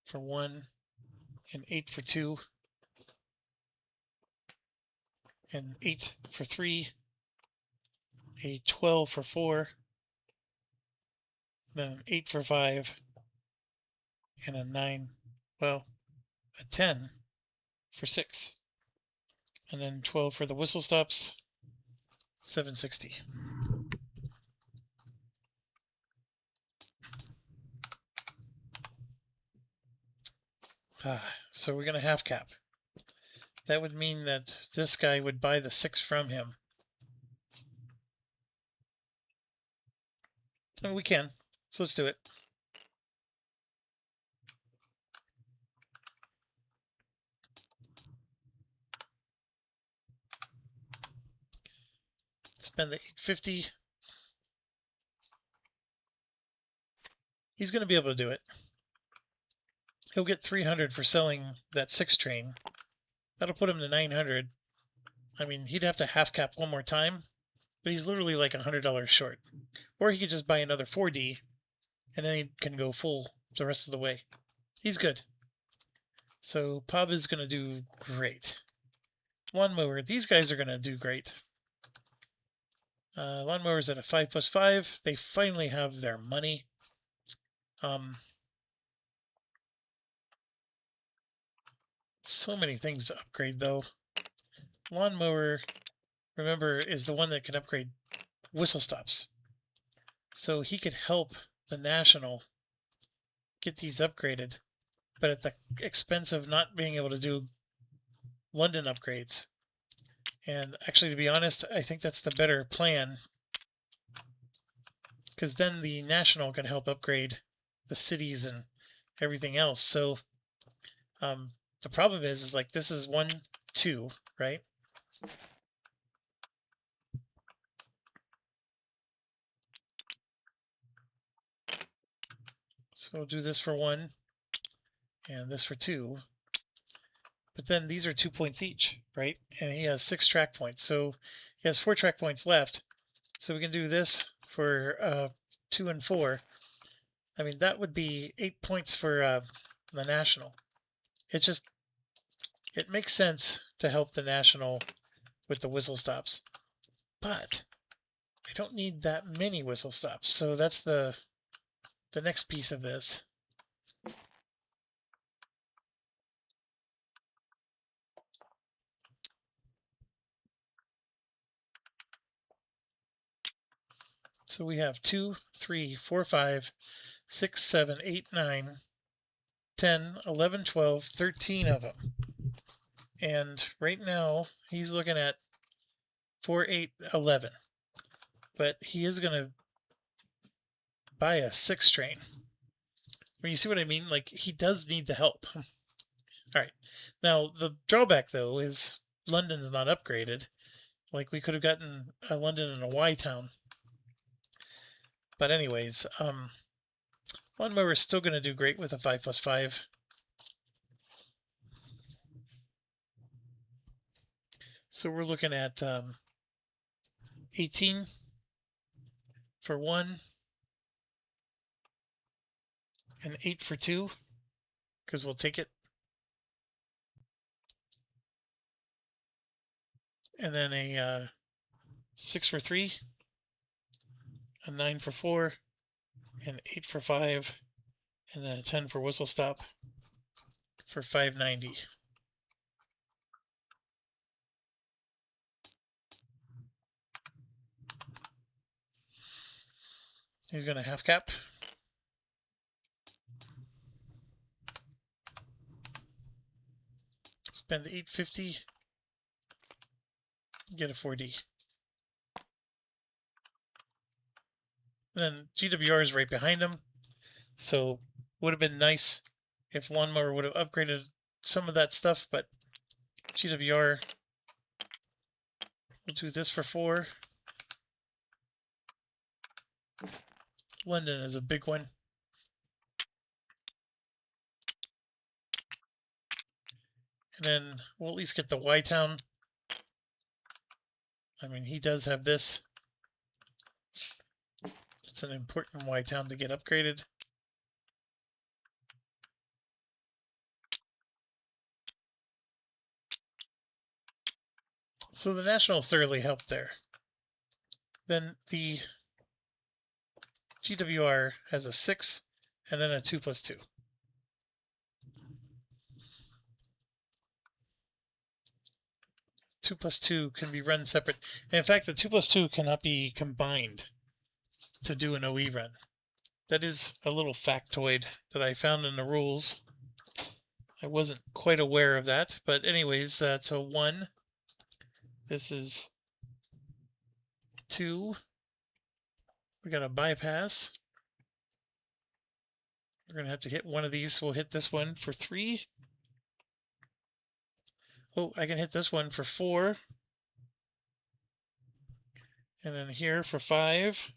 for 1, an 8 for 2, an 8 for 3, a 12 for 4, then an 8 for 5, and a 9, well, a 10 for 6, and then 12 for the whistle stops, 760. So we're going to half cap. That would mean that this guy would buy the 6 from him. And we can. So let's do it. Spend the 850. He's going to be able to do it. He'll get 300 for selling that 6 train. That'll put him to 900. I mean, he'd have to half cap one more time, but he's literally like $100 short. Or he could just buy another 4D, and then he can go full the rest of the way. He's good. So Pub is going to do great. Lawnmower, these guys are going to do great. Lawnmower's at a 5+5. They finally have their money. So many things to upgrade, though. Lawnmower, remember, is the one that can upgrade whistle stops. So he could help the National get these upgraded, but at the expense of not being able to do London upgrades. And actually, to be honest, I think that's the better plan, because then the National can help upgrade the cities and everything else. So the problem is like this is 1, 2, right? So we'll do this for 1 and this for 2. But then these are 2 points each, right? And he has 6 track points. So he has 4 track points left. So we can do this for 2 and 4. I mean, that would be 8 points for the National. It makes sense to help the National with the whistle stops. But I don't need that many whistle stops. So that's the next piece of this. So we have 2, 3, 4, 5, 6, 7, 8, 9, 10, 11, 12, 13 of them. And right now he's looking at 4, 8, 11. But he is going to buy a 6 train. When you see what I mean, like he does need the help. All right. Now the drawback though is London's not upgraded. Like we could have gotten a London and a Y town. But anyways, Lawnmower is still going to do great with a 5+5. So we're looking at 18 for 1 and 8 for 2 because we'll take it. And then a 6 for 3, a 9 for 4, and 8 for 5, and then a 10 for Whistle Stop for 590. He's going to half cap. Spend 850. Get a 4D. Then GWR is right behind him. So would have been nice if Lawnmower would have upgraded some of that stuff, but GWR will do this for 4. London is a big one. And then we'll at least get the Y-Town. I mean, he does have this. It's an important Y-Town to get upgraded. So the National thoroughly helped there. Then the GWR has a 6 and then a 2+2. Two plus two can be run separate. And in fact, the 2+2 cannot be combined to do an OE run. That is a little factoid that I found in the rules. I wasn't quite aware of that, but anyways, that's a 1. This is 2. We got a bypass. We're going to have to hit one of these. We'll hit this one for 3. Oh, I can hit this one for 4. And then here for 5.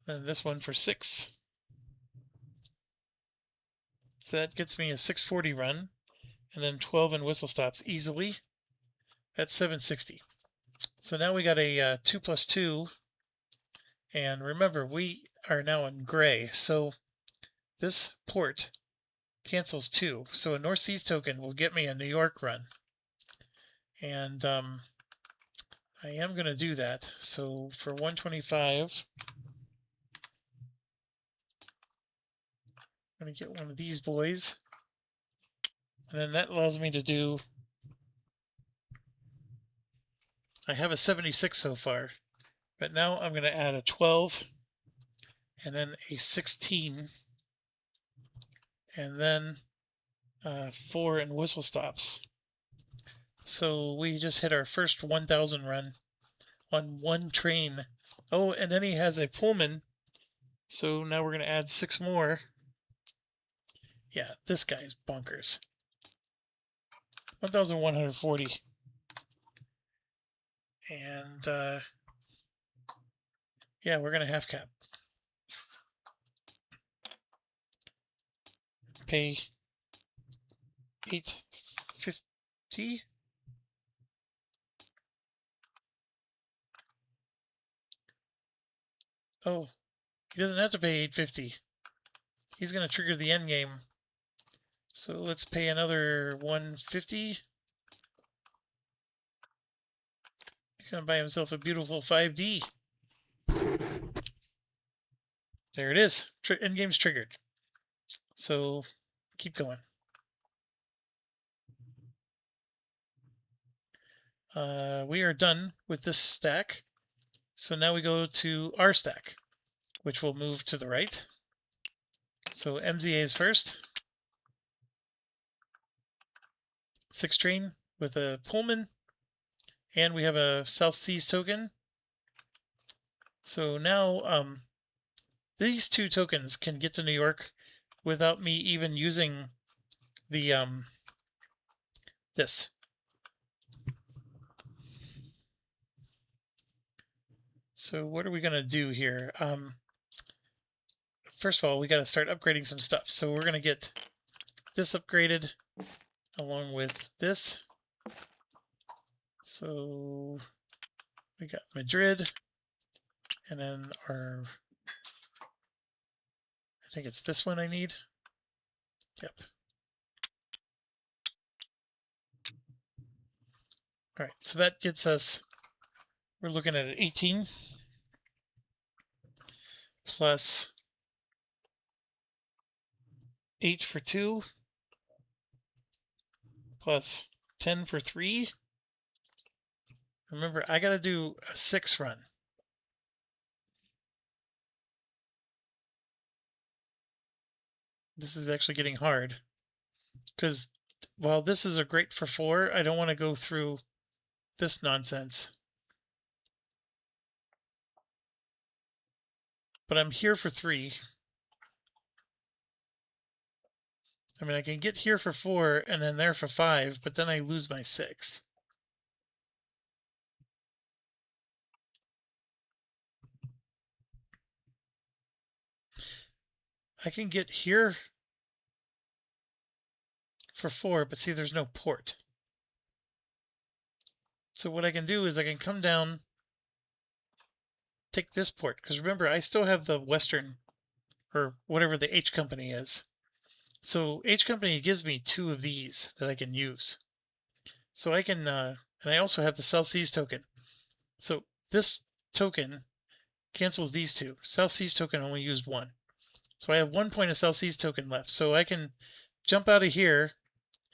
And this one for 6. So that gets me a 640 run. And then 12 and Whistle Stops easily. That's 760. So now we got a 2+2. And remember, we are now in gray. So this port cancels 2. So a North Seas token will get me a New York run. And I am going to do that. So for 125, I'm going to get one of these boys. And then that allows me to do... I have a 76 so far. But now I'm going to add a 12. And then a 16. And then 4 and Whistle Stops. So we just hit our first 1,000 run on 1 train. Oh, and then he has a Pullman. So now we're going to add 6 more. Yeah, this guy's bonkers. 1,140. And yeah, we're going to half cap. Pay 850. Oh, he doesn't have to pay 850. He's going to trigger the end game. So let's pay another 150. He's going to buy himself a beautiful 5D. There it is. End game's triggered. So keep going. We are done with this stack. So now we go to our stack, which will move to the right. So MZA is first. 6 train with a Pullman. And we have a South Seas token. So now these two tokens can get to New York without me even using the this. So what are we gonna do here? First of all, we got to start upgrading some stuff. So we're gonna get this upgraded along with this. So we got Madrid, and then I think it's this one I need. Yep. All right, so that gets us, we're looking at 18 plus 8 for 2 plus 10 for 3. Remember, I got to do a 6 run. This is actually getting hard because while this is a great for 4, I don't want to go through this nonsense. But I'm here for 3. I mean, I can get here for 4 and then there for 5, but then I lose my 6. I can get here for 4, but see, there's no port. So what I can do is I can come down, take this port, because remember, I still have the Western, or whatever the H company is. So H company gives me 2 of these that I can use. So I can, and I also have the South Seas token. So this token cancels these 2. South Seas token only used 1. So I have 1 point of South Seas token left. So I can jump out of here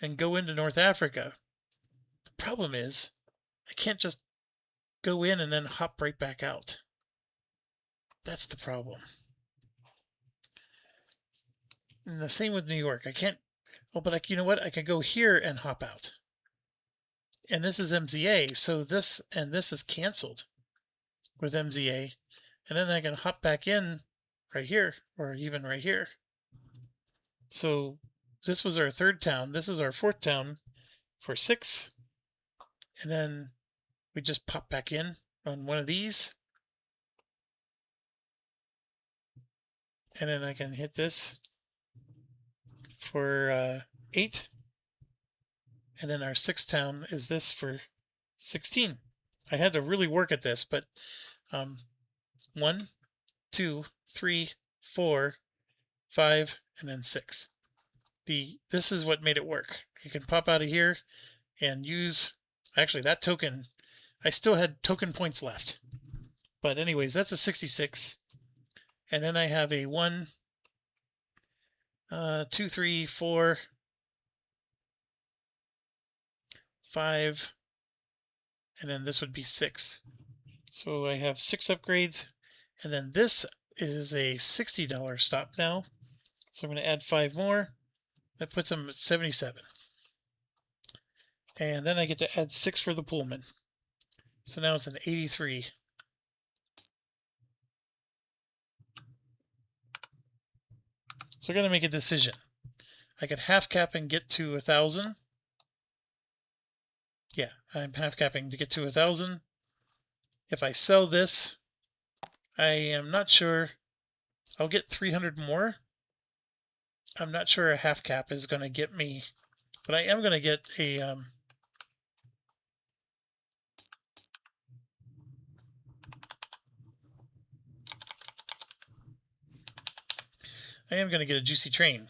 and go into North Africa. The problem is I can't just go in and then hop right back out. That's the problem. And the same with New York. I can't, oh, but you know what? I could go here and hop out. And this is MZA, so this and this is canceled with MZA. And then I can hop back in right here, or even right here. So this was our 3rd town. This is our 4th town for 6. And then we just pop back in on one of these. And then I can hit this for 8. And then our 6th town is this for 16. I had to really work at this, but 1, 2, 3, 4, 5, and then 6. This is what made it work. You can pop out of here and use, actually that token, I still had token points left. But anyways, that's a 66. And then I have a 1, 2, 3, 4, 5, and then this would be 6. So I have 6 upgrades, and then this is a $60 stop now. So I'm going to add 5 more. That puts them at 77. And then I get to add 6 for the Pullman. So now it's an 83. So I got to make a decision. I could half cap and get to 1,000. Yeah, I'm half capping to get to 1,000. If I sell this, I am not sure. I'll get 300 more. I'm not sure a half cap is going to get me, but I am going to get a I am going to get a juicy train.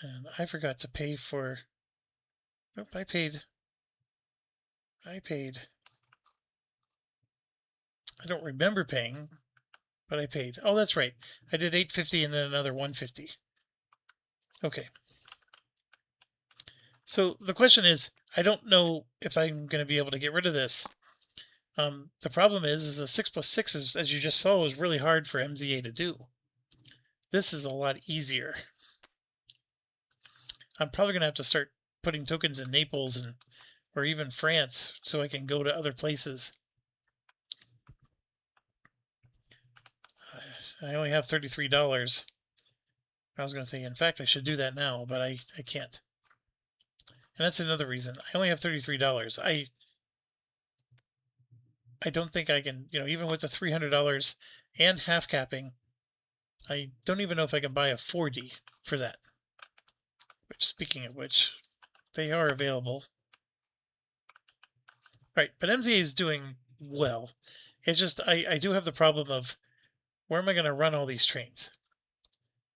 And I forgot to pay for, nope, I paid, I don't remember paying, but I paid. Oh, that's right. I did 850 and then another 150. Okay. So the question is, I don't know if I'm going to be able to get rid of this. The problem is the 6 plus 6 is, as you just saw, was really hard for MZA to do. This is a lot easier. I'm probably going to have to start putting tokens in Naples and or even France, so I can go to other places. I only have $33. I was going to say, in fact, I should do that now, but I can't. And that's another reason. I only have $33. I don't think I can, even with the $300 and half capping, I don't even know if I can buy a 4D for that. Which, speaking of which, they are available. Right, but MZA is doing well. It's just, I do have the problem of, where am I going to run all these trains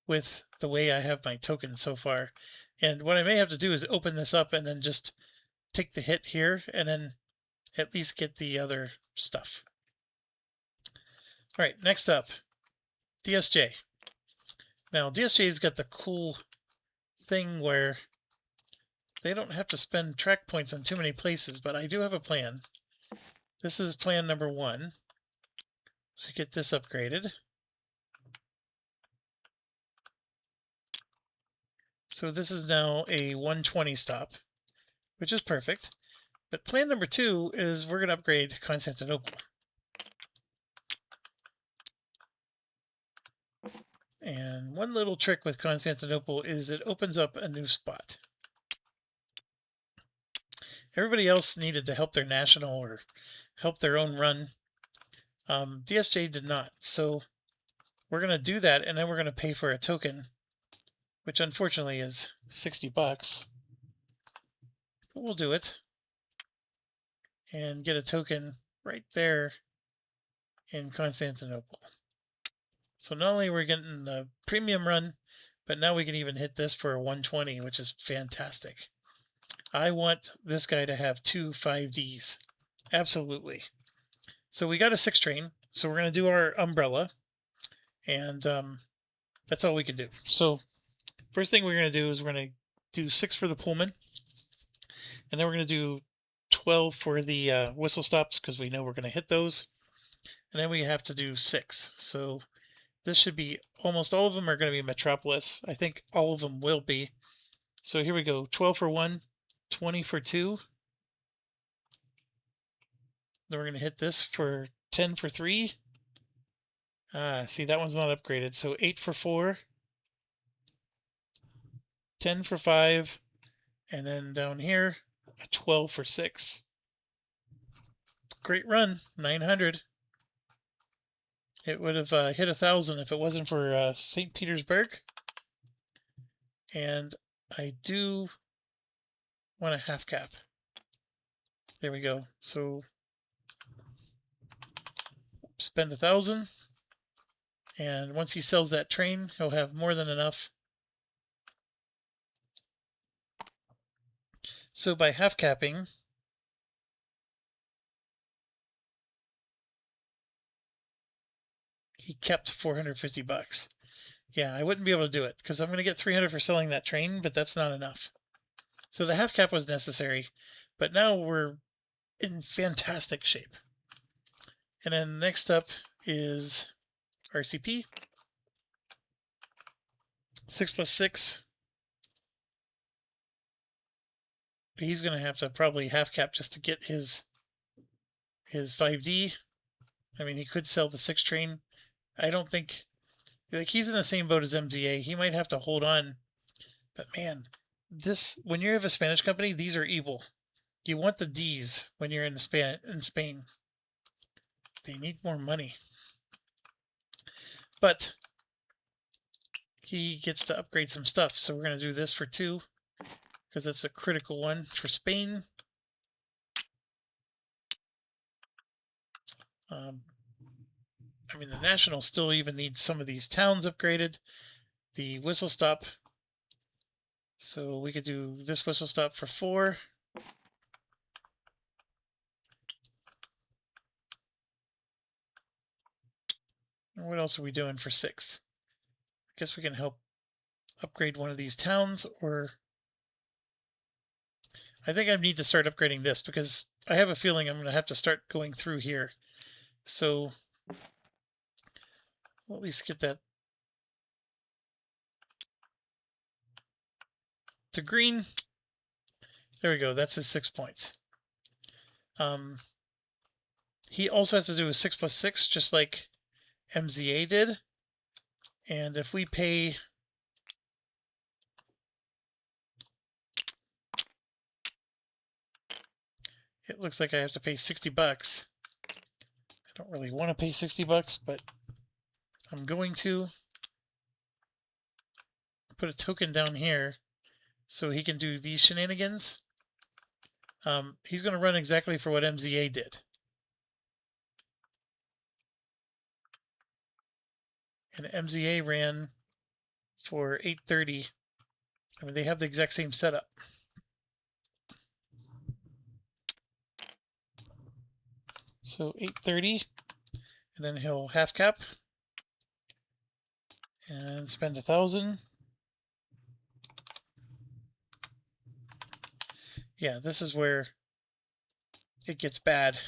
with the way I have my tokens so far? And what I may have to do is open this up and then just take the hit here and then at least get the other stuff. All right, next up, DSJ. Now, DSJ's got the cool thing where they don't have to spend track points on too many places, but I do have a plan. This is plan number 1. To get this upgraded. So this is now a 120 stop, which is perfect. But plan number 2 is we're going to upgrade Constantinople. And one little trick with Constantinople is it opens up a new spot. Everybody else needed to help their national or help their own run. DSJ did not. So we're going to do that, and then we're going to pay for a token, which unfortunately is $60. But we'll do it and get a token right there in Constantinople. So not only are we getting the premium run, but now we can even hit this for a 120, which is fantastic. I want this guy to have 2 5Ds. Absolutely. So we got a 6 train. So we're going to do our umbrella. And that's all we can do. So first thing we're going to do is we're going to do 6 for the Pullman. And then we're going to do 12 for the whistle stops because we know we're going to hit those. And then we have to do 6. So this should be, almost all of them are going to be Metropolis. I think all of them will be. So here we go. 12 for 1, 20 for 2. Then we're going to hit this for 10 for 3. See, that one's not upgraded. So 8 for 4, 10 for 5, and then down here, a 12 for 6. Great run, 900. It would have hit 1,000 if it wasn't for St. Petersburg. And I do want a half cap. There we go. So spend 1,000. And once he sells that train, he'll have more than enough. So by half capping, he kept $450. Yeah, I wouldn't be able to do it because I'm going to get 300 for selling that train, but that's not enough. So the half cap was necessary, but now we're in fantastic shape. And then next up is RCP. 6 plus 6. He's going to have to probably half cap just to get his 5D. I mean, he could sell the 6 train. I don't think, like, he's in the same boat as MZA. He might have to hold on. But man, when you have a Spanish company, these are evil. You want the D's when you're in Spain. They need more money. But he gets to upgrade some stuff. So we're going to do this for 2 because that's a critical one for Spain. I mean, the National still even needs some of these towns upgraded. The whistle stop. So we could do this whistle stop for 4. And what else are we doing for 6? I guess we can help upgrade one of these towns, or I think I need to start upgrading this because I have a feeling I'm going to have to start going through here. So we'll at least get that to green. There we go. That's his 6 points. He also has to do a 6 plus 6, just like MZA did. And if we pay... It looks like I have to pay 60 bucks. I don't really want to pay 60 bucks, but I'm going to put a token down here so he can do these shenanigans. He's going to run exactly for what MZA did. And MZA ran for 830. I mean, they have the exact same setup. So 830, and then he'll half cap and spend 1,000. Yeah, this is where it gets bad.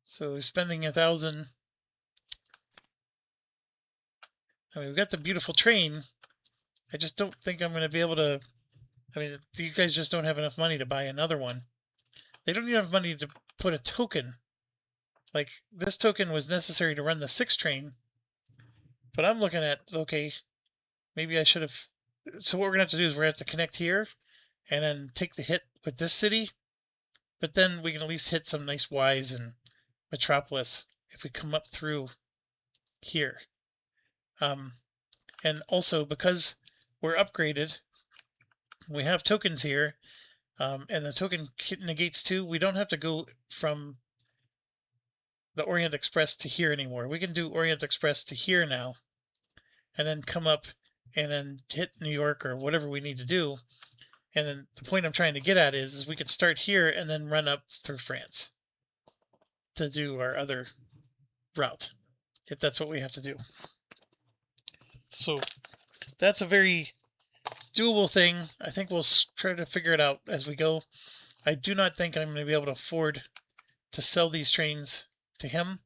So he's spending 1,000. I mean, we've got the beautiful train. I just don't think I'm going to be able to... I mean, these guys just don't have enough money to buy another one. They don't even have money to put a token. Like, this token was necessary to run the 6 train. But I'm looking at, okay, maybe I should have... So what we're going to have to do is we're going to have to connect here and then take the hit with this city. But then we can at least hit some nice Ys in Metropolis if we come up through here. And also, because we're upgraded, we have tokens here, and the token negates 2. We don't have to go from the Orient Express to here anymore. We can do Orient Express to here now, and then come up and then hit New York or whatever we need to do. And then the point I'm trying to get at is we could start here and then run up through France to do our other route, if that's what we have to do. So that's a very doable thing. I think we'll try to figure it out as we go. I do not think I'm going to be able to afford to sell these trains to him.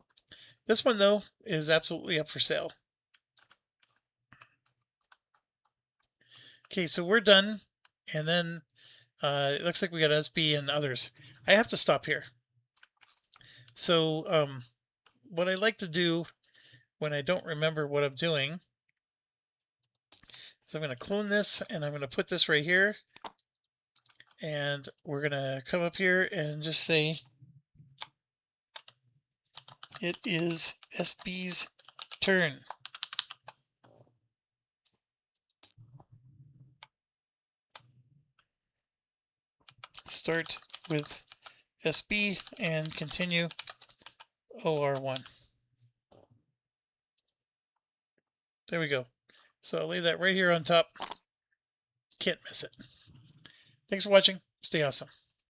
This one, though, is absolutely up for sale. Okay, so we're done. And then it looks like we got SB and others. I have to stop here. So what I like to do when I don't remember what I'm doing is I'm going to clone this, and I'm going to put this right here. And we're going to come up here and just say it is SB's turn. Start with SB and continue OR1. There we go. So I'll lay that right here on top. Can't miss it. Thanks for watching. Stay awesome.